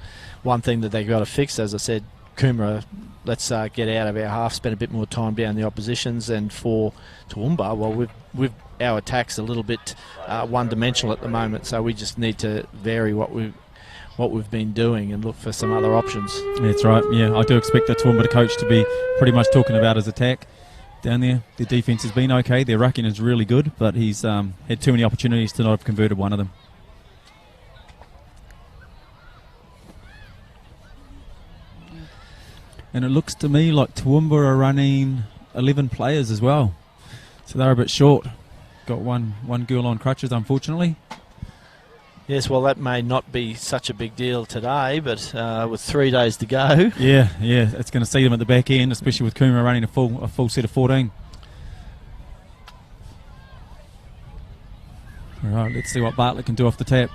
thing that they've got to fix. As I said, Coomera, let's get out of our half, spend a bit more time down the oppositions. And for Toowoomba, well, our attack's a little bit one-dimensional at the moment, so we just need to vary what we've been doing and look for some other options. That's right. Yeah, I do expect the Toowoomba coach to be pretty much talking about his attack down there. Their defence has been okay. Their rucking is really good, but he's had too many opportunities to not have converted one of them. And it looks to me like Toowoomba are running 11 players as well. So they're a bit short. Got one girl on crutches, unfortunately. Yes, well, that may not be such a big deal today, but with 3 days to go. Yeah, it's going to see them at the back end, especially with Coomera running a full set of 14. All right, let's see what Bartlett can do off the tap.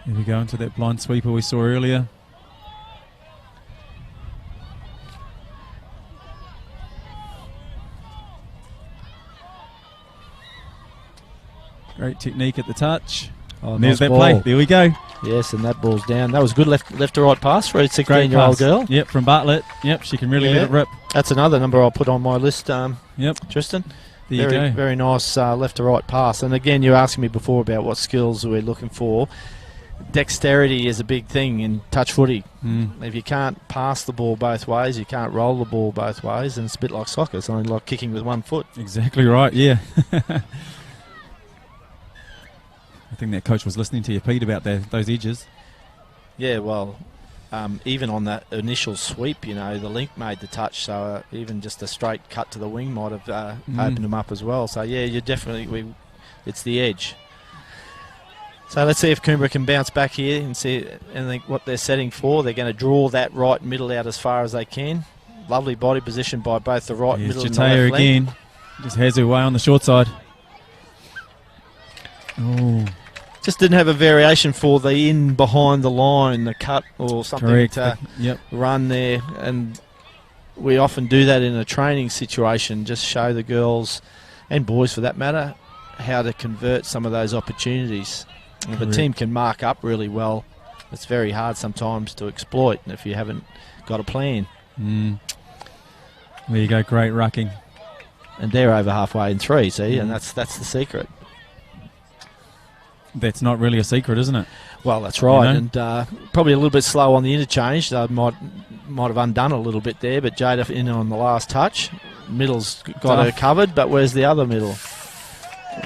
Here we go into that blind sweeper we saw earlier. Great technique at the touch. Oh, and there's nice that play. ball. There we go. Yes, and that ball's down. That was good left to right pass for a 16-year-old girl. Yep, from Bartlett. Yep, she can really let it rip. That's another number I'll put on my list, Yep. Tristan. There you go. Very nice left to right pass. And again, you were asking me before about what skills we're looking for. dexterity is a big thing in touch footy. Mm. If you can't pass the ball both ways, you can't roll the ball both ways, and it's a bit like soccer. It's only like kicking with one foot. Exactly right, yeah. I think that coach was listening to you, Pete, about those edges. Yeah, well, even on that initial sweep, you know, the link made the touch, so even just a straight cut to the wing might have opened them up as well. So, yeah, you definitely, it's the edge. So let's see if Coomera can bounce back here and see what they're setting for. They're going to draw that right middle out as far as they can. Lovely body position by both the right middle and the left leg. Again. Just has her way on the short side. Oh. Just didn't have a variation for the in behind the line, the cut or something. Correct. To run there. And we often do that in a training situation, just show the girls and boys for that matter how to convert some of those opportunities. If a team can mark up really well, it's very hard sometimes to exploit if you haven't got a plan. There you go, great rucking. And they're over halfway in 3, see, and that's the secret. That's not really a secret, isn't it? Well, that's right, You know? and probably a little bit slow on the interchange. They might have undone a little bit there, but Jada in on the last touch. Middle's got her covered, but where's the other middle?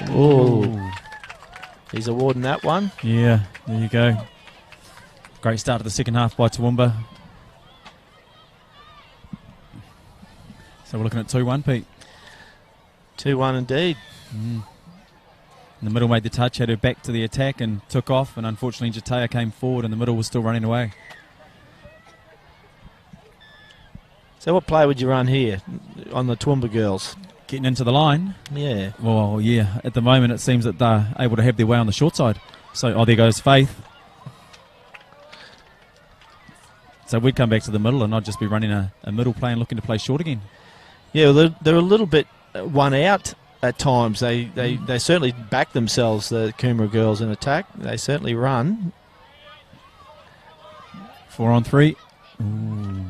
Oh, he's awarding that one. Yeah, there you go. Great start to the second half by Toowoomba. So we're looking at 2-1, Pete. 2-1 indeed. In the middle made the touch, had her back to the attack and took off, and unfortunately Jatea came forward and the middle was still running away. So what play would you run here on the Toowoomba girls? Getting into the line. Yeah. Well, yeah, at the moment it seems that they're able to have their way on the short side. So, there goes Faith. So we'd come back to the middle and I'd just be running a middle play and looking to play short again. Yeah, well, they're a little bit one out at times. They certainly back themselves, the Coomera girls, in attack. They certainly run. 4 on 3. Ooh.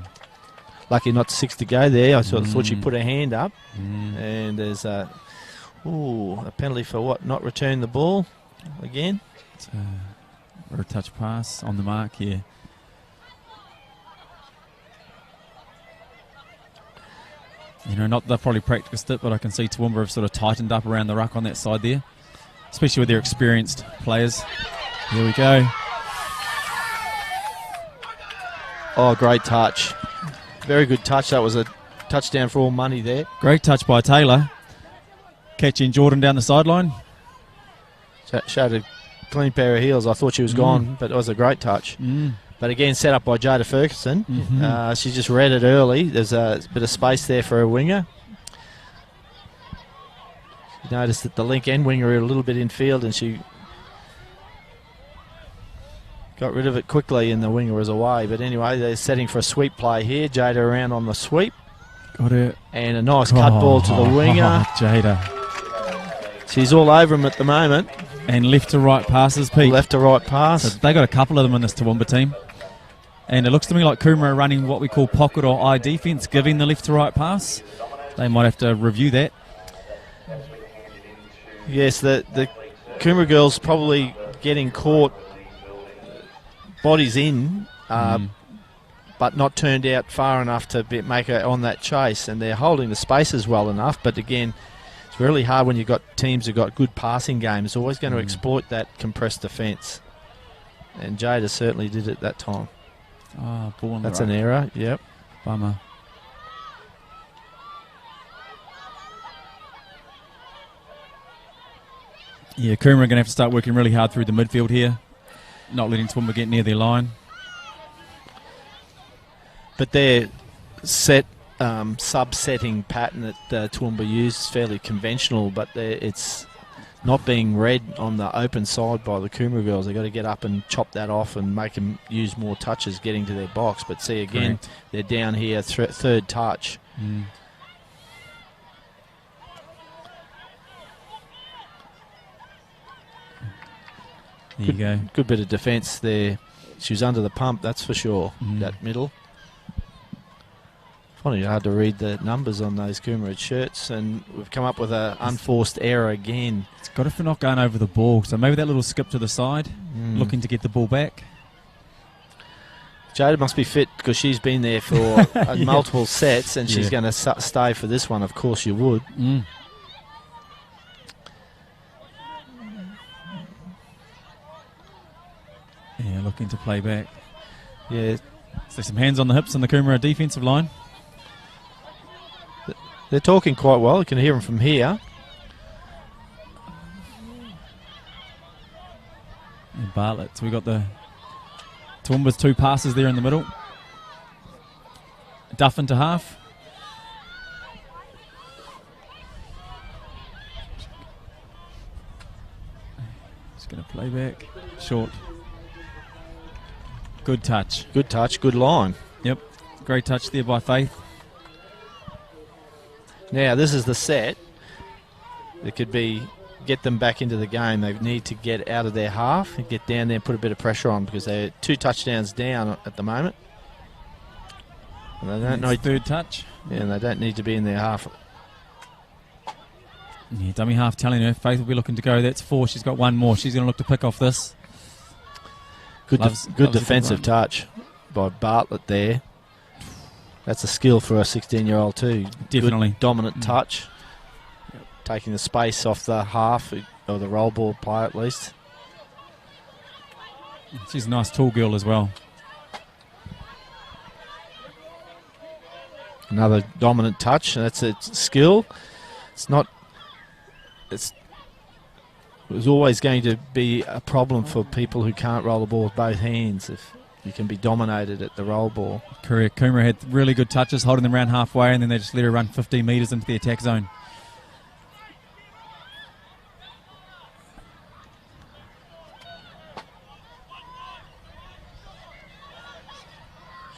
Lucky not 6 to go there. I thought she put her hand up. And there's a penalty for what? Not return the ball again. Or a touch pass on the mark here. You know, not they've probably practiced it, but I can see Toowoomba have sort of tightened up around the ruck on that side there, especially with their experienced players. Here we go. Oh, great touch. Very good touch. That was a touchdown for all money there. Great touch by Taylor. Catching Jordan down the sideline. Showed a clean pair of heels. I thought she was gone, but it was a great touch. But again, set up by Jada Ferguson. She just read it early. There's a bit of space there for a winger. You noticed that the link end winger are a little bit in field, and she got rid of it quickly, and the winger was away. But anyway, they're setting for a sweep play here. Jada around on the sweep. Got it. And a nice cut ball to the winger. Jada. She's all over him at the moment. And left to right passes, Pete. Left to right pass. So they got a couple of them in this Toowoomba team. And it looks to me like Coomera are running what we call pocket or eye defence, giving the left to right pass. They might have to review that. Yes, the Coomera girls probably getting caught bodies in, but not turned out far enough to make it on that chase. And they're holding the spaces well enough, but again, it's really hard when you've got teams who've got good passing games. It's always going to exploit that compressed defence. And Jada certainly did it that time. Oh, ball on That's the an right. error, yep. Bummer. Yeah, Coomera are going to have to start working really hard through the midfield here. Not letting Toowoomba get near their line. But their sub-setting pattern that Toowoomba use is fairly conventional, but it's not being read on the open side by the Coomera girls. They've got to get up and chop that off and make them use more touches getting to their box. But see, again, they're down here, third touch. There you go. Good bit of defence there. She was under the pump, that's for sure, that middle. Finding it hard to read the numbers on those Coomera shirts, and we've come up with an unforced error again. It's got if we're not going over the ball, so maybe that little skip to the side, looking to get the ball back. Jada must be fit because she's been there for multiple sets, and she's going to stay for this one. Of course you would. Yeah, looking to play back. Yeah. So some hands on the hips on the Coomera defensive line. They're talking quite well. You can hear them from here. And Bartlett. So we got the Toowoomba's 2 passes there in the middle. Duff into half. Just going to play back. Short. Good touch. Good touch, good line. Yep. Great touch there by Faith. Now, this is the set that could be get them back into the game. They need to get out of their half and get down there and put a bit of pressure on because they're 2 touchdowns down at the moment. And they don't know third touch. Yeah, and they don't need to be in their half. Yeah, dummy half telling her Faith will be looking to go. That's 4. She's got 1 more. She's going to look to pick off this. Good Loves defensive touch by Bartlett there. That's a skill for a 16-year-old too. Definitely. Good dominant touch. Taking the space off the half, or the roll ball play at least. She's a nice tall girl as well. Another dominant touch, and that's a skill. It was always going to be a problem for people who can't roll the ball with both hands if you can be dominated at the roll ball. Correct. Coomera had really good touches, holding them around halfway, and then they just let her run 15 metres into the attack zone.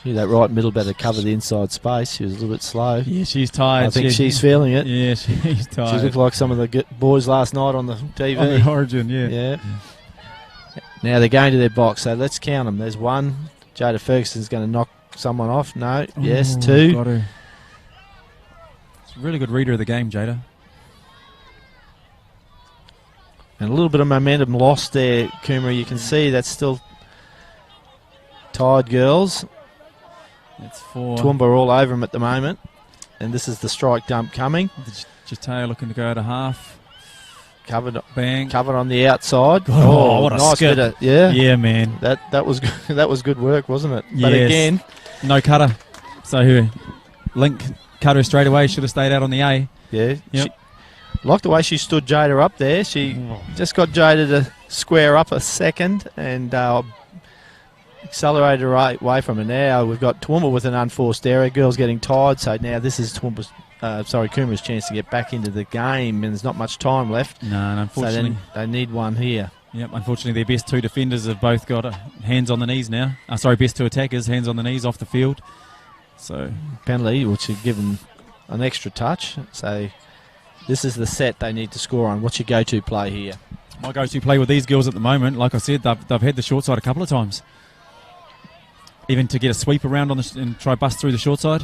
See, that right middle better cover the inside space. She was a little bit slow. Yeah, she's tired. I think she's feeling it. Yeah, she's tired. She looked like some of the boys last night on the TV. On the Origin, yeah. Now they're going to their box, so let's count them. There's 1. Jada Ferguson's going to knock someone off. No. Yes, 2. Got her. It's a really good reader of the game, Jada. And a little bit of momentum lost there, Coomera. You can see that's still tired girls. That's 4. Toowoomba are all over them at the moment. And this is the strike dump coming. Jataya looking to go to half. Covered on the outside. Oh, what a nice skip. bit of, yeah, man. That was good. That was good work, wasn't it? Yes. But again, no cutter. So here, Link cut her straight away. Should have stayed out on the A. Yeah. Yep. Liked the way she stood Jada up there. She just got Jada to square up a second and accelerated right away from her. Now we've got Toowoomba with an unforced error. Girls getting tired, so now this is Coomera's chance to get back into the game, and there's not much time left. No, and unfortunately, so they need one here. Yep, unfortunately their best 2 defenders have both got hands on the knees now. Best 2 attackers, hands on the knees off the field. So penalty, which would give them an extra touch. So this is the set they need to score on. What's your go-to play here? My go-to play with these girls at the moment, like I said, they've had the short side a couple of times. Even to get a sweep around and try bust through the short side,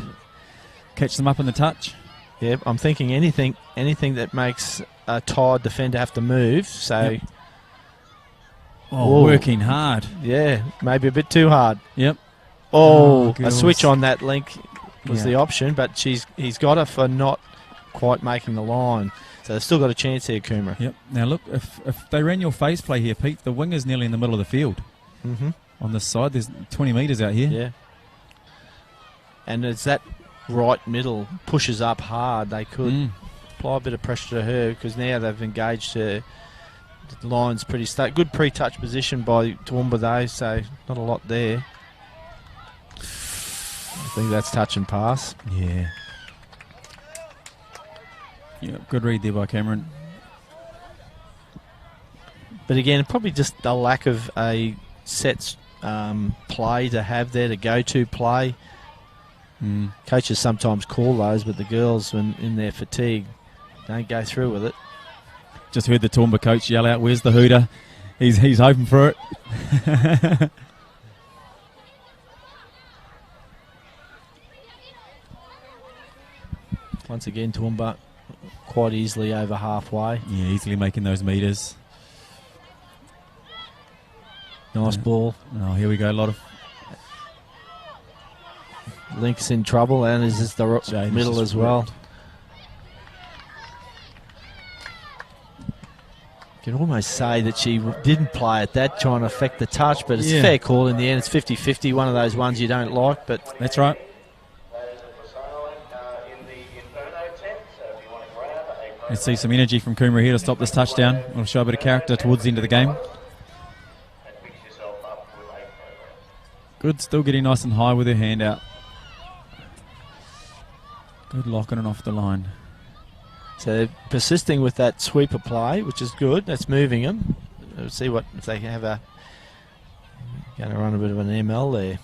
catch them up in the touch. Yeah, I'm thinking anything that makes a tired defender have to move. So, yep. Working hard. Yeah, maybe a bit too hard. Yep. A switch on that link was the option, but he's got her for not quite making the line. So they've still got a chance here, Coomera. Yep. Now look, if they ran your phase play here, Pete, the winger's nearly in the middle of the field. Mm-hmm. On this side, there's 20 metres out here. Yeah. And as that right middle pushes up hard, they could apply a bit of pressure to her because now they've engaged her. The line's pretty good pre-touch position by Toowoomba though, so not a lot there. I think that's touch and pass. Yeah. Yeah, good read there by Cameron. But again, probably just a lack of a set play to have there, to go-to play. Coaches sometimes call those, but the girls, when in their fatigue, don't go through with it. Just heard the Toowoomba coach yell out, "Where's the hooter?" He's hoping for it. Once again, Toowoomba quite easily over halfway. Yeah, easily making those meters. Nice ball. Oh, here we go. A lot of Link's in trouble, and is this the Jade's middle just as well? ripped. You can almost say that she didn't play at that, trying to affect the touch, but it's Yeah. a fair call in the end. It's 50-50, one of those ones you don't like, but That's right. Let's see some energy from Coomera here to stop this touchdown. We'll show a bit of character towards the end of the game. Good, still getting nice and high with her hand out. Good locking it off the line. so persisting with that sweeper play, which is good. That's moving them. We'll see what if they have a going to run a bit of an ML there.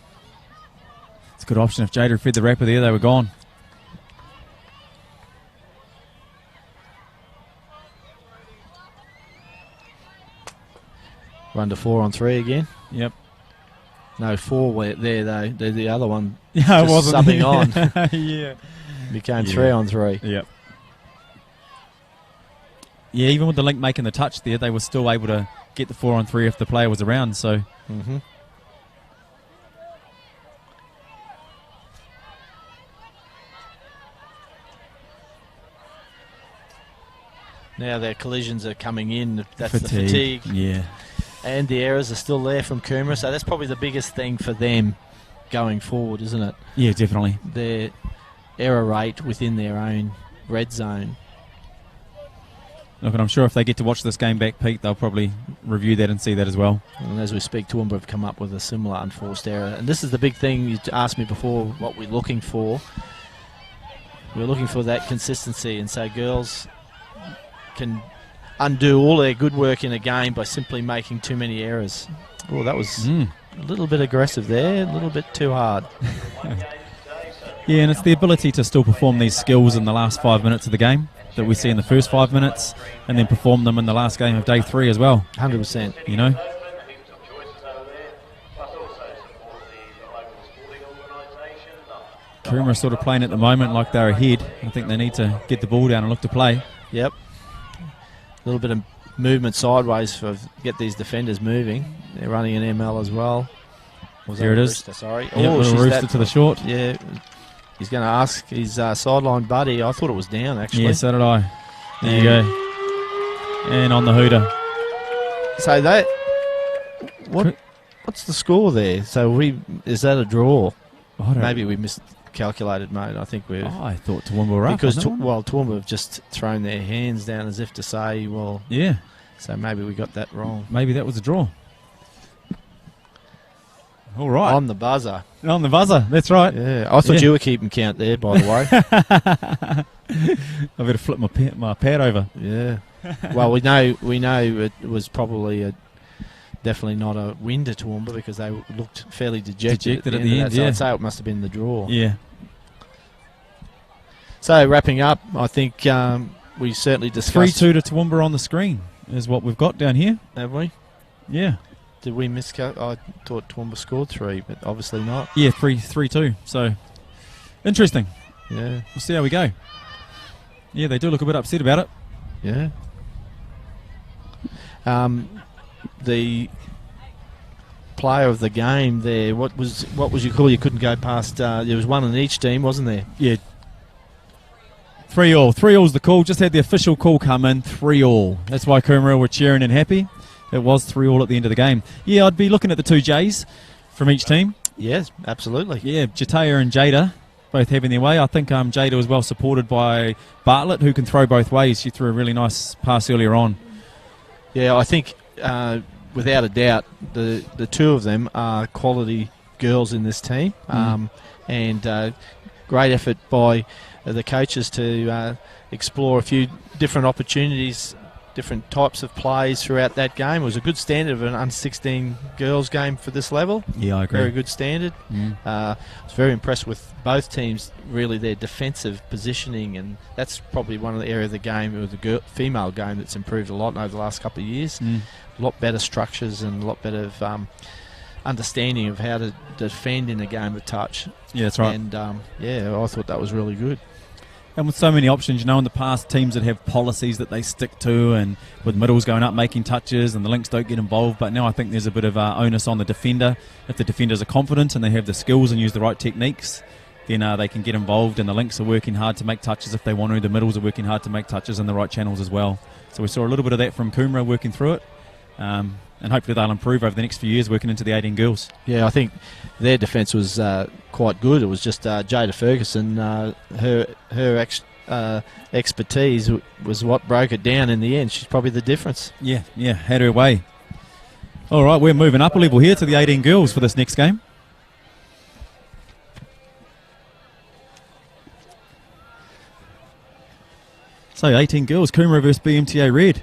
It's a good option. If Jada fed the rapper there, they were gone. Run to 4 on 3 again. Yep. No 4 there though. The other one Yeah, it just wasn't. subbing on. Yeah. Became Yeah. 3 on 3. Yep. Yeah, even with the link making the touch there, they were still able to get the 4 on 3 if the player was around. So Mm-hmm. Now their collisions are coming in. That's the fatigue. Yeah. And the errors are still there from Coomera. So that's probably the biggest thing for them going forward, isn't it? Yeah, definitely. Their error rate within their own red zone. Look, and I'm sure if they get to watch this game back, Pete, they'll probably review that and see that as well. And as we speak, Toowoomba have come up with a similar unforced error. And this is the big thing you asked me before, what we're looking for. We're looking for that consistency. And so girls can undo all their good work in a game by simply making too many errors. Oh, that was a little bit aggressive there, a little bit too hard. Yeah, and it's the ability to still perform these skills in the last 5 minutes of the game that we see in the first 5 minutes and then perform them in the last game of day 3 as well. 100%. You know? Coomera sort of playing at the moment like they're ahead. I think they need to get the ball down and look to play. Yep. A little bit of movement sideways for get these defenders moving. They're running an ML as well. Was There that it a is. Rooster? Sorry. Yep, little she's rooster that- to the short. Yeah. He's going to ask his sideline buddy. I thought it was down, actually. Yeah, so did I. There you go. And on the hooter. So that... What's the score there? So is that a draw? I don't Maybe we miscalculated, mate. I think we're... I thought Toowoomba were up. because, on that one. Toowoomba have just thrown their hands down as if to say, well... Yeah, So maybe we got that wrong. maybe that was a draw. All right. On the buzzer. On the buzzer, that's right. Yeah, I thought Yeah. you were keeping count there, by the way. I better flip my pad over. Yeah. Well, we know it was probably definitely not a win to Toowoomba because they looked fairly dejected Dejected at the end, of that. So yeah. I'd say it must have been the draw. Yeah. So wrapping up, I think we certainly discussed. 3-2 to Toowoomba on the screen is what we've got down here. Have we? Yeah. Did we I thought Toowoomba scored 3, but obviously not. Yeah, 3-2. So, interesting. Yeah. We'll see how we go. Yeah, they do look a bit upset about it. Yeah. The player of the game there, what was your call? You couldn't go past. There was one in each team, wasn't there? Yeah. 3-all. 3-all's the call. Just had the official call come in. 3-all. That's why Coomera were cheering and happy. It was 3-all at the end of the game. Yeah, I'd be looking at the 2 J's from each team. Yes, absolutely. Yeah, Jataya and Jada both having their way. I think Jada was well supported by Bartlett, who can throw both ways. She threw a really nice pass earlier on. Yeah, I think without a doubt the 2 of them are quality girls in this team, and great effort by the coaches to explore a few different opportunities, different types of plays throughout that game. It was a good standard of an under-16 girls game for this level. Yeah, I agree. Very good standard. I was very impressed with both teams, really their defensive positioning, and that's probably one of the areas of the game, or the female game, that's improved a lot over the last couple of years. A lot better structures and a lot better understanding of how to defend in a game of touch. Yeah, that's right. And I thought that was really good. And with so many options, in the past, teams that have policies that they stick to, and with middles going up making touches and the links don't get involved, but now I think there's a bit of onus on the defender. If the defenders are confident and they have the skills and use the right techniques, then they can get involved, and the links are working hard to make touches if they want to. The middles are working hard to make touches in the right channels as well. So we saw a little bit of that from Coomera working through it, and hopefully they'll improve over the next few years working into the 18 girls. Yeah, I think their defence was quite good. It was just Jada Ferguson, her expertise was what broke it down in the end. She's probably the difference. Yeah, had her way. All right, we're moving up a level here to the 18 girls for this next game. So 18 girls, Coomera versus BMTA Red.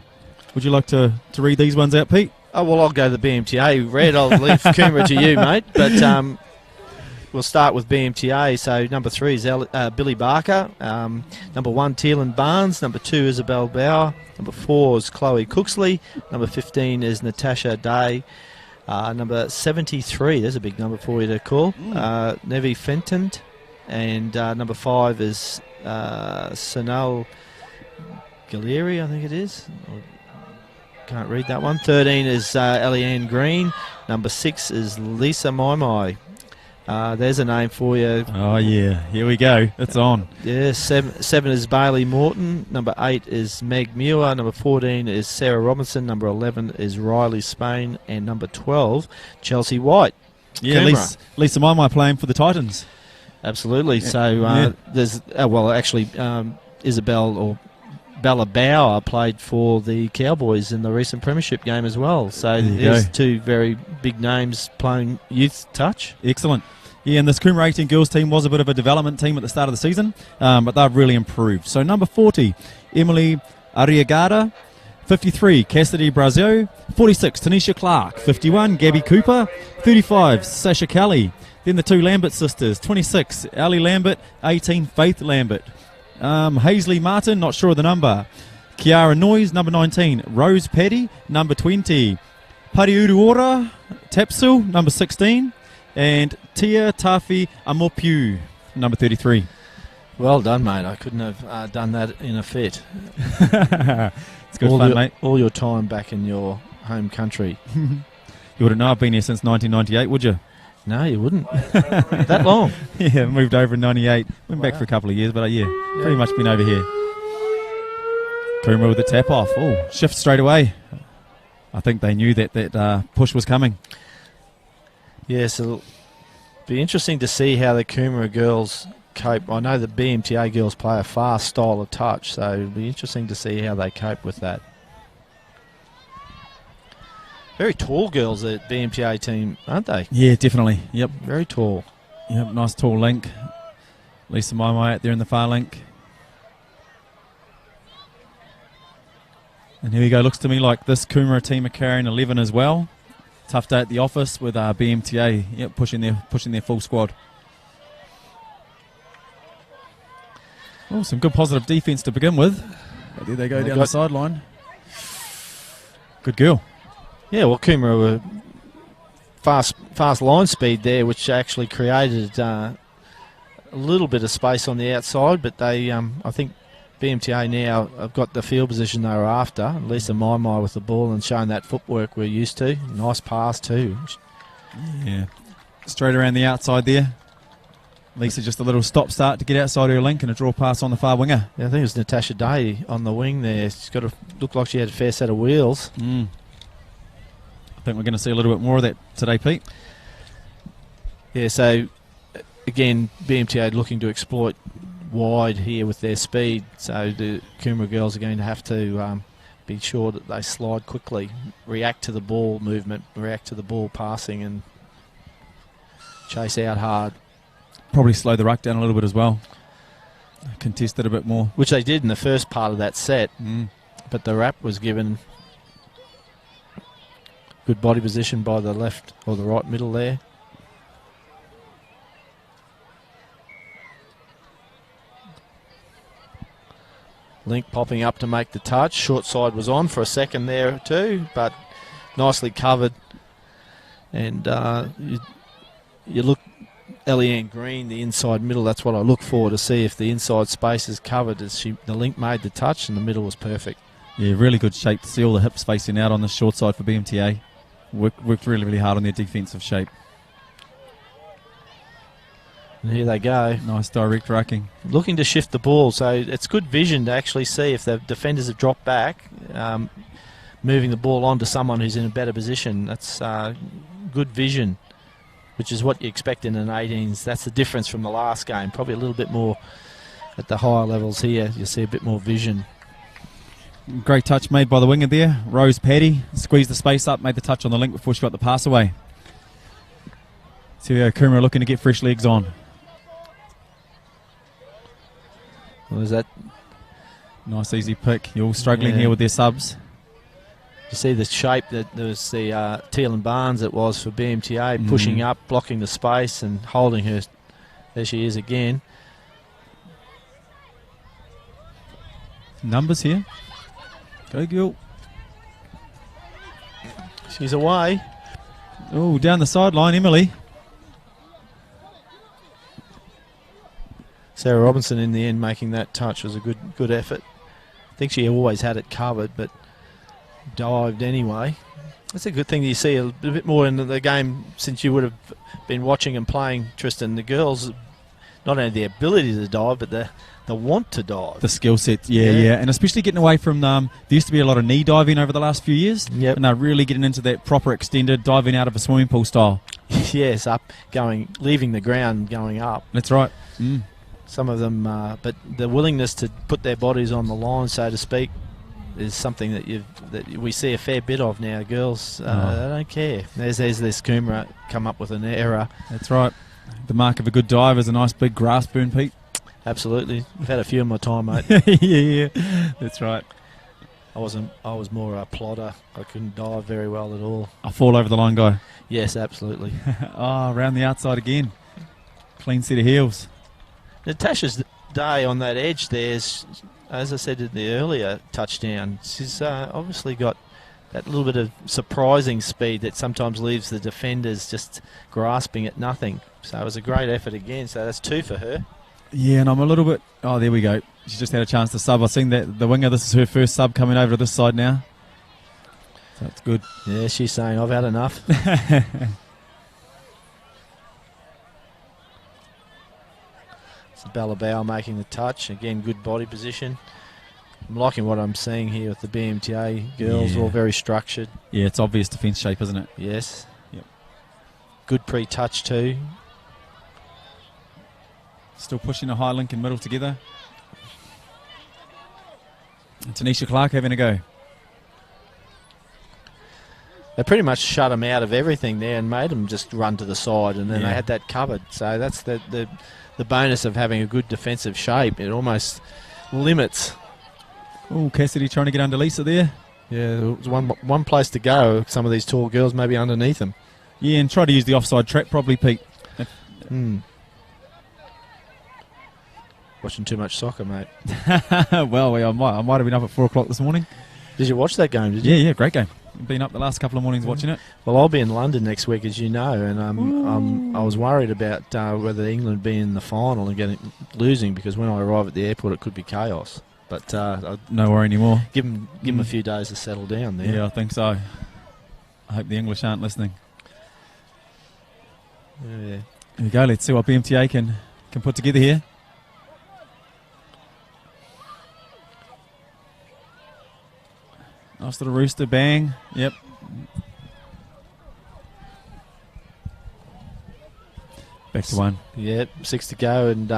Would you like to read these ones out, Pete? Oh, well, I'll go the BMTA Red. I'll leave Coomera to you, mate. But we'll start with BMTA. So number 3 is Billy Barker. Number 1, Teelan Barnes. Number 2, Isabel Bauer. Number 4 is Chloe Cooksley. Number 15 is Natasha Day. Number 73, there's a big number for you to call, Nevi Fenton. And number 5 is Sonal Galeri, I think it is. Can't read that one. 13 is Eliane Green. Number 6 is Lisa Maimai. There's a name for you. Oh, yeah. Here we go. It's on. Yeah, 7 is Bailey Morton. Number 8 is Meg Muir. Number 14 is Sarah Robinson. Number 11 is Riley Spain. And number 12, Chelsea White. Yeah, Lisa Maimai playing for the Titans. Absolutely. So there's, Isabel or Bella Bauer played for the Cowboys in the recent premiership game as well. So there's 2 very big names playing youth touch. Excellent. Yeah, and this Coomera 18 girls team was a bit of a development team at the start of the season, but they've really improved. So number 40, Emily Arriagada. 53, Cassidy Brazil. 46, Tanisha Clark. 51, Gabby Cooper. 35, Sasha Kelly. Then the 2 Lambert sisters. 26, Ali Lambert. 18, Faith Lambert. Hazley Martin, not sure of the number. Kiara Noyes, number 19. Rose Paddy, number 20. Pariuruora Tapsil, number 16. And Tia Tafi Amopiu, number 33. Well done, mate. I couldn't have done that in a fit. It's good fun, mate. All your time back in your home country. You wouldn't know I've been here since 1998, would you? No, you wouldn't. That long? Yeah, moved over in 98. Went back for a couple of years, but pretty much been over here. Coomera with the tap off. Oh, shift straight away. I think they knew that push was coming. Yeah, so it'll be interesting to see how the Coomera girls cope. I know the BMTA girls play a fast style of touch, so it'll be interesting to see how they cope with that. Very tall girls at BMTA team, aren't they? Yeah, definitely. Yep. Very tall. Yep, nice tall link. Lisa Maimai out there in the far link. And here we go. Looks to me like this Coomera team are carrying 11 as well. Tough day at the office with BMTA. Yep, pushing their full squad. Oh, some good positive defence to begin with. But there they go down the sideline. Good girl. Yeah, well, Coomera were fast line speed there, which actually created a little bit of space on the outside, but they, I think BMTA now have got the field position they were after. Lisa Maimai with the ball and showing that footwork we're used to. Nice pass too. Yeah, straight around the outside there. Lisa just a little stop-start to get outside her link and a draw pass on the far winger. Yeah, I think it was Natasha Day on the wing there. She's got to look like she had a fair set of wheels. I think we're going to see a little bit more of that today, Pete. Yeah, so again, BMTA looking to exploit wide here with their speed. So the Coomera girls are going to have to be sure that they slide quickly, react to the ball movement, react to the ball passing and chase out hard. Probably slow the ruck down a little bit as well. Contest it a bit more. Which they did in the first part of that set. But the wrap was given good body position by the left or the right middle there. Link popping up to make the touch. Short side was on for a second there too, but nicely covered. And you look Eliane Green, the inside middle. That's what I look for, to see if the inside space is covered. As the link made the touch and the middle was perfect. Yeah, really good shape to see all the hips facing out on the short side for BMTA. Worked really, really hard on their defensive shape. And here they go. Nice direct rucking. Looking to shift the ball, so it's good vision to actually see if the defenders have dropped back, moving the ball on to someone who's in a better position. That's good vision, which is what you expect in an 18s. That's the difference from the last game. Probably a little bit more at the higher levels here. You see a bit more vision. Great touch made by the winger there. Rose Paddy squeezed the space up, made the touch on the link before she got the pass away. So Coomera looking to get fresh legs on. Was that nice easy pick? You're all struggling here with their subs. You see the shape that there was the Teal and Barnes it was for BMTA, pushing up, blocking the space and holding her. There she is again. Numbers here. Go Gil. She's away. Oh, down the sideline, Emily. Sarah Robinson in the end making that touch was a good effort. I think she always had it covered, but dived anyway. That's a good thing that you see a bit more in the game since you would have been watching and playing, Tristan. The girls, not only the ability to dive, but the want to dive. The skill set, yeah. And especially getting away from, there used to be a lot of knee diving over the last few years. Yep. And they're really getting into that proper extended diving out of a swimming pool style. Yes, leaving the ground, going up. That's right. Some of them, but the willingness to put their bodies on the line, so to speak, is something that we see a fair bit of now. Girls, they don't care. There's this Coomera come up with an error. That's right. The mark of a good dive is a nice big grass burn, Pete. Absolutely. I've had a few in my time, mate. yeah, that's right. I was more a plotter. I couldn't dive very well at all. A fall over the line guy. Yes, absolutely. Around the outside again. Clean set of heels. Natasha's day on that edge there is, as I said in the earlier touchdown, she's obviously got that little bit of surprising speed that sometimes leaves the defenders just grasping at nothing. So it was a great effort again. So that's 2 for her. Yeah, and I'm a little bit... Oh, there we go. She just had a chance to sub. I've seen that the winger, this is her first sub coming over to this side now. So that's good. Yeah, she's saying, I've had enough. It's Balabao making the touch. Again, good body position. I'm liking what I'm seeing here with the BMTA girls, all very structured. Yeah, it's obvious defence shape, isn't it? Yes. Yep. Good pre-touch too. Still pushing a high link and middle together. And Tanisha Clark having a go. They pretty much shut them out of everything there and made them just run to the side, and then they had that covered. So that's the bonus of having a good defensive shape. It almost limits. Oh, Cassidy trying to get under Lisa there. Yeah, there was one place to go. Some of these tall girls maybe underneath them. Yeah, and try to use the offside trap probably, Pete. Watching too much soccer, mate. Well, I might have been up at 4 o'clock this morning. Did you watch that game, did you? Yeah, great game. Been up the last couple of mornings watching it. Well, I'll be in London next week, as you know, and I was worried about whether England would be in the final and losing, because when I arrive at the airport it could be chaos. But no worry anymore. Give them a few days to settle down there. Yeah, I think so. I hope the English aren't listening. Yeah. Here we go. Let's see what BMTA can put together here. Nice little rooster, bang. Yep. Back to 1. Yep, 6 to go, and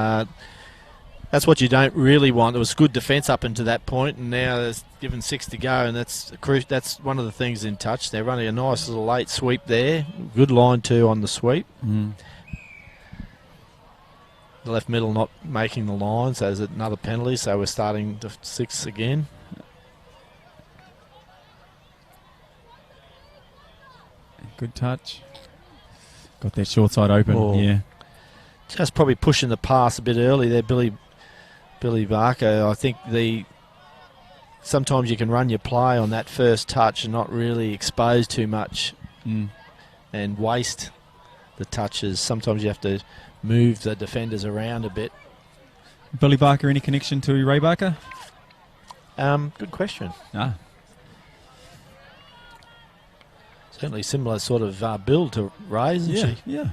that's what you don't really want. There was good defence up into that point, and now there's given 6 to go, and that's one of the things in touch. They're running a nice little late sweep there. Good line too on the sweep. The left middle not making the line, so there's another penalty, so we're starting to 6 again. Good touch. Got that short side open. Yeah. Just probably pushing the pass a bit early there, Billy Barker. I think sometimes you can run your play on that first touch and not really expose too much and waste the touches. Sometimes you have to move the defenders around a bit. Billy Barker, any connection to Ray Barker? Good question. Ah. Certainly similar sort of build to Ray, isn't she? Yeah.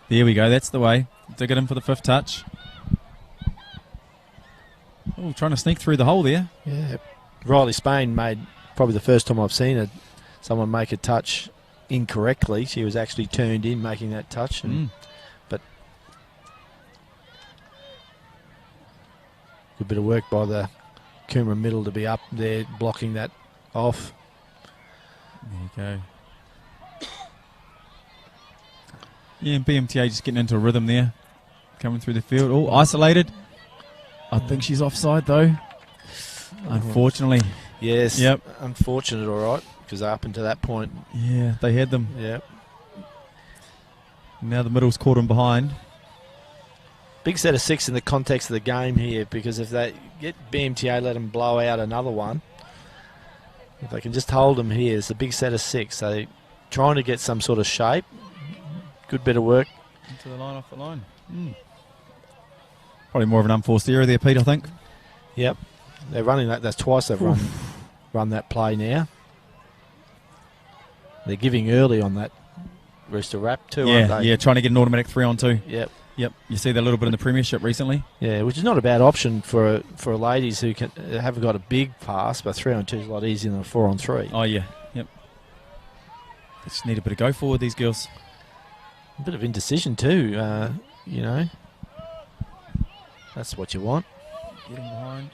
There we go. That's the way. Dig it in for the 5th touch. Oh, trying to sneak through the hole there. Yeah. Riley Spain made probably the first time I've seen someone make a touch incorrectly. She was actually turned in making that touch. But good bit of work by the Coomera middle to be up there blocking that off. There you go. Yeah, and BMTA just getting into a rhythm there. Coming through the field. Oh, isolated. I think she's offside though. Unfortunately. Yes. Yep. Unfortunate, all right, because up until that point. Yeah, they had them. Yep. Now the middle's caught them behind. Big set of 6 in the context of the game here, because if they get BMTA, let them blow out another one. If they can just hold them here, it's a big set of 6. So trying to get some sort of shape. Good bit of work. Into the line, off the line. Probably more of an unforced error there, Pete, I think. Yep. They're running that. That's twice they've run that play now. They're giving early on that Rooster wrap too, aren't they? Yeah, trying to get an automatic 3-on-2. Yep. You see that a little bit in the Premiership recently. Yeah, which is not a bad option for ladies who haven't got a big pass, but 3-on-2 is a lot easier than a 4-on-3. Oh, yeah. Yep. They just need a bit of go forward, these girls. A bit of indecision too, you know. That's what you want. Getting behind.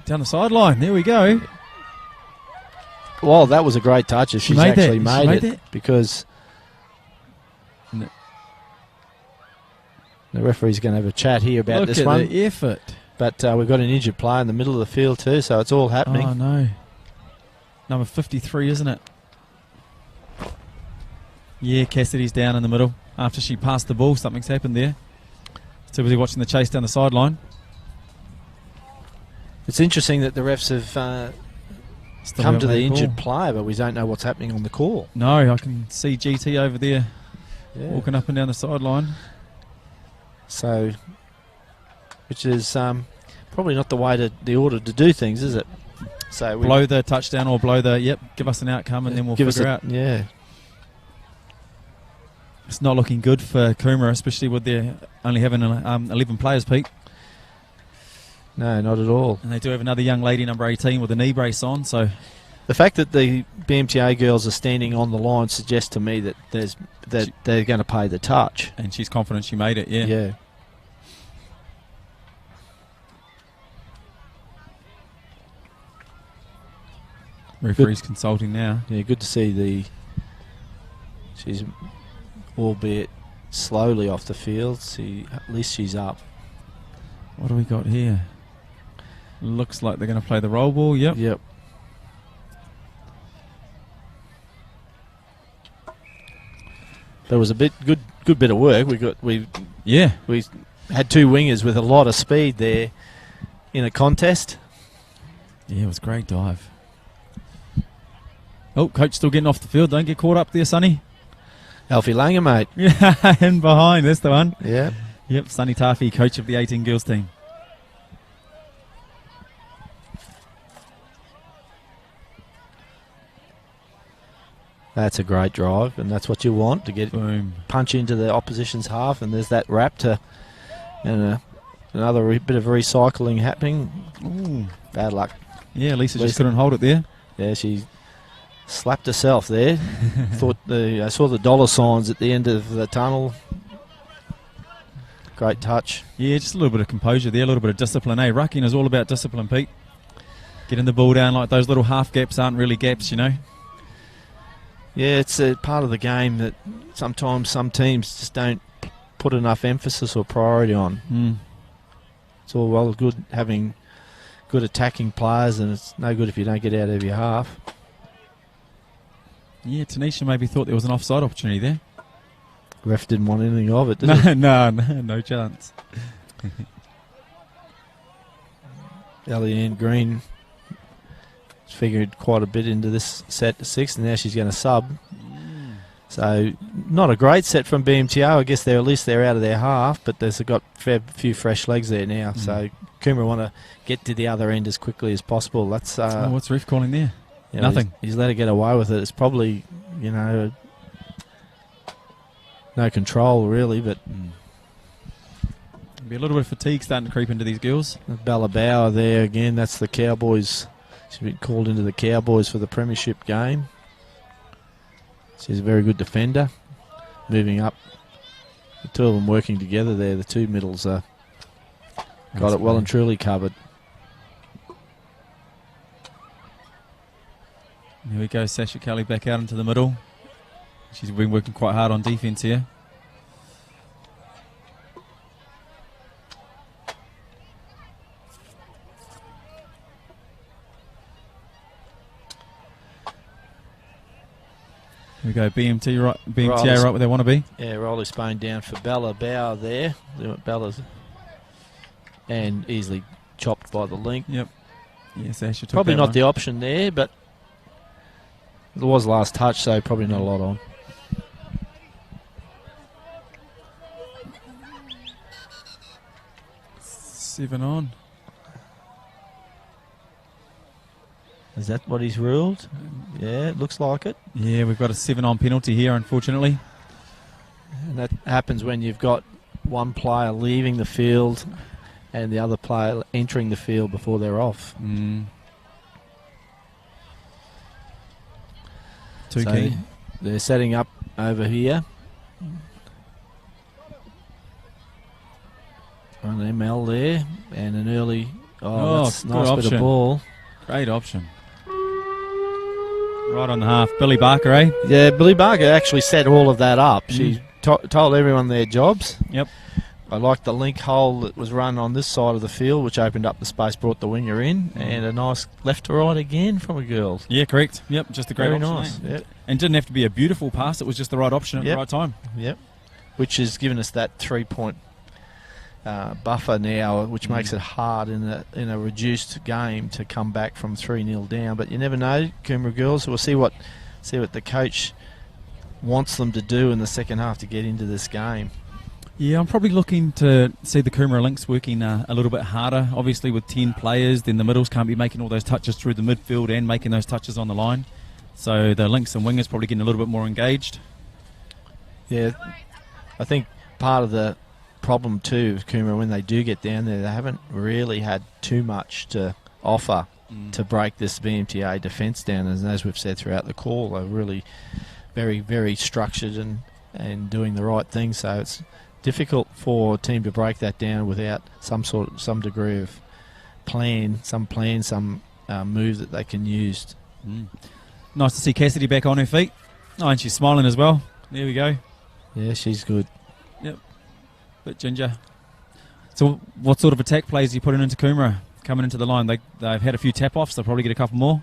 Down the sideline. There we go. Well, that was a great touch if she's actually made it. Because the referee's going to have a chat here about this one. Look at the effort. But we've got an injured player in the middle of the field too, so it's all happening. Oh, no. Number 53, isn't it? Yeah, Cassidy's down in the middle. After she passed the ball, something's happened there. Too busy watching the chase down the sideline. It's interesting that the refs have come to the injured player, but we don't know what's happening on the call. No, I can see GT over there walking up and down the sideline. So, which is probably not the order to do things, is it? So blow the touchdown or blow the, give us an outcome and then we'll figure out. Yeah. It's not looking good for Coomera, especially with their only having 11 players, Pete. No, not at all. And they do have another young lady, number 18, with a knee brace on. So the fact that the BMTA girls are standing on the line suggests to me that they're going to pay the touch. And she's confident she made it, yeah. Yeah. Referee's consulting now. Yeah, good to see she's, albeit slowly off the field, at least she's up. What do we got here? Looks like they're going to play the roll ball. Yep. There was a good bit of work. We had 2 wingers with a lot of speed there in a contest. Yeah, it was a great dive. Oh, coach still getting off the field. Don't get caught up there, Sonny. Alfie Langer, mate. Yeah, in behind. That's the one. Yeah. Yep, Sonny Taffy, coach of the 18 girls team. That's a great drive, and that's what you want, to get punch into the opposition's half, and there's that wrap and another bit of recycling happening. Ooh. Bad luck. Yeah, Lisa just couldn't hold it there. Yeah, she slapped herself there. I saw the dollar signs at the end of the tunnel. Great touch. Yeah, just a little bit of composure there, a little bit of discipline. Rucking is all about discipline, Pete. Getting the ball down like those little half gaps aren't really gaps, you know. Yeah, it's a part of the game that sometimes some teams just don't put enough emphasis or priority on. It's all well good having good attacking players, and it's no good if you don't get out of your half. Yeah, Tanisha maybe thought there was an offside opportunity there. Ref didn't want anything of it, did he? No chance. Eliane Green figured quite a bit into this set 6, and now she's going to sub. So not a great set from BMTA. I guess at least they're out of their half, but they've got a few fresh legs there now. So Coomera want to get to the other end as quickly as possible. That's what's ref calling there? You know, Nothing. He's let her get away with it. It's probably, you know, no control really, but Be a little bit of fatigue starting to creep into these girls. Bella Bauer there again. That's the Cowboys. She's been called into the Cowboys for the premiership game. She's a very good defender. Moving up. The two of them working together there. The two middles got it well and truly covered. Here we go, Sasha Kelly back out into the middle. She's been working quite hard on defence here. Here we go, BMTA right where they want to be. Yeah, Rolly Spain down for Bella Bauer there. Bella's and easily chopped by the link. Yep. Yes, Sasha took probably that not one. the option there, but it was last touch, so probably not a lot on. Seven on. Is that what he's ruled? Yeah, it looks like it. Yeah, we've got a 7-on penalty here, unfortunately. And that happens when you've got one player leaving the field and the other player entering the field before they're off. Too So key. they're setting up over here. An ML there and an early. That's good nice bit option. of ball. Great option. Right on the half. Billy Barker, eh? Yeah, Billy Barker actually set all of that up. She told everyone their jobs. Yep. I liked the link hole that was run on this side of the field, which opened up the space, brought the winger in, and a nice left to right again from a girl. Yeah, correct. Yep, just a great Very option. nice. Eh? Yep. And didn't have to be a beautiful pass. It was just the right option at the Yep. right time. Yep. Which has given us that 3-point buffer now, which makes it hard in a reduced game to come back from 3-0 down. But you never know, Coomera girls. We'll see what the coach wants them to do in the second half to get into this game. Yeah, I'm probably looking to see the Coomera Lynx working a little bit harder. Obviously, with 10 players, then the middles can't be making all those touches through the midfield and making those touches on the line. So the Lynx and wingers probably getting a little bit more engaged. Yeah, I think part of the problem too with Coomera, when they do get down there, they haven't really had too much to offer to break this BMTA defence down. And as we've said throughout the call, they're really very, very structured and doing the right thing. So it's difficult for a team to break that down without some degree of plan, some move that they can use. Nice to see Cassidy back on her feet. Oh, and she's smiling as well. There we go. Yeah, she's good. Yep. Bit ginger. So what sort of attack plays are you putting into Coomera coming into the line? They've had a few tap-offs. They'll probably get a couple more.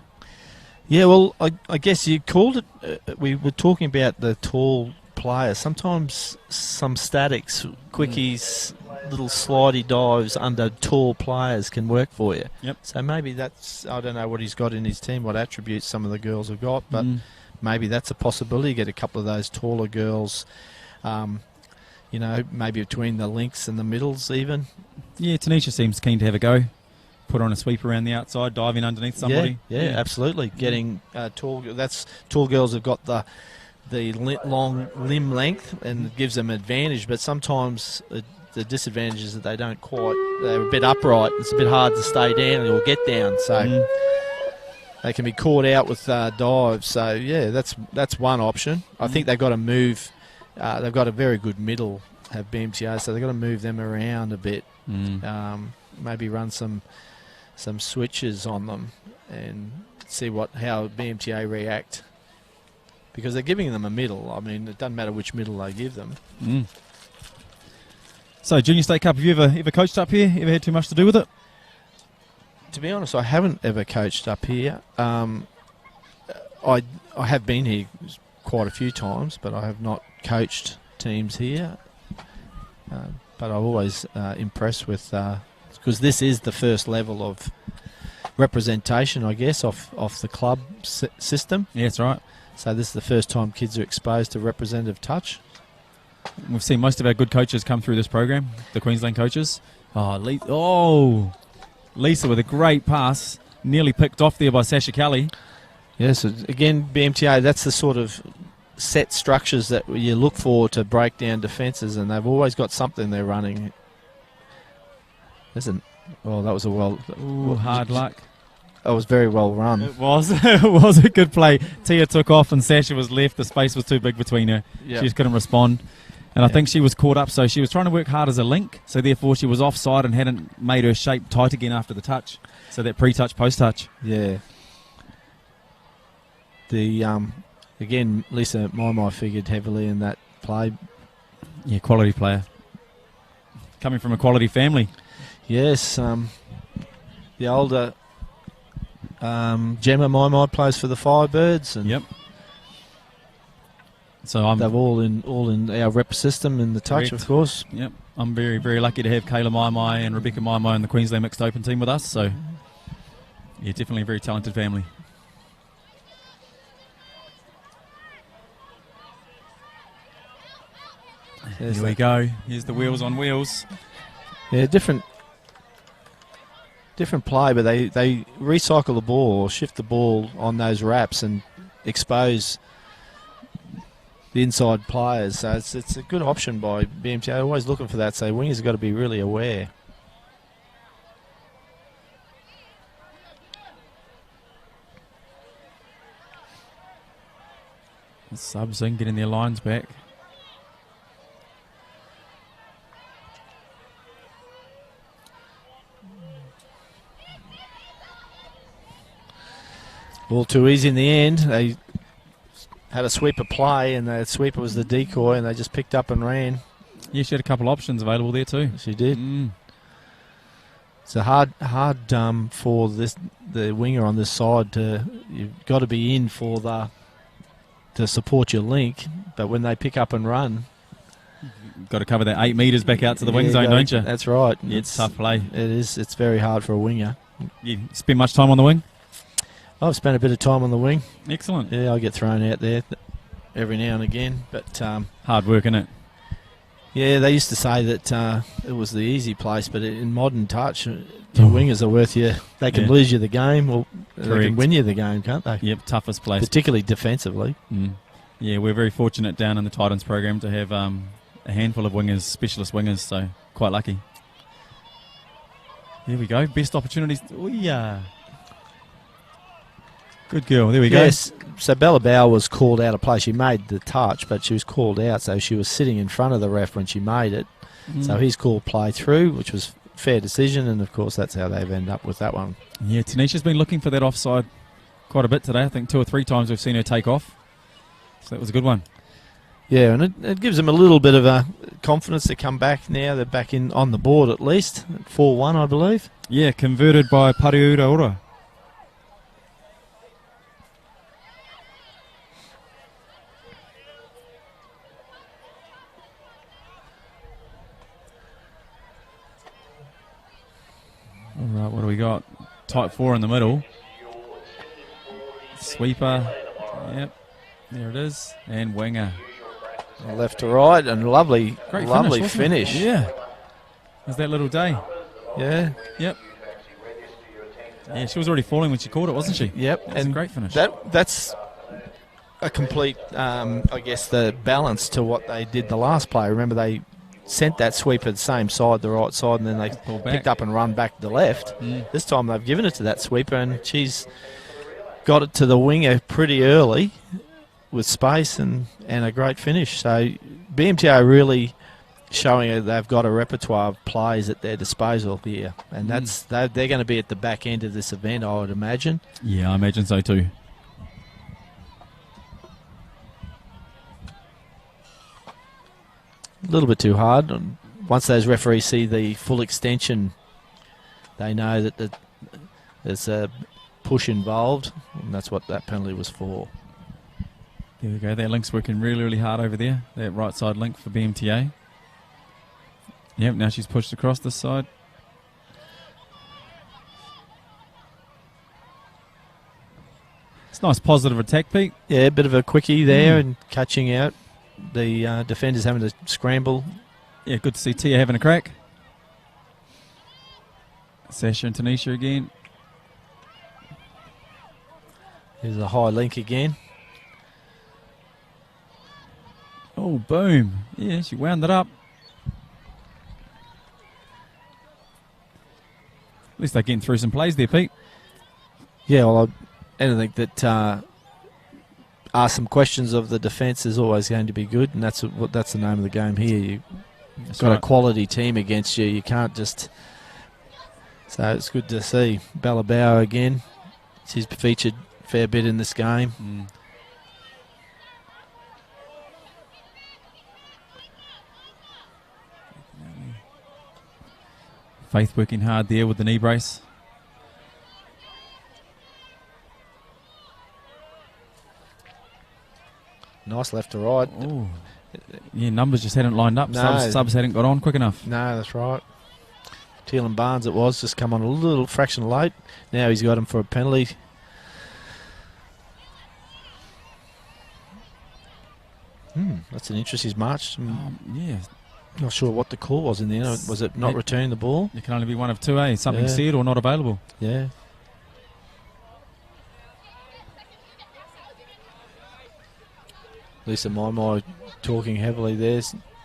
Yeah, well, I guess you called it. We were talking about the tall players. Sometimes some statics, quickies, little slidey dives under tall players can work for you. Yep. So maybe that's, I don't know what he's got in his team, what attributes some of the girls have got, but maybe that's a possibility. Get a couple of those taller girls, maybe between the links and the middles even. Yeah, Tanisha seems keen to have a go. Put on a sweep around the outside, diving underneath somebody. Yeah, absolutely. Getting tall girls have got the long limb length and it gives them advantage, but sometimes the disadvantage is that they're a bit upright. It's a bit hard to stay down or get down, so they can be caught out with dives. So yeah, that's one option. I think they've got to move. They've got a very good middle, have BMTA, so they've got to move them around a bit. Maybe run some switches on them and see how BMTA react, because they're giving them a middle. I mean, it doesn't matter which middle they give them. So Junior State Cup, have you ever coached up here? Ever had too much to do with it? To be honest, I haven't ever coached up here. I have been here quite a few times, but I have not coached teams here. But I'm always impressed with, because this is the first level of representation, I guess, off the club system. Yeah, that's right. So this is the first time kids are exposed to representative touch. We've seen most of our good coaches come through this program, the Queensland coaches. Lisa with a great pass, nearly picked off there by Sasha Kelly. Yes, again, BMTA, that's the sort of set structures that you look for to break down defences, and they've always got something they're running. That was Hard luck. That was very well run. It was. It was a good play. Tia took off and Sasha was left. The space was too big between her. Yep. She just couldn't respond. And I think she was caught up, so she was trying to work hard as a link, so therefore she was offside and hadn't made her shape tight again after the touch. So that pre-touch, post-touch. Yeah. Again, Lisa Mai figured heavily in that play. Yeah, quality player. Coming from a quality family. Yes. The older Gemma Mai plays for the Firebirds. And yep. So they're all in our rep system in the touch, correct. Of course. Yep. I'm very, very lucky to have Kayla Mai and Rebecca Mai in the Queensland Mixed Open team with us. So, yeah, definitely a very talented family. Here we go. Here's the wheels on wheels. Yeah, different play, but they recycle the ball or shift the ball on those wraps and expose the inside players. So it's a good option by BMTA. Always looking for that. So wingers have got to be really aware. The subs in, getting their lines back. All too easy in the end. They had a sweeper play, and the sweeper was the decoy, and they just picked up and ran. Yeah, she had a couple options available there too. She did. It's a hard for the winger on this side you've got to be in to support your link, but when they pick up and run, you've got to cover that 8 metres back out to the wing zone, don't you? That's right. Yeah, it's tough play. It is. It's very hard for a winger. You spend much time on the wing? I've spent a bit of time on the wing. Excellent. Yeah, I get thrown out there every now and again, but hard work, isn't it? Yeah, they used to say that it was the easy place, but in modern touch, the wingers are worth you. They can lose you the game, or they can win you the game, can't they? Yep, toughest place. Particularly defensively. Yeah, we're very fortunate down in the Titans program to have a handful of wingers, specialist wingers, so quite lucky. There we go, best opportunities. Good girl, there we go. Yes, so Bella Bow was called out of play. She made the touch, but she was called out, so she was sitting in front of the ref when she made it. So he's called play through, which was fair decision, and of course that's how they've ended up with that one. Yeah, Tanisha's been looking for that offside quite a bit today. I think 2 or 3 times we've seen her take off. So that was a good one. Yeah, and it gives them a little bit of a confidence to come back now. They're back in on the board at least. 4-1, I believe. Yeah, converted by Pariura Ora. All right, what do we got? Type 4 in the middle. Sweeper. Yep, there it is. And winger. Left to right, and lovely finish. Yeah. There's that little day. Yeah. Yep. Yeah, she was already falling when she caught it, wasn't she? Yep. That's a great finish. That's a complete, I guess, the balance to what they did the last play. Remember, they sent that sweeper the same side, the right side, and then they picked up and run back to the left. This time they've given it to that sweeper, and she's got it to the winger pretty early with space and a great finish. So BMTA really showing they've got a repertoire of plays at their disposal here, and they're going to be at the back end of this event, I would imagine. Yeah, I imagine so too. A little bit too hard. Once those referees see the full extension, they know that there's a push involved, and that's what that penalty was for. There we go. That link's working really, really hard over there. That right side link for BMTA. Yep, now she's pushed across this side. Nice positive attack, Pete. Yeah, a bit of a quickie there and catching out. The defenders having to scramble. Yeah, good to see Tia having a crack. Sasha and Tanisha again. Here's a high link again. Oh, boom. Yeah, she wound it up. At least they're getting through some plays there, Pete. Yeah, well, anything that asks some questions of the defence is always going to be good, and that's the name of the game here. You've got a quality team against you. You can't just... So it's good to see. Balabao again. She's featured a fair bit in this game. Faith working hard there with the knee brace. Nice left to right. Ooh. Yeah, numbers just hadn't lined up. No. Subs hadn't got on quick enough. No, that's right. Teal Barnes it was, just come on a little fraction late. Now he's got him for a penalty. That's an interest. He's marched. Yeah. Not sure what the call was in the end. Was it not returning the ball? You can only be one of two, eh? Something said or not available. Yeah. Lisa Maimai talking heavily there.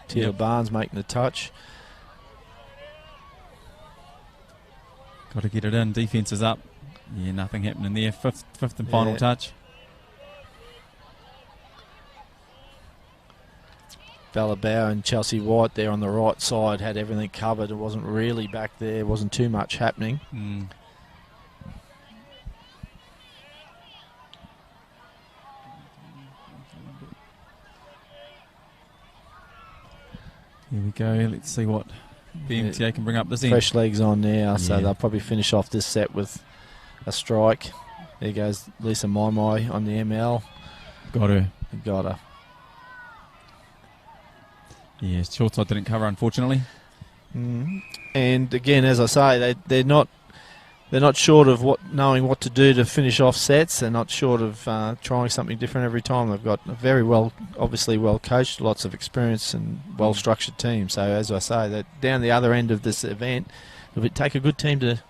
Teal Barnes making the touch. Got to get it in. Defence is up. Yeah, nothing happening there. Fifth and final touch. Balabao and Chelsea White there on the right side had everything covered. It wasn't really back there. Wasn't too much happening. Here we go. Let's see what BMTA can bring up this end. Fresh legs on now, so they'll probably finish off this set with a strike. There goes Lisa Maimai on the ML. Got her. Got her. Yeah, short side didn't cover, unfortunately. And again, as I say, they're not short of knowing what to do to finish off sets. They're not short of trying something different every time. They've got a very obviously well coached, lots of experience and well structured team. So as I say, that down the other end of this event, it would take a good team to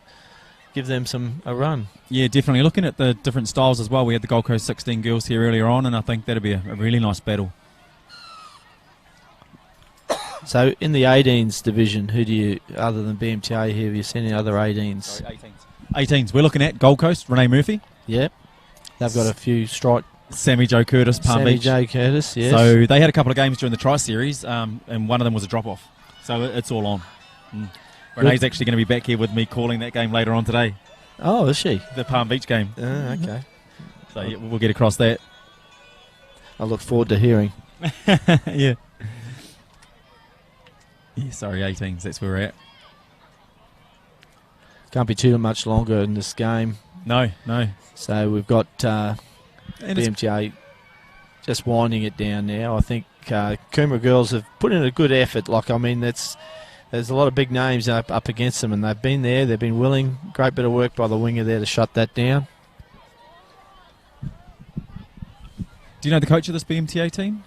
give them a run. Yeah, definitely. Looking at the different styles as well, we had the Gold Coast 16 girls here earlier on, and I think that'll be a really nice battle. So in the 18s division, who do you, other than BMTA here, have you seen any other 18s? Sorry, 18s. We're looking at Gold Coast, Renee Murphy. Yep. They've got a few strike. Sammy Jo Curtis, Palm Beach. Sammy Jo Curtis, yes. So they had a couple of games during the Tri-Series, and one of them was a drop-off. So it's all on. Renee's actually going to be back here with me calling that game later on today. Oh, is she? The Palm Beach game. Okay. So yeah, we'll get across that. I look forward to hearing. Yeah. Yeah, sorry, 18s, that's where we're at. Can't be too much longer in this game. No. So we've got BMTA just winding it down now. I think Coomera girls have put in a good effort. There's a lot of big names up against them, and they've been there, they've been willing. Great bit of work by the winger there to shut that down. Do you know the coach of this BMTA team?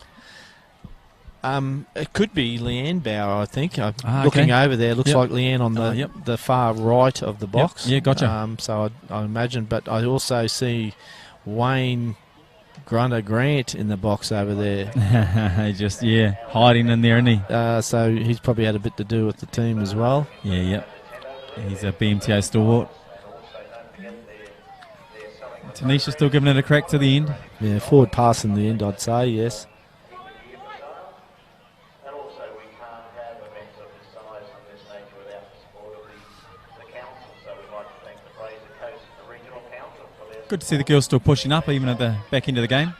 It could be Leanne Bauer, I think. Looking over there, looks like Leanne on the far right of the box. Yeah, gotcha. So I imagine, but I also see Wayne Grant in the box over there. Just, hiding in there, isn't he? So he's probably had a bit to do with the team as well. Yeah. He's a BMTA stalwart. Tanisha still giving it a crack to the end. Yeah, forward pass in the end, I'd say, yes. Good to see the girls still pushing up even at the back end of the game.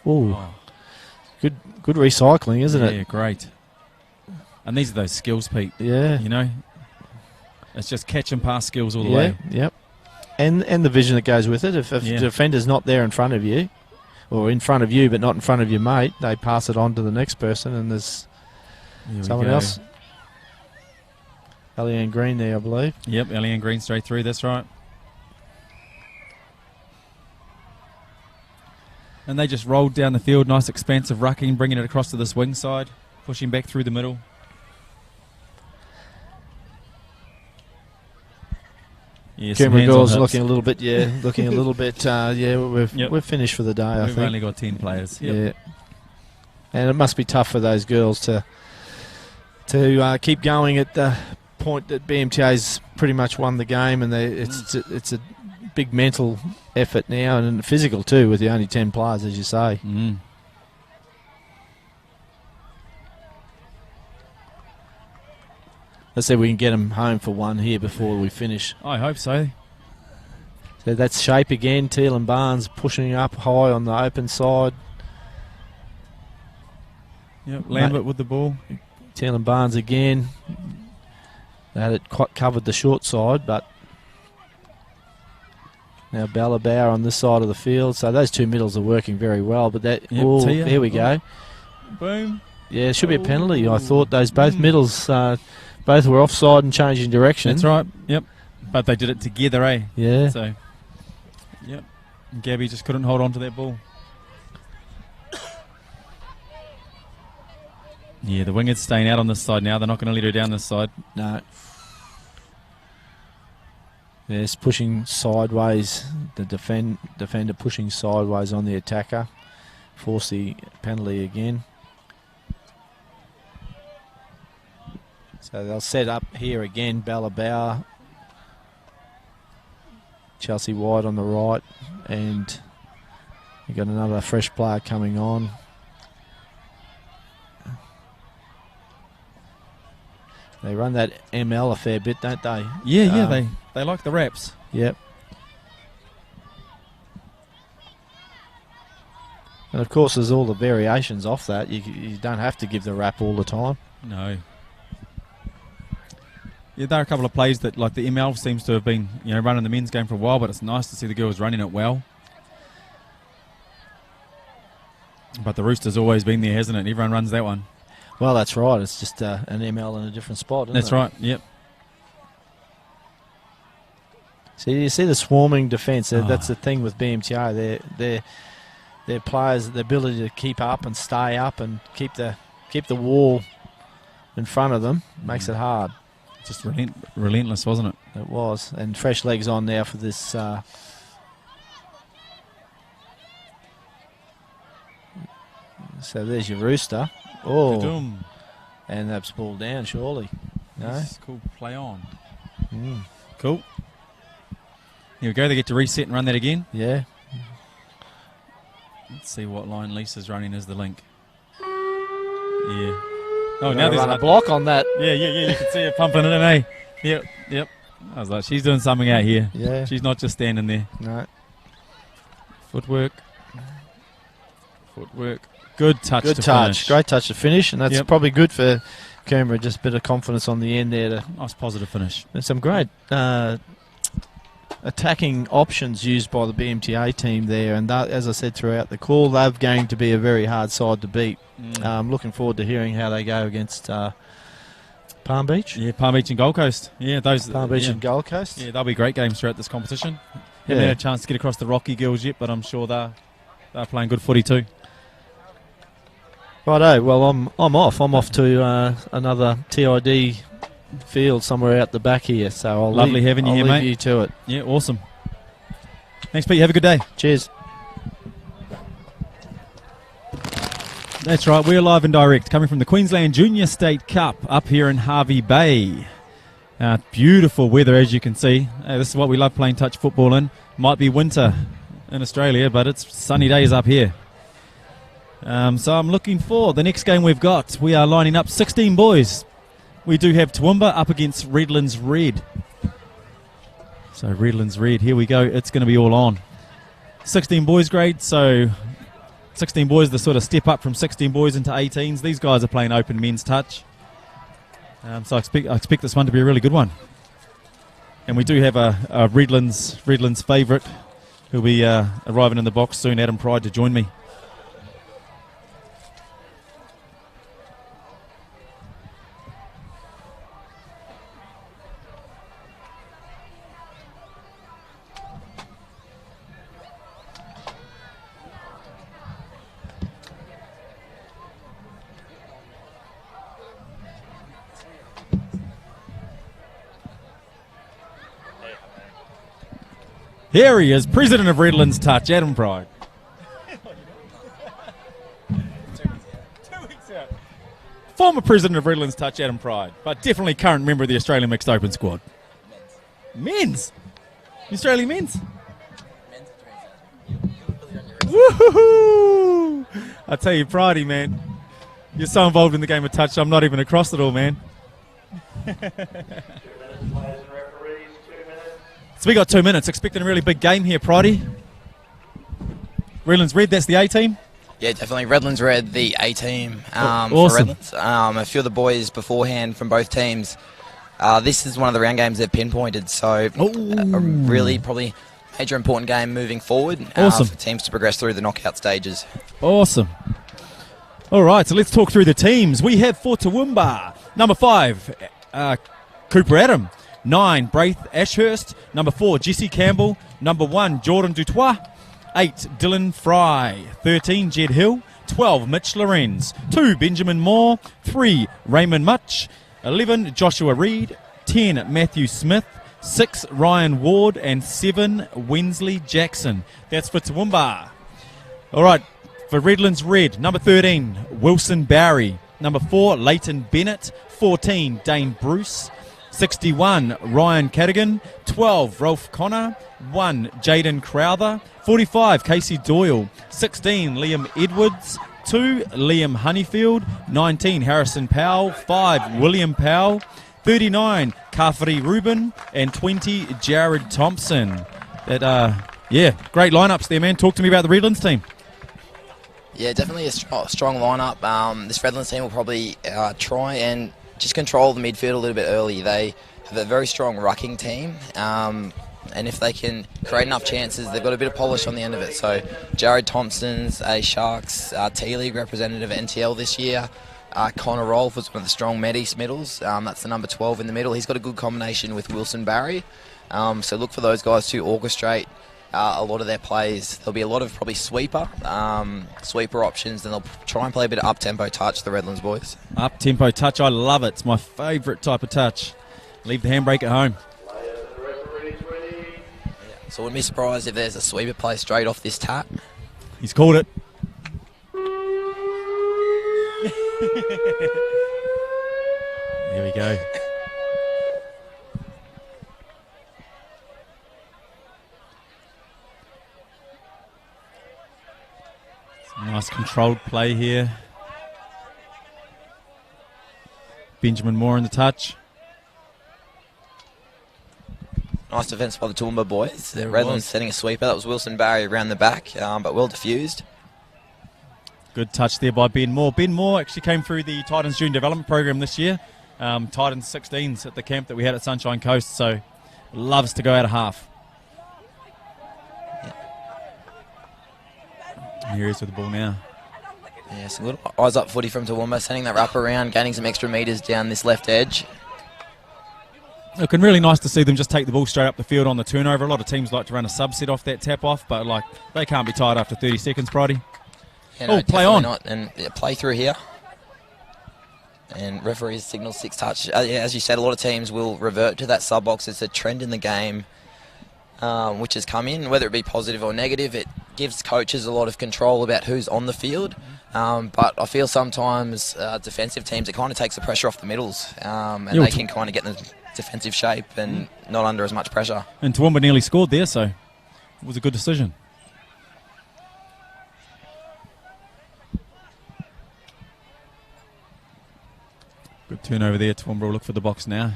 Ooh. Good recycling, isn't it? Yeah, great. And these are those skills, Pete. Yeah. You know? It's just catch and pass skills all the way. Yep. And the vision that goes with it. If the defender's not there in front of you, or in front of you but not in front of your mate, they pass it on to the next person, and there's Here we Someone go. else. Eliane Green there, I believe. Yep, Eliane Green straight through, that's right. And they just rolled down the field, nice expansive rucking, bringing it across to this wing side, pushing back through the middle. Yeah, some Coomera hands on girls hips. looking a little bit, looking a little bit, we're finished for the day, I We've think. only got 10 players. Yep. Yeah. And it must be tough for those girls to keep going at the point that BMTA's pretty much won the game, and it's a big mental effort now, and physical too, with the only 10 players, as you say. Mm. Let's see if we can get them home for one here before we finish. I hope so. So that's shape again. Teal and Barnes pushing up high on the open side. Yep, Lambert with the ball. Teal and Barnes again. They had it quite covered the short side, but now Ballabauer on this side of the field. So those two middles are working very well. But that, Yep, Tia. here we go. Boom. Yeah, it should be a penalty. I thought those both middles, both were offside and changing direction. That's right. Yep. But they did it together, eh? Yeah. So, yep. Gabby just couldn't hold on to that ball. Yeah, the wingers staying out on this side now. They're not going to let her down this side. No. Yes, pushing sideways. The defender pushing sideways on the attacker. Force the penalty again. So they'll set up here again. Ballabauer. Chelsea White on the right. And you've got another fresh player coming on. They run that ML a fair bit, don't they? Yeah, they like the wraps. Yep. And of course, there's all the variations off that. You don't have to give the wrap all the time. No. Yeah, there are a couple of plays that, like the ML seems to have been, running the men's game for a while, but it's nice to see the girls running it well. But the Rooster's always been there, hasn't it? Everyone runs that one. Well, that's right. It's just an ML in a different spot, isn't That's it? right, yep. So you see the swarming defence. That's the thing with BMTA. Their players, the ability to keep up and stay up and keep the wall in front of them makes it hard. Just relentless, wasn't it? It was. And fresh legs on now for this. So there's your Rooster. Oh, Ka-doom. and that's pulled down, surely. No? This is cool. Play on. Mm. Cool. Here we go. They get to reset and run that again. Yeah. Let's see what line Lisa's running as the link. Yeah. Oh, now Now there's run a block on that. Yeah. You can see her pumping it in, eh? Yep. I was like, she's doing something out here. Yeah. She's not just standing there. No. Footwork. Good touch. Good to touch. finish. Great touch to finish, and that's Yep. probably good for Coomera. Just a bit of confidence on the end there. Nice positive finish. And some great attacking options used by the BMTA team there. And that, as I said throughout the call, they're going to be a very hard side to beat. Looking forward to hearing how they go against Palm Beach. Yeah, Palm Beach and Gold Coast. Yeah, those Palm Beach yeah. and Gold Coast. Yeah, they'll be great games throughout this competition. Haven't had a chance to get across the Rocky girls yet, but I'm sure they're playing good footy too. Righto, well I'm off. I'm off to another TID field somewhere out the back here. So I'll Lovely having you here, leave mate. you to it. Yeah, awesome. Thanks, Pete. Have a good day. Cheers. That's right. We're live and direct, coming from the Queensland Junior State Cup up here in Harvey Bay. Beautiful weather, as you can see. This is what we love playing touch football in. Might be winter in Australia, but it's sunny days up here. So I'm looking for the next game we've got. We are lining up 16 boys. We do have Toowoomba up against Redlands Red. So Redlands Red, here we go. It's going to be all on. 16 boys grade, so 16 boys, the sort of step up from 16 boys into 18s. These guys are playing open men's touch. So I expect this one to be a really good one. And we do have a Redlands favourite who'll be arriving in the box soon, Adam Pride, to join me. Here he is, President of Redlands Touch, Adam Pride. Former President of Redlands Touch, Adam Pride, but definitely current member of the Australian Mixed Open squad. Men's? Australian men's? Woohoo! I tell you, Pridey, man, you're so involved in the game of touch, I'm not even across it all, man. 2 minutes, players and referees, 2 minutes. So we got 2 minutes, expecting a really big game here, Pridey. Redlands Red, that's the A team. Yeah, definitely. Redlands Red, the A team Awesome. for Redlands. A few of the boys beforehand from both teams. This is one of the round games they've pinpointed, so a really probably major important game moving forward Awesome. for teams to progress through the knockout stages. Awesome. All right, so let's talk through the teams. We have for Toowoomba, number 5, Cooper Adam. 9, Braith Ashurst. Number 4, Jesse Campbell. Number 1, Jordan Dutois. 8, Dylan Fry. 13, Jed Hill. 12, Mitch Lorenz. 2, Benjamin Moore. 3, Raymond Much. 11, Joshua Reed. 10, Matthew Smith. 6, Ryan Ward. And 7, Wensley Jackson. That's for Toowoomba. All right, for Redlands Red, number 13, Wilson Barry. Number 4, Leighton Bennett. 14, Dane Bruce. 61, Ryan Cadigan. 12, Ralph Connor. 1, Jaden Crowther. 45, Casey Doyle. 16, Liam Edwards. 2, Liam Honeyfield. 19, Harrison Powell. 5, William Powell. 39, Kafiri Rubin. And 20, Jared Thompson. Yeah, great lineups there, man. Talk to me about the Redlands team. Yeah, definitely a strong lineup. This Redlands team will probably try and just control the midfield a little bit early. They have a very strong rucking team, and if they can create enough chances, they've got a bit of polish on the end of it. So Jared Thompson's a Sharks T-League representative at NTL this year. Connor Rolfe was one of the strong Med-East middles. That's the number 12 in the middle. He's got a good combination with Wilson Barry. So look for those guys to orchestrate a lot of their plays. There'll be a lot of probably sweeper options, and they'll try and play a bit of up-tempo touch, the Redlands boys. Up-tempo touch, I love it. It's my favourite type of touch. Leave the handbrake at home. Players and referees ready. So I wouldn't be surprised if there's a sweeper play straight off this tap. He's called it. There we go. Nice controlled play here. Benjamin Moore in the touch. Nice defence by the Toowoomba boys. The Redlands setting a sweeper. That was Wilson Barry around the back, but well diffused. Good touch there by Ben Moore. Ben Moore actually came through the Titans Junior Development Program this year. Titans 16s at the camp that we had at Sunshine Coast, so loves to go out of half. Here he is with the ball now. Yeah, some good eyes up footy from Toowoomba, sending that wrap around, gaining some extra metres down this left edge. Looking really nice to see them just take the ball straight up the field on the turnover. A lot of teams like to run a subset off that tap off, but like they can't be tired after 30 seconds, Bridie. Yeah, no, play on. Not. And play through here. And referees signal 6 touch. As you said, a lot of teams will revert to that sub box. It's a trend in the game which has come in, whether it be positive or negative. It gives coaches a lot of control about who's on the field. But I feel sometimes defensive teams, it kind of takes the pressure off the middles, and they can kind of get in the defensive shape and not under as much pressure. And Toowoomba nearly scored there, so it was a good decision. Good turnover there. Toowoomba will look for the box now.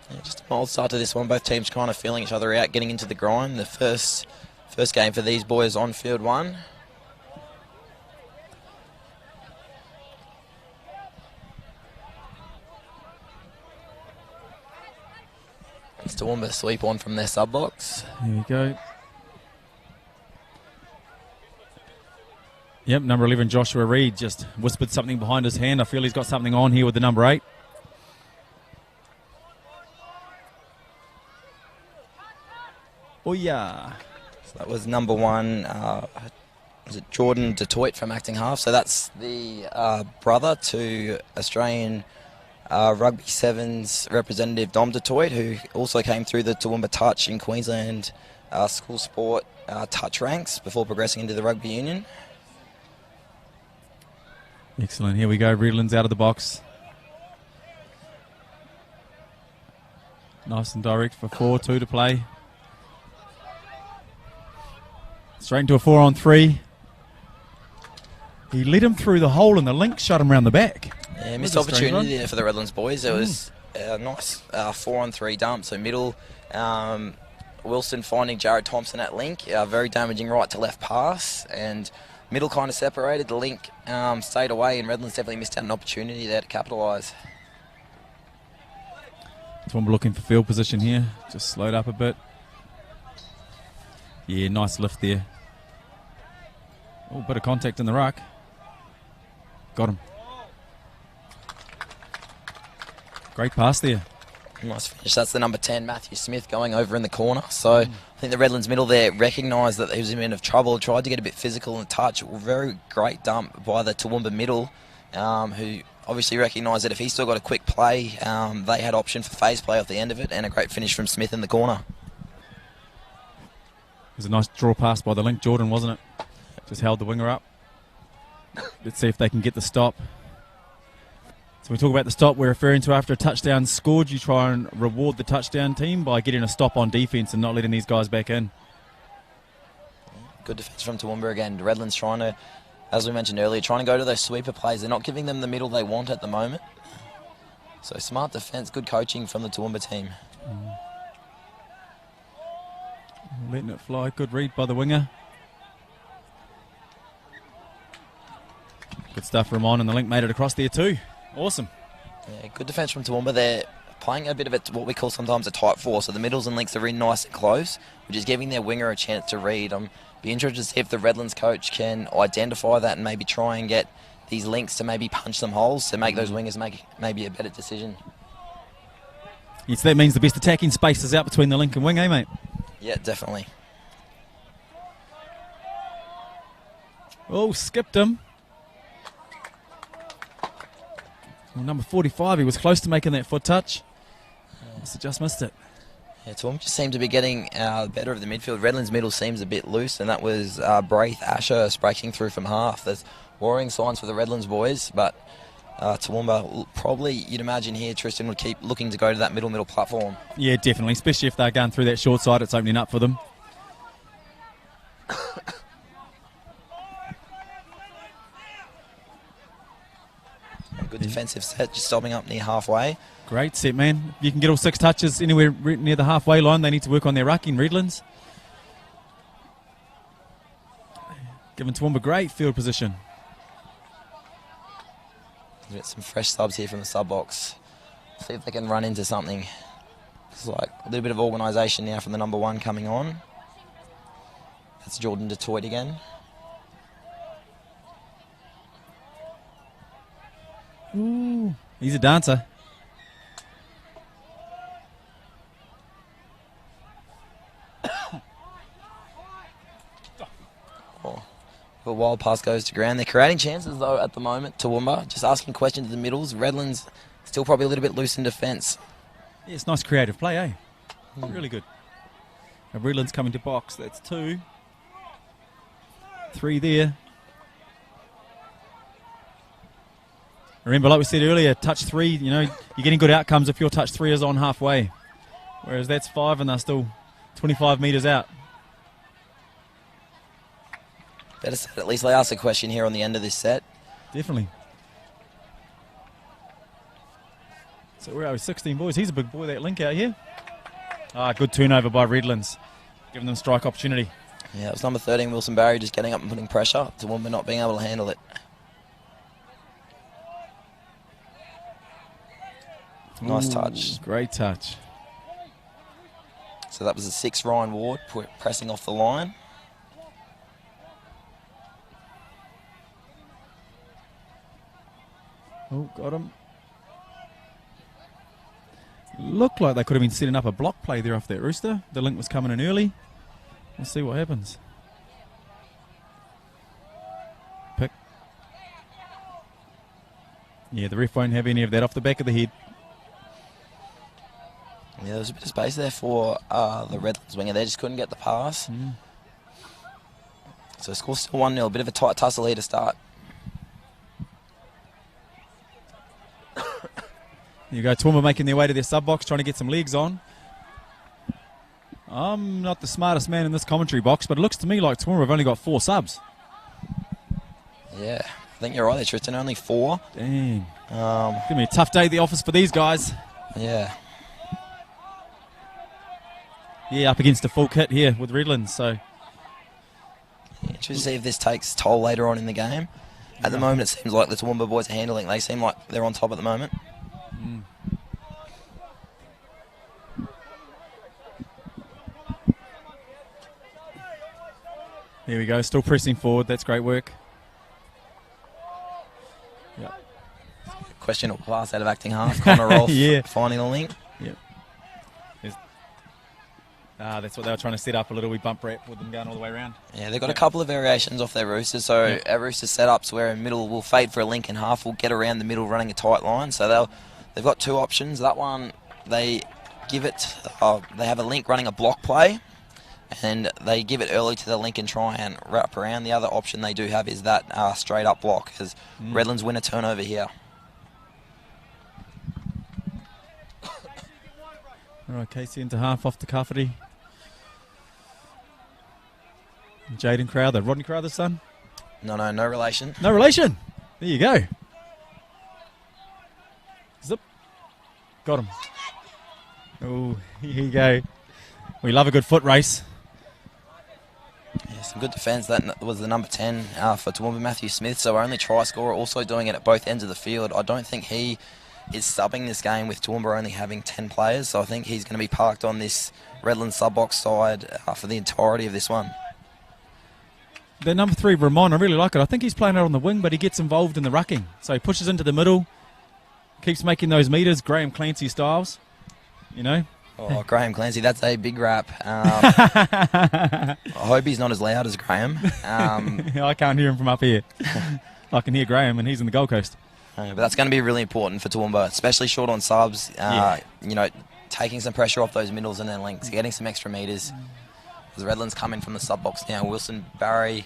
Yeah, just a mild start to this one. Both teams kind of feeling each other out, getting into the grind. The first game for these boys on field 1. It's Toowoomba sweep on from their sub box. Here we go. Yep, number 11, Joshua Reed, just whispered something behind his hand. I feel he's got something on here with the number 8. Oh, yeah. So that was number 1. Was it Jordan Detroit from acting half? So that's the brother to Australian Rugby Sevens representative Dom Detroit, who also came through the Toowoomba Touch in Queensland school sport touch ranks before progressing into the rugby union. Excellent. Here we go. Redlands out of the box. Nice and direct for 4-2 to play. Straight into a 4-on-3. He led him through the hole and the link shut him around the back. Yeah, missed opportunity there for the Redlands boys. It was a nice 4-on-3 dump. So middle, Wilson finding Jared Thompson at link. Very damaging right to left pass. And middle kind of separated. The link stayed away, and Redlands definitely missed out an opportunity there to capitalise. Toowoomba looking for field position here. Just slowed up a bit. Yeah, nice lift there. Oh, bit of contact in the ruck. Got him. Great pass there. Nice finish. That's the number 10, Matthew Smith, going over in the corner. So I think the Redlands middle there recognised that he was in a bit of trouble, tried to get a bit physical and touch. Very great dump by the Toowoomba middle, who obviously recognised that if he still got a quick play, they had option for phase play off the end of it, and a great finish from Smith in the corner. It was a nice draw pass by the link Jordan, wasn't it? Just held the winger up. Let's see if they can get the stop. So we talk about the stop we're referring to after a touchdown scored. You try and reward the touchdown team by getting a stop on defence and not letting these guys back in. Good defence from Toowoomba again. Redlands trying to, as we mentioned earlier, trying to go to those sweeper plays. They're not giving them the middle they want at the moment. So smart defence, good coaching from the Toowoomba team. Letting it fly. Good read by the winger. Good stuff from on, and the link made it across there too. Awesome. Yeah, good defence from Toowoomba. They're playing a bit of what we call sometimes a tight four, so the middles and links are really nice and close, which is giving their winger a chance to read. I'm be interested to see if the Redlands coach can identify that and maybe try and get these links to maybe punch some holes to make those wingers make maybe a better decision. Yes, that means the best attacking space is out between the link and wing, eh, mate? Yeah, definitely. Oh, skipped him. Well, number 45, he was close to making that foot touch. Must have just missed it. Yeah, Toowoomba just seemed to be getting better of the midfield. Redlands middle seems a bit loose, and that was Braith Ashurst breaking through from half. There's worrying signs for the Redlands boys, but Toowoomba probably, you'd imagine here, Tristan would keep looking to go to that middle platform. Yeah, definitely, especially if they're going through that short side, it's opening up for them. Good defensive set, just stopping up near halfway. Great set, man. If you can get all 6 touches anywhere near the halfway line, they need to work on their rucking, Redlands. Giving Toowoomba great field position. Get some fresh subs here from the sub box. See if they can run into something. It's like a little bit of organisation now from the number 1 coming on. That's Jordan Detroit again. Ooh, he's a dancer. The wild pass goes to ground. They're creating chances though at the moment. Toowoomba just asking questions to the middles. Redlands still probably a little bit loose in defence. Yeah, it's nice creative play, eh? Really good. Now Redlands coming to box. That's 2. 3 there. Remember, like we said earlier, touch 3, you know, you're getting good outcomes if your touch 3 is on halfway. Whereas that's 5 and they're still 25 metres out. Better set. At least they ask a question here on the end of this set. Definitely. So where are we? 16 boys. He's a big boy, that link out here. Good turnover by Redlands, giving them strike opportunity. Yeah, it was number 13, Wilson Barry, just getting up and putting pressure. Toowoomba not being able to handle it. Nice touch. Great touch. So that was a 6, Ryan Ward, pressing off the line. Oh, got him. Looked like they could have been setting up a block play there off that rooster. The link was coming in early. We'll see what happens. Pick. Yeah, the ref won't have any of that off the back of the head. Yeah, there was a bit of space there for the Redlands winger. They just couldn't get the pass. So score's still 1-0. Bit of a tight tussle here to start. You go, Toowoomba making their way to their sub box, trying to get some legs on. I'm not the smartest man in this commentary box, but it looks to me like Toowoomba have only got 4 subs. Yeah, I think you're right there, Tristan. Only 4. Dang. Give me a tough day at the office for these guys. Yeah. Yeah, up against a full kit here with Redlands, so... Interesting to see if this takes toll later on in the game. At the moment, it seems like the Toowoomba boys are handling. They seem like they're on top at the moment. Here we go, still pressing forward. That's great work. Yep. Questionable pass out of acting half. Connor Rolfe finding the link. Yep. That's what they were trying to set up a little wee bump wrap with them going all the way around. Yeah, they've got a couple of variations off their Roosters. So our Roosters setups where in middle will fade for a link and half will get around the middle running a tight line. So they've got 2 options. That one, they give it, they have a link running a block play. And they give it early to the link and try and wrap around. The other option they do have is that straight up block, as Redlands win a turnover here. All right, Casey into half off to Cafferty. Jaden Crowther. Rodney Crowther's son? No relation. No relation. There you go. Zip. Got him. Oh, here you go. We love a good foot race. Yeah, some good defence. That was the number 10 for Toowoomba, Matthew Smith. So our only try scorer, also doing it at both ends of the field. I don't think he is subbing this game with Toowoomba only having 10 players. So I think he's going to be parked on this Redlands sub-box side for the entirety of this one. The number 3, Ramon, I really like it. I think he's playing out on the wing, but he gets involved in the rucking. So he pushes into the middle, keeps making those metres, Graham Clancy styles, you know. Oh, Graham Clancy, that's a big rap. I hope he's not as loud as Graham. I can't hear him from up here. I can hear Graham, and he's in the Gold Coast. But that's going to be really important for Toowoomba, especially short on subs. You know, taking some pressure off those middles and then links, getting some extra metres. As Redlands come in from the sub box now, Wilson Barry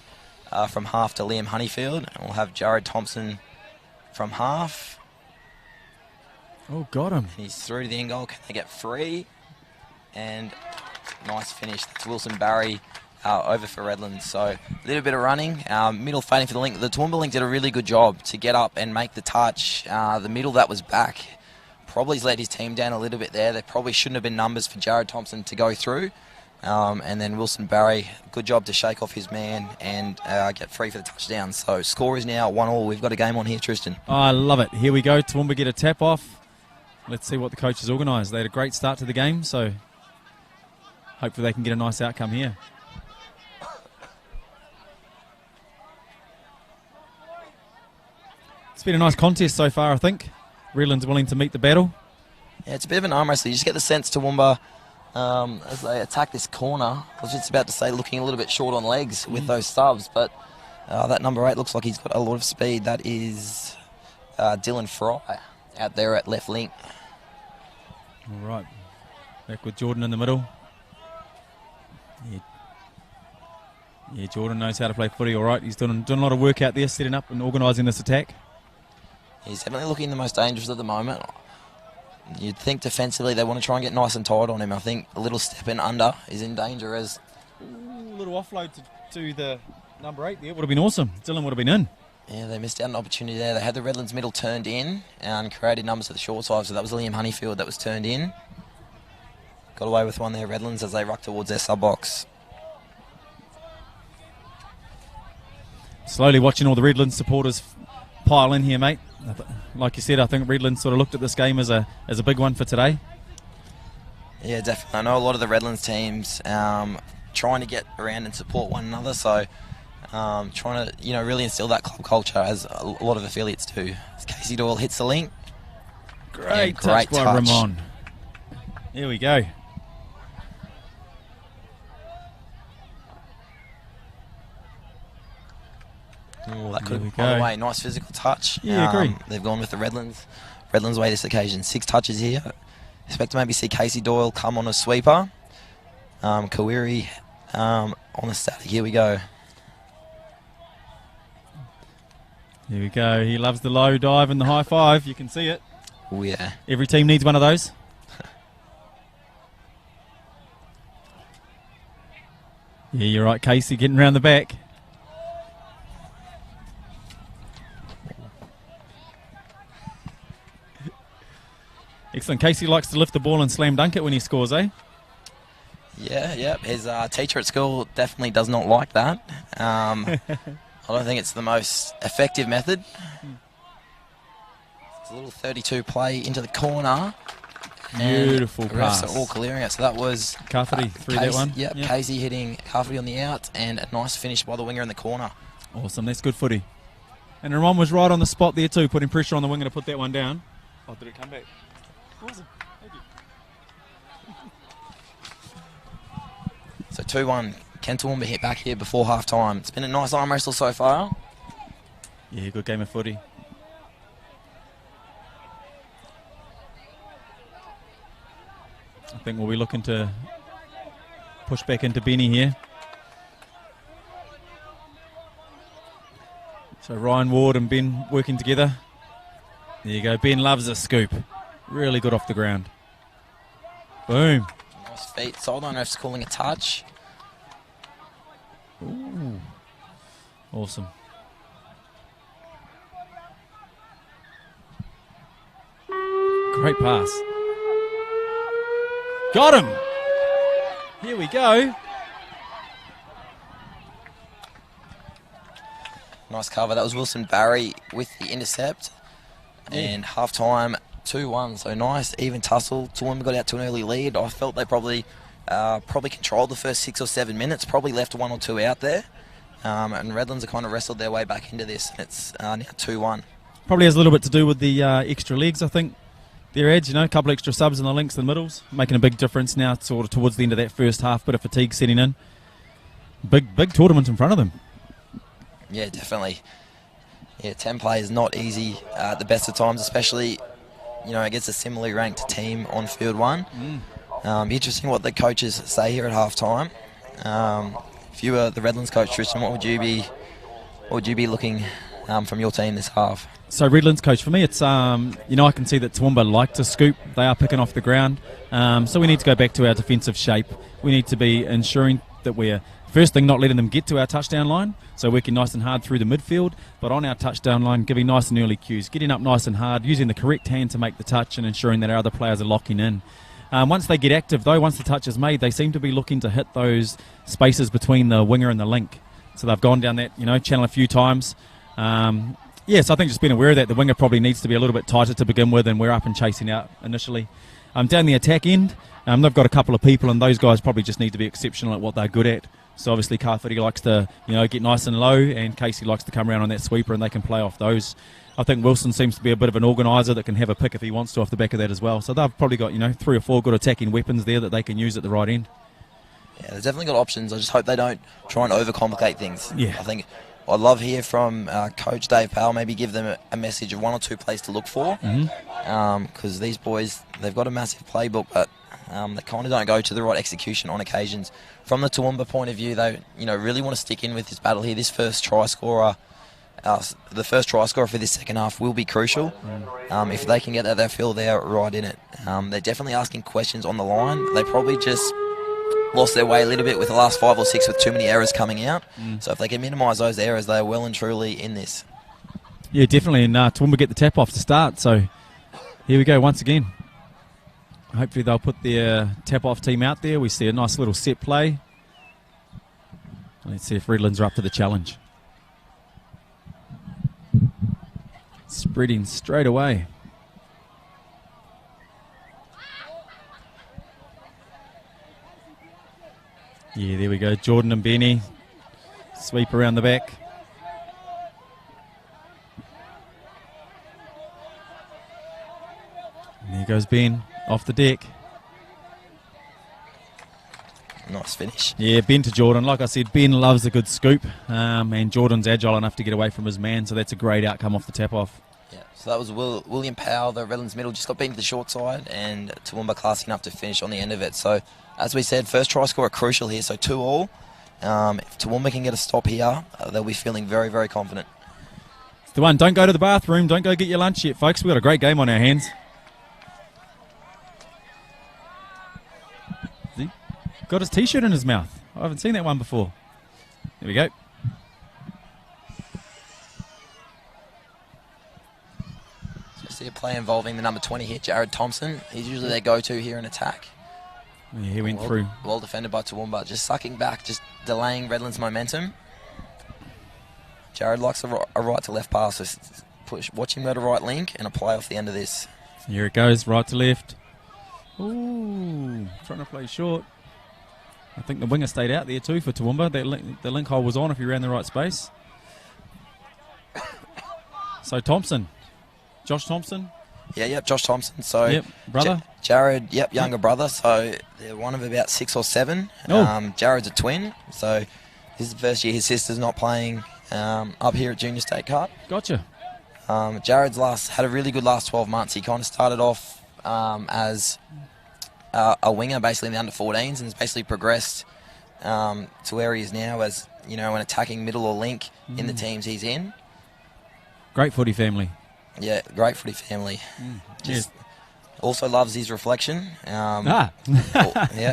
from half to Liam Honeyfield, and we'll have Jared Thompson from half. Oh, got him. He's through to the end goal. Can they get free? And nice finish. That's Wilson Barry over for Redlands. So a little bit of running. Middle fading for the link. The Toowoomba link did a really good job to get up and make the touch. The middle that was back probably has let his team down a little bit there. There probably shouldn't have been numbers for Jared Thompson to go through. And then Wilson Barry, good job to shake off his man and get free for the touchdown. So score is now 1-1. We've got a game on here, Tristan. I love it. Here we go. Toowoomba get a tap off. Let's see what the coaches organise. They had a great start to the game, so hopefully they can get a nice outcome here. It's been a nice contest so far, I think. Redlands willing to meet the battle. Yeah, it's a bit of an arm wrestle. You just get the sense Toowoomba, as they attack this corner, I was just about to say looking a little bit short on legs with those subs, but that number 8 looks like he's got a lot of speed. That is Dylan Fry out there at left link. All right. Back with Jordan in the middle. Yeah, Jordan knows how to play footy all right. He's doing a lot of work out there, setting up and organising this attack. He's definitely looking the most dangerous at the moment. You'd think defensively they want to try and get nice and tight on him. I think a little step in under is in danger as... A little offload to the number 8 there would have been awesome. Dylan would have been in. Yeah, they missed out an opportunity there. They had the Redlands middle turned in and created numbers to the short side, so that was Liam Honeyfield that was turned in. Got away with one there, Redlands, as they ruck towards their sub-box. Slowly watching all the Redlands supporters pile in here, mate. Like you said, I think Redlands sort of looked at this game as a big one for today. Yeah, definitely. I know a lot of the Redlands teams trying to get around and support one another, so trying to really instill that club culture as a lot of affiliates do. As Casey Doyle hits the link. Great touch by Ramon. Here we go. Oh, that could have gone away. Nice physical touch. Yeah, agree. They've gone with the Redlands way this occasion. 6 touches here. expect to maybe see Casey Doyle come on a sweeper. Kawiri on the static. Here we go. Here we go. He loves the low dive and the high five. You can see it. Oh, yeah. Every team needs one of those. Yeah, you're right, Casey, getting around the back. Excellent. Casey likes to lift the ball and slam dunk it when he scores, eh? Yeah. His teacher at school definitely does not like that. I don't think it's the most effective method. It's a little 32 play into the corner. Beautiful pass. The refs are all clearing it. So that was Cafferty through that one. Yep, Casey hitting Cafferty on the out, and a nice finish by the winger in the corner. Awesome. That's good footy. And Ramon was right on the spot there too, putting pressure on the winger to put that one down. Oh, did it come back? Awesome. Thank you. So 2-1. Can Toowoomba hit back here before half time? It's been a nice arm wrestle so far. Yeah, good game of footy. I think we'll be looking to push back into Benny here. So Ryan Ward and Ben working together. There you go. Ben loves a scoop. Really good off the ground. Boom. Nice feet. Sideline ref's calling a touch. Ooh. Awesome. Great pass. Got him. Here we go. Nice cover. That was Wilson Barry with the intercept. And half-time, 2-1. So nice, even tussle. Toowoomba got out to an early lead. I felt they probably controlled the first 6 or 7 minutes. Probably left 1 or 2 out there. And Redlands have kind of wrestled their way back into this. And it's now 2-1. Probably has a little bit to do with the extra legs, I think. Their edge, you know, a couple extra subs in the links and middles, making a big difference now sort of towards the end of that first half. Bit of fatigue setting in. Big tournament in front of them. Yeah, definitely. Yeah, 10 play is not easy at the best of times, especially, you know, against a similarly ranked team on field one. Be interesting what the coaches say here at half time. If you were the Redlands coach, Tristan, what would you be looking from your team this half? So Redlands coach, for me, it's you know, I can see that Toowoomba like to scoop. They are picking off the ground. So we need to go back to our defensive shape. We need to be ensuring that we're, first thing, not letting them get to our touchdown line, so working nice and hard through the midfield, but on our touchdown line, giving nice and early cues, getting up nice and hard, using the correct hand to make the touch and ensuring that our other players are locking in. Once they get active, though, once the touch is made, they seem to be looking to hit those spaces between the winger and the link. So they've gone down that, you know, channel a few times. Yes, I think just being aware of that, the winger probably needs to be a little bit tighter to begin with, and we're up and chasing out initially. Down the attack end, they've got a couple of people, and those guys probably just need to be exceptional at what they're good at. So obviously Carfooty likes to, you know, get nice and low, and Casey likes to come around on that sweeper, and they can play off those. I think Wilson seems to be a bit of an organiser that can have a pick if he wants to off the back of that as well. So they've probably got, you know, 3 or 4 good attacking weapons there that they can use at the right end. Yeah, they've definitely got options. I just hope they don't try and overcomplicate things. Yeah. I think I'd love to hear from Coach Dave Powell, maybe give them a message of 1 or 2 plays to look for. Because these boys, they've got a massive playbook, but they kind of don't go to the right execution on occasions. From the Toowoomba point of view, they, you know, really want to stick in with this battle here. This first try scorer, the first try scorer for this second half will be crucial. If they can get that, they feel they're right in it. They're definitely asking questions on the line. They probably just lost their way a little bit with the last 5 or 6 with too many errors coming out. So if they can minimise those errors, they are well and truly in this. Yeah, definitely, and Toowoomba get the tap off to start, so here we go once again. Hopefully they'll put their tap-off team out there. We see a nice little set play. Let's see if Redlands are up to the challenge. Spreading straight away. Yeah, there we go. Jordan and Benny. Sweep around the back. And there goes Ben. Off the deck. Nice finish. Yeah, Ben to Jordan. Like I said, Ben loves a good scoop, and Jordan's agile enough to get away from his man, so that's a great outcome off the tap-off. Yeah, so that was William Powell, the Redlands middle, just got beaten to the short side, and Toowoomba classy enough to finish on the end of it. So, as we said, first try scorer crucial here, so 2-all. If Toowoomba can get a stop here, they'll be feeling very, very confident. It's the one. Don't go to the bathroom. Don't go get your lunch yet, folks. We've got a great game on our hands. Has he got his T-shirt in his mouth? I haven't seen that one before. There we go. See a play involving the number 20 here, Jared Thompson. He's usually their go-to here in attack. Yeah, he went through. Well defended by Toowoomba, just sucking back, just delaying Redlands' momentum. Jared likes a right to left pass, so watch him go to right link and a play off the end of this. Here it goes, right to left. Ooh, trying to play short. I think the winger stayed out there too for Toowoomba. The link hole was on if he ran the right space. So Thompson. Josh Thompson? Yep, Josh Thompson. So yep, brother? Jared, younger brother. So they're one of about 6 or 7. Oh. Jared's a twin. So this is the first year his sister's not playing up here at Junior State Cup. Gotcha. Jared's had a really good last 12 months. He kind of started off as a winger basically in the under-14s and has basically progressed to where he is now as, an attacking middle or link in the teams he's in. Great footy family. Yeah, great footy family. Yes. Also loves his reflection. Yeah,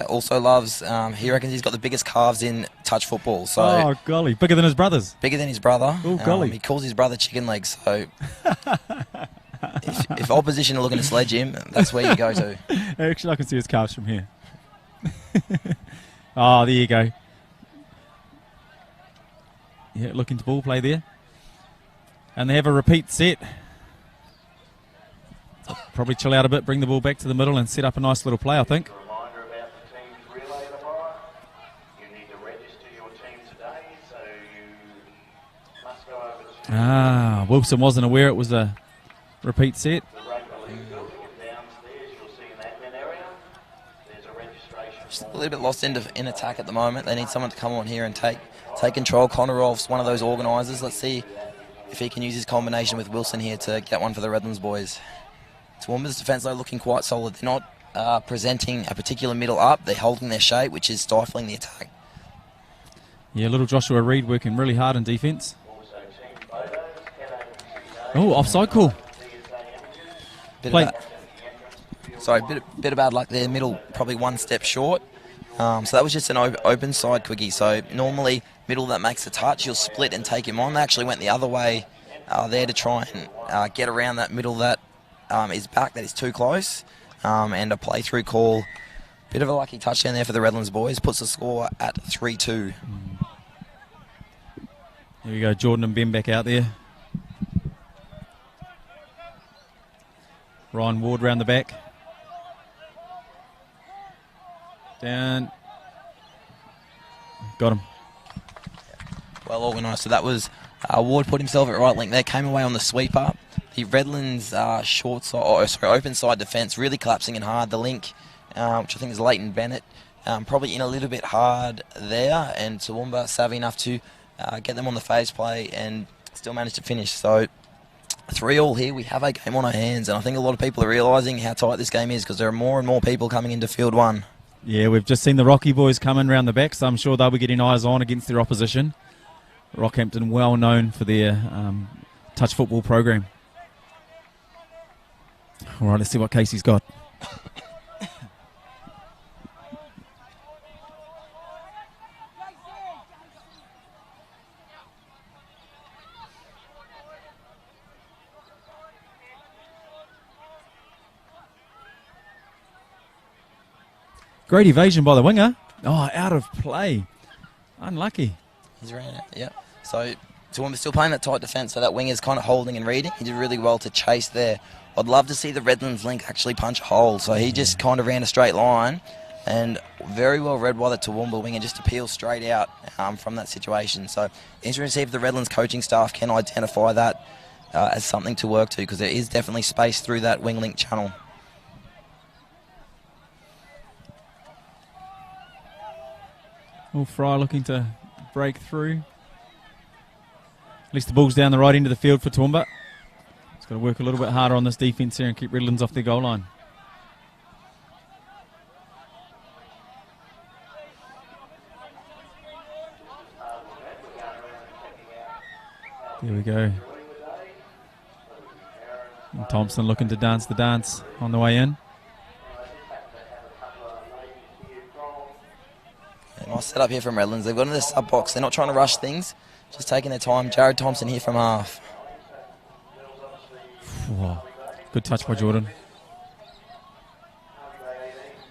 also loves, he reckons he's got the biggest calves in touch football. So oh, golly. Bigger than his brothers. Bigger than his brother. Oh, golly. He calls his brother chicken legs. So if opposition are looking to sledge him, that's where you go to. Actually, I can see his calves from here. Oh, there you go. Yeah, looking to ball play there. And they have a repeat set. Probably chill out a bit, bring the ball back to the middle and set up a nice little play, I think. Reminder about the team's relay tomorrow. You need to register your team today, so you must go over to Wilson wasn't aware it was a repeat set. the rugby league building and downstairs. You'll see an admin area. There's a registration Just a form. little bit lost in attack at the moment. They need someone to come on here and take control. Konorov's one of those organisers. Let's see if he can use his combination with Wilson here to get one for the Redlands boys. Toowoomba's defence, though, looking quite solid. They're not presenting a particular middle up. They're holding their shape, which is stifling the attack. Yeah, little Joshua Reed working really hard in defence. Also, team photos, Oh, offside call. Play. Bit of bad luck there. Middle probably one step short. So that was just an open side quickie. So normally middle that makes a touch, you'll split and take him on. They actually went the other way there to try and get around that middle that is back, that is too close. And a play-through call. Bit of a lucky touchdown there for the Redlands boys. Puts the score at 3-2. Here we go, Jordan and Ben back out there. Ryan Ward round the back. Down. Got him. Well organised. So that was Ward put himself at right link there. Came away on the sweeper. The Redlands open side defence really collapsing in hard. The link, which I think is Leighton Bennett, probably in a little bit hard there. And Toowoomba savvy enough to get them on the phase play and still managed to finish. So 3-all here. We have a game on our hands. And I think a lot of people are realising how tight this game is because there are more and more people coming into field one. Yeah, we've just seen the Rocky boys coming round the back, so I'm sure they'll be getting eyes on against their opposition. Rockhampton well known for their touch football program. All right, let's see what Casey's got. Great evasion by the winger. Oh, out of play. Unlucky. He's ran it, yeah. So Toowoomba's still playing that tight defence, so that winger's kind of holding and reading. He did really well to chase there. I'd love to see the Redlands link actually punch a hole. So he just kind of ran a straight line and very well read by the Toowoomba winger just to peel straight out from that situation. So interesting to see if the Redlands coaching staff can identify that as something to work to because there is definitely space through that wing link channel. Well, Fry looking to break through. At least the ball's down the right end of the field for Toowoomba. Got to work a little bit harder on this defence here and keep Redlands off their goal line. There we go. And Thompson looking to dance the dance on the way in. Nice setup here from Redlands. They've got into the sub box. They're not trying to rush things, just taking their time. Jared Thompson here from half. Whoa. Good touch by Jordan.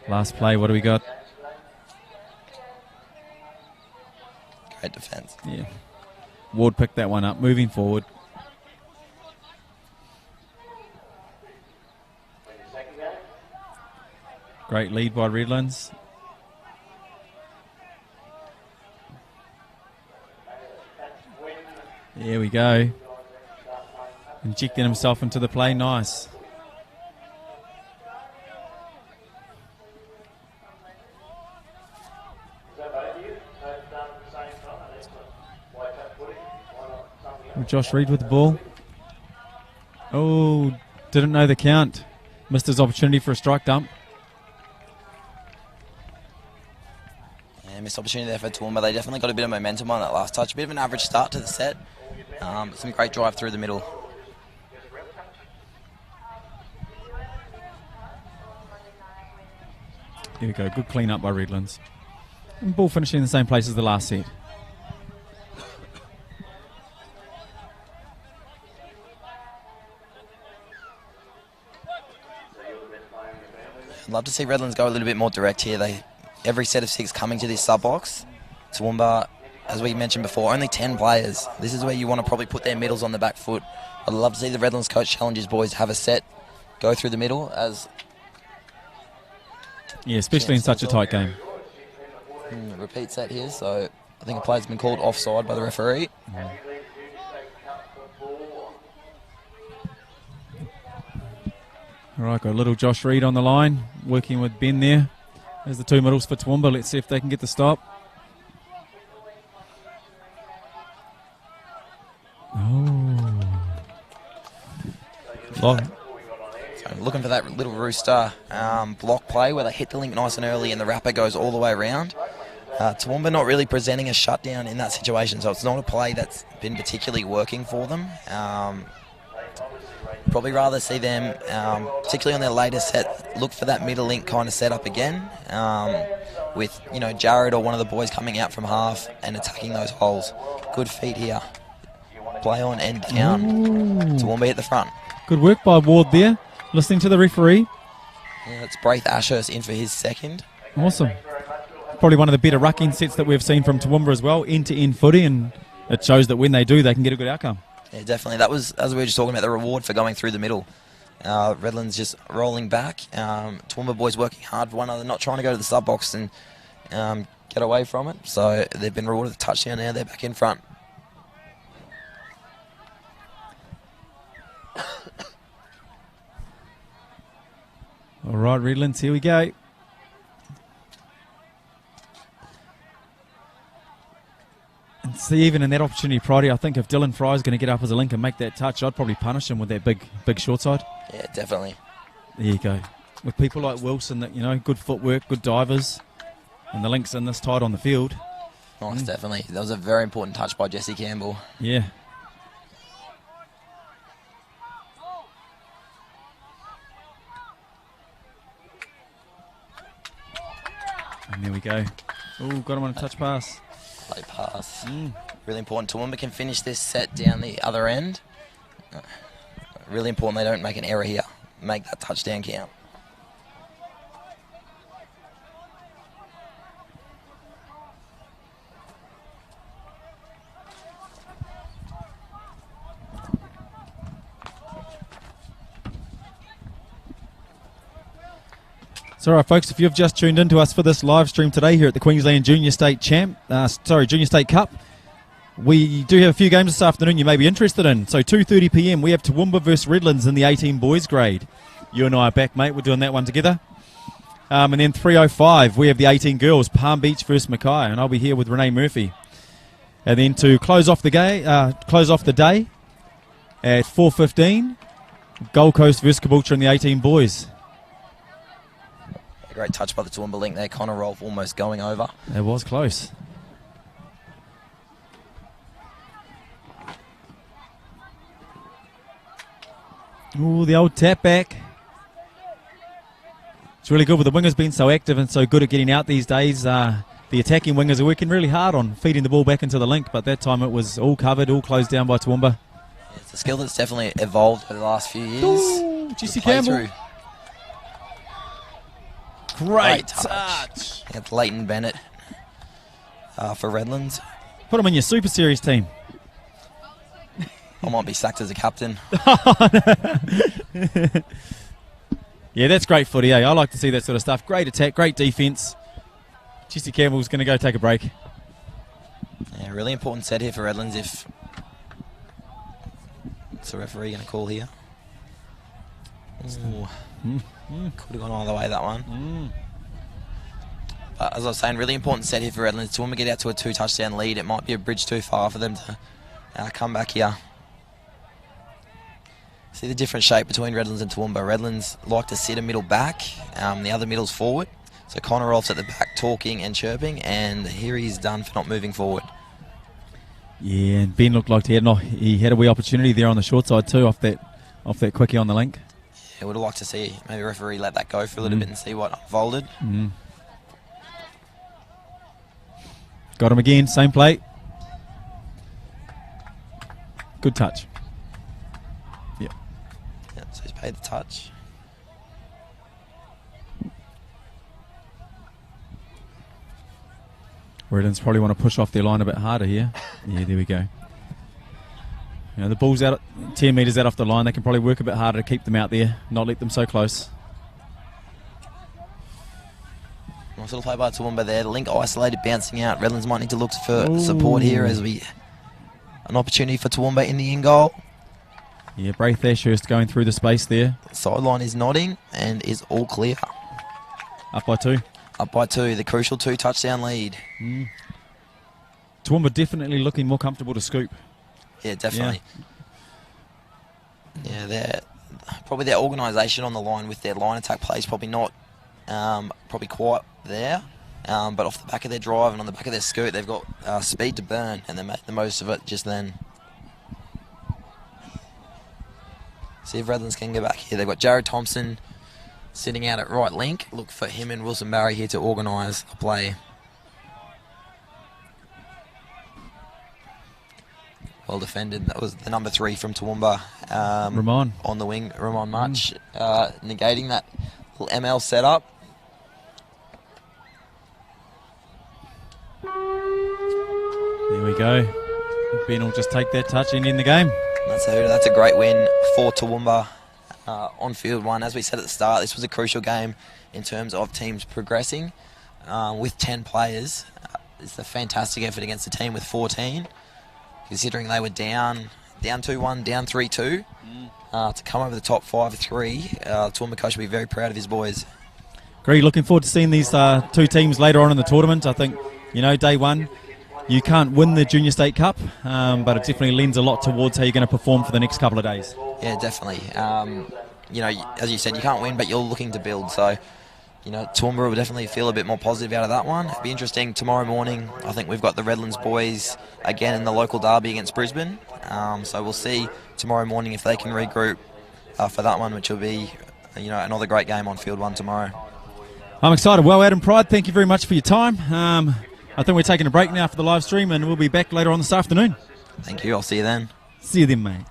Last play, what do we got? Great defence. Yeah. Ward picked that one up, moving forward. Great lead by Redlands. There we go. Injecting himself into the play, nice. Josh Reed with the ball. Oh, didn't know the count. Missed his opportunity for a strike dump. Yeah, missed opportunity there for Toowoomba. They definitely got a bit of momentum on that last touch. A bit of an average start to the set. Some great drive through the middle. Here we go, good clean up by Redlands. And ball finishing in the same place as the last set. I'd love to see Redlands go a little bit more direct here. Every set of 6 coming to this sub box. Toowoomba, as we mentioned before, only 10 players. This is where you want to probably put their middles on the back foot. I'd love to see the Redlands coach challenge his boys to have a set, go through the middle as... Yeah, especially in such a tight game. Repeat set here, so I think a player's been called offside by the referee. All right, got a little Josh Reed on the line, working with Ben there. There's the 2 middles for Toowoomba. Let's see if they can get the stop. Oh. So looking for that little rooster block play where they hit the link nice and early and the wrapper goes all the way around. Toowoomba not really presenting a shutdown in that situation, so it's not a play that's been particularly working for them. Probably rather see them, particularly on their later set, look for that middle link kind of setup again, with Jared or one of the boys coming out from half and attacking those holes. Good feet here. Play on and down. Toowoomba at the front. Good work by Ward there. Listening to the referee. Yeah, it's Braith Ashurst in for his second. Awesome. Probably one of the better rucking sets that we've seen from Toowoomba as well. End-to-end footy, and it shows that when they do, they can get a good outcome. Yeah, definitely. That was, as we were just talking about, the reward for going through the middle. Redlands just rolling back. Toowoomba boys working hard for one another, not trying to go to the sub box and get away from it. So they've been rewarded with a touchdown now. They're back in front. All right, Redlands, here we go. And see, even in that opportunity Friday, I think if Dylan Fry is going to get up as a link and make that touch, I'd probably punish him with that big short side. Yeah, definitely. There you go. With people like Wilson, that good footwork, good divers, and the links in this tight on the field. Nice, definitely. That was a very important touch by Jesse Campbell. Yeah. And there we go. Oh, got him on a touch pass. Play pass. Really important. Toowoomba can finish this set down the other end. Really important they don't make an error here. Make that touchdown count. So, all right, folks, if you've just tuned into us for this live stream today here at the Queensland Junior State Junior State Cup, we do have a few games this afternoon you may be interested in. So, 2:30 p.m. we have Toowoomba versus Redlands in the 18 boys grade. You and I are back, mate. We're doing that one together. And then 3:05 we have the 18 girls, Palm Beach versus Mackay, and I'll be here with Renee Murphy. And then to close off the day at 4:15, Gold Coast versus Caboolture in the 18 boys. A great touch by the Toowoomba link there. Connor Rolfe almost going over. It was close. Ooh, the old tap back. It's really good with the wingers being so active and so good at getting out these days. The attacking wingers are working really hard on feeding the ball back into the link, but that time it was all covered, all closed down by Toowoomba. It's a skill that's definitely evolved over the last few years. Ooh, JSC Campbell. Great touch. It's Leighton Bennett for Redlands. Put him in your Super Series team. I might be sacked as a captain. Yeah, that's great footy, eh? I like to see that sort of stuff. Great attack, great defence. JSC Campbell's going to go take a break. Yeah, really important set here for Redlands if... What's the referee going to call here? Could have gone either way, that one. But as I was saying, really important set here for Redlands. Toowoomba get out to a 2-touchdown lead. It might be a bridge too far for them to come back here. See the different shape between Redlands and Toowoomba. Redlands like to sit a middle back, the other middle's forward. So Connor Rolfe's at the back talking and chirping, and here he's done for not moving forward. Yeah, and Ben looked like he had a wee opportunity there on the short side too, off that quickie on the link. Yeah, would have liked to see maybe a referee let that go for a little bit and see what unfolded. Got him again, same play. Good touch. Yeah, so he's paid the touch. Redlands probably want to push off their line a bit harder here. Yeah, there we go. You know, the ball's out 10 metres out off the line. They can probably work a bit harder to keep them out there, not let them so close. Nice little play by Toowoomba there. The link isolated, bouncing out. Redlands might need to look for support here as an opportunity for Toowoomba in the in goal. Yeah, Braith Ashurst going through the space there. The sideline is nodding and is all clear. Up by 2. Up by 2, the crucial 2-touchdown lead. Toowoomba definitely looking more comfortable to scoop. Yeah, definitely. Yeah, they're probably their organisation on the line with their line attack plays probably not probably quite there. But off the back of their drive and on the back of their scoot, they've got speed to burn, and they made the most of it just then. See if Redlands can get back here. They've got Jared Thompson sitting out at right link. Look for him and Wilson Barry here to organise a play. Well defended. That was the number 3 from Toowoomba. Ramon. On the wing, Ramon Much. Negating that little ML setup. There we go. Ben will just take that touch and end the game. That's a great win for Toowoomba on field 1. As we said at the start, this was a crucial game in terms of teams progressing. With 10 players, it's a fantastic effort against a team with 14. Considering they were down 2-1, down 3-2, to come over the top 5-3, Toowoomba coach will be very proud of his boys. Great, looking forward to seeing these 2 teams later on in the tournament. I think, day 1, you can't win the Junior State Cup, but it definitely lends a lot towards how you're going to perform for the next couple of days. Yeah, definitely. As you said, you can't win, but you're looking to build. So, Toowoomba will definitely feel a bit more positive out of that one. It'll be interesting tomorrow morning. I think we've got the Redlands boys again in the local derby against Brisbane. So we'll see tomorrow morning if they can regroup for that one, which will be, another great game on field 1 tomorrow. I'm excited. Well, Adam Pride, thank you very much for your time. I think we're taking a break now for the live stream, and we'll be back later on this afternoon. Thank you. I'll see you then. See you then, mate.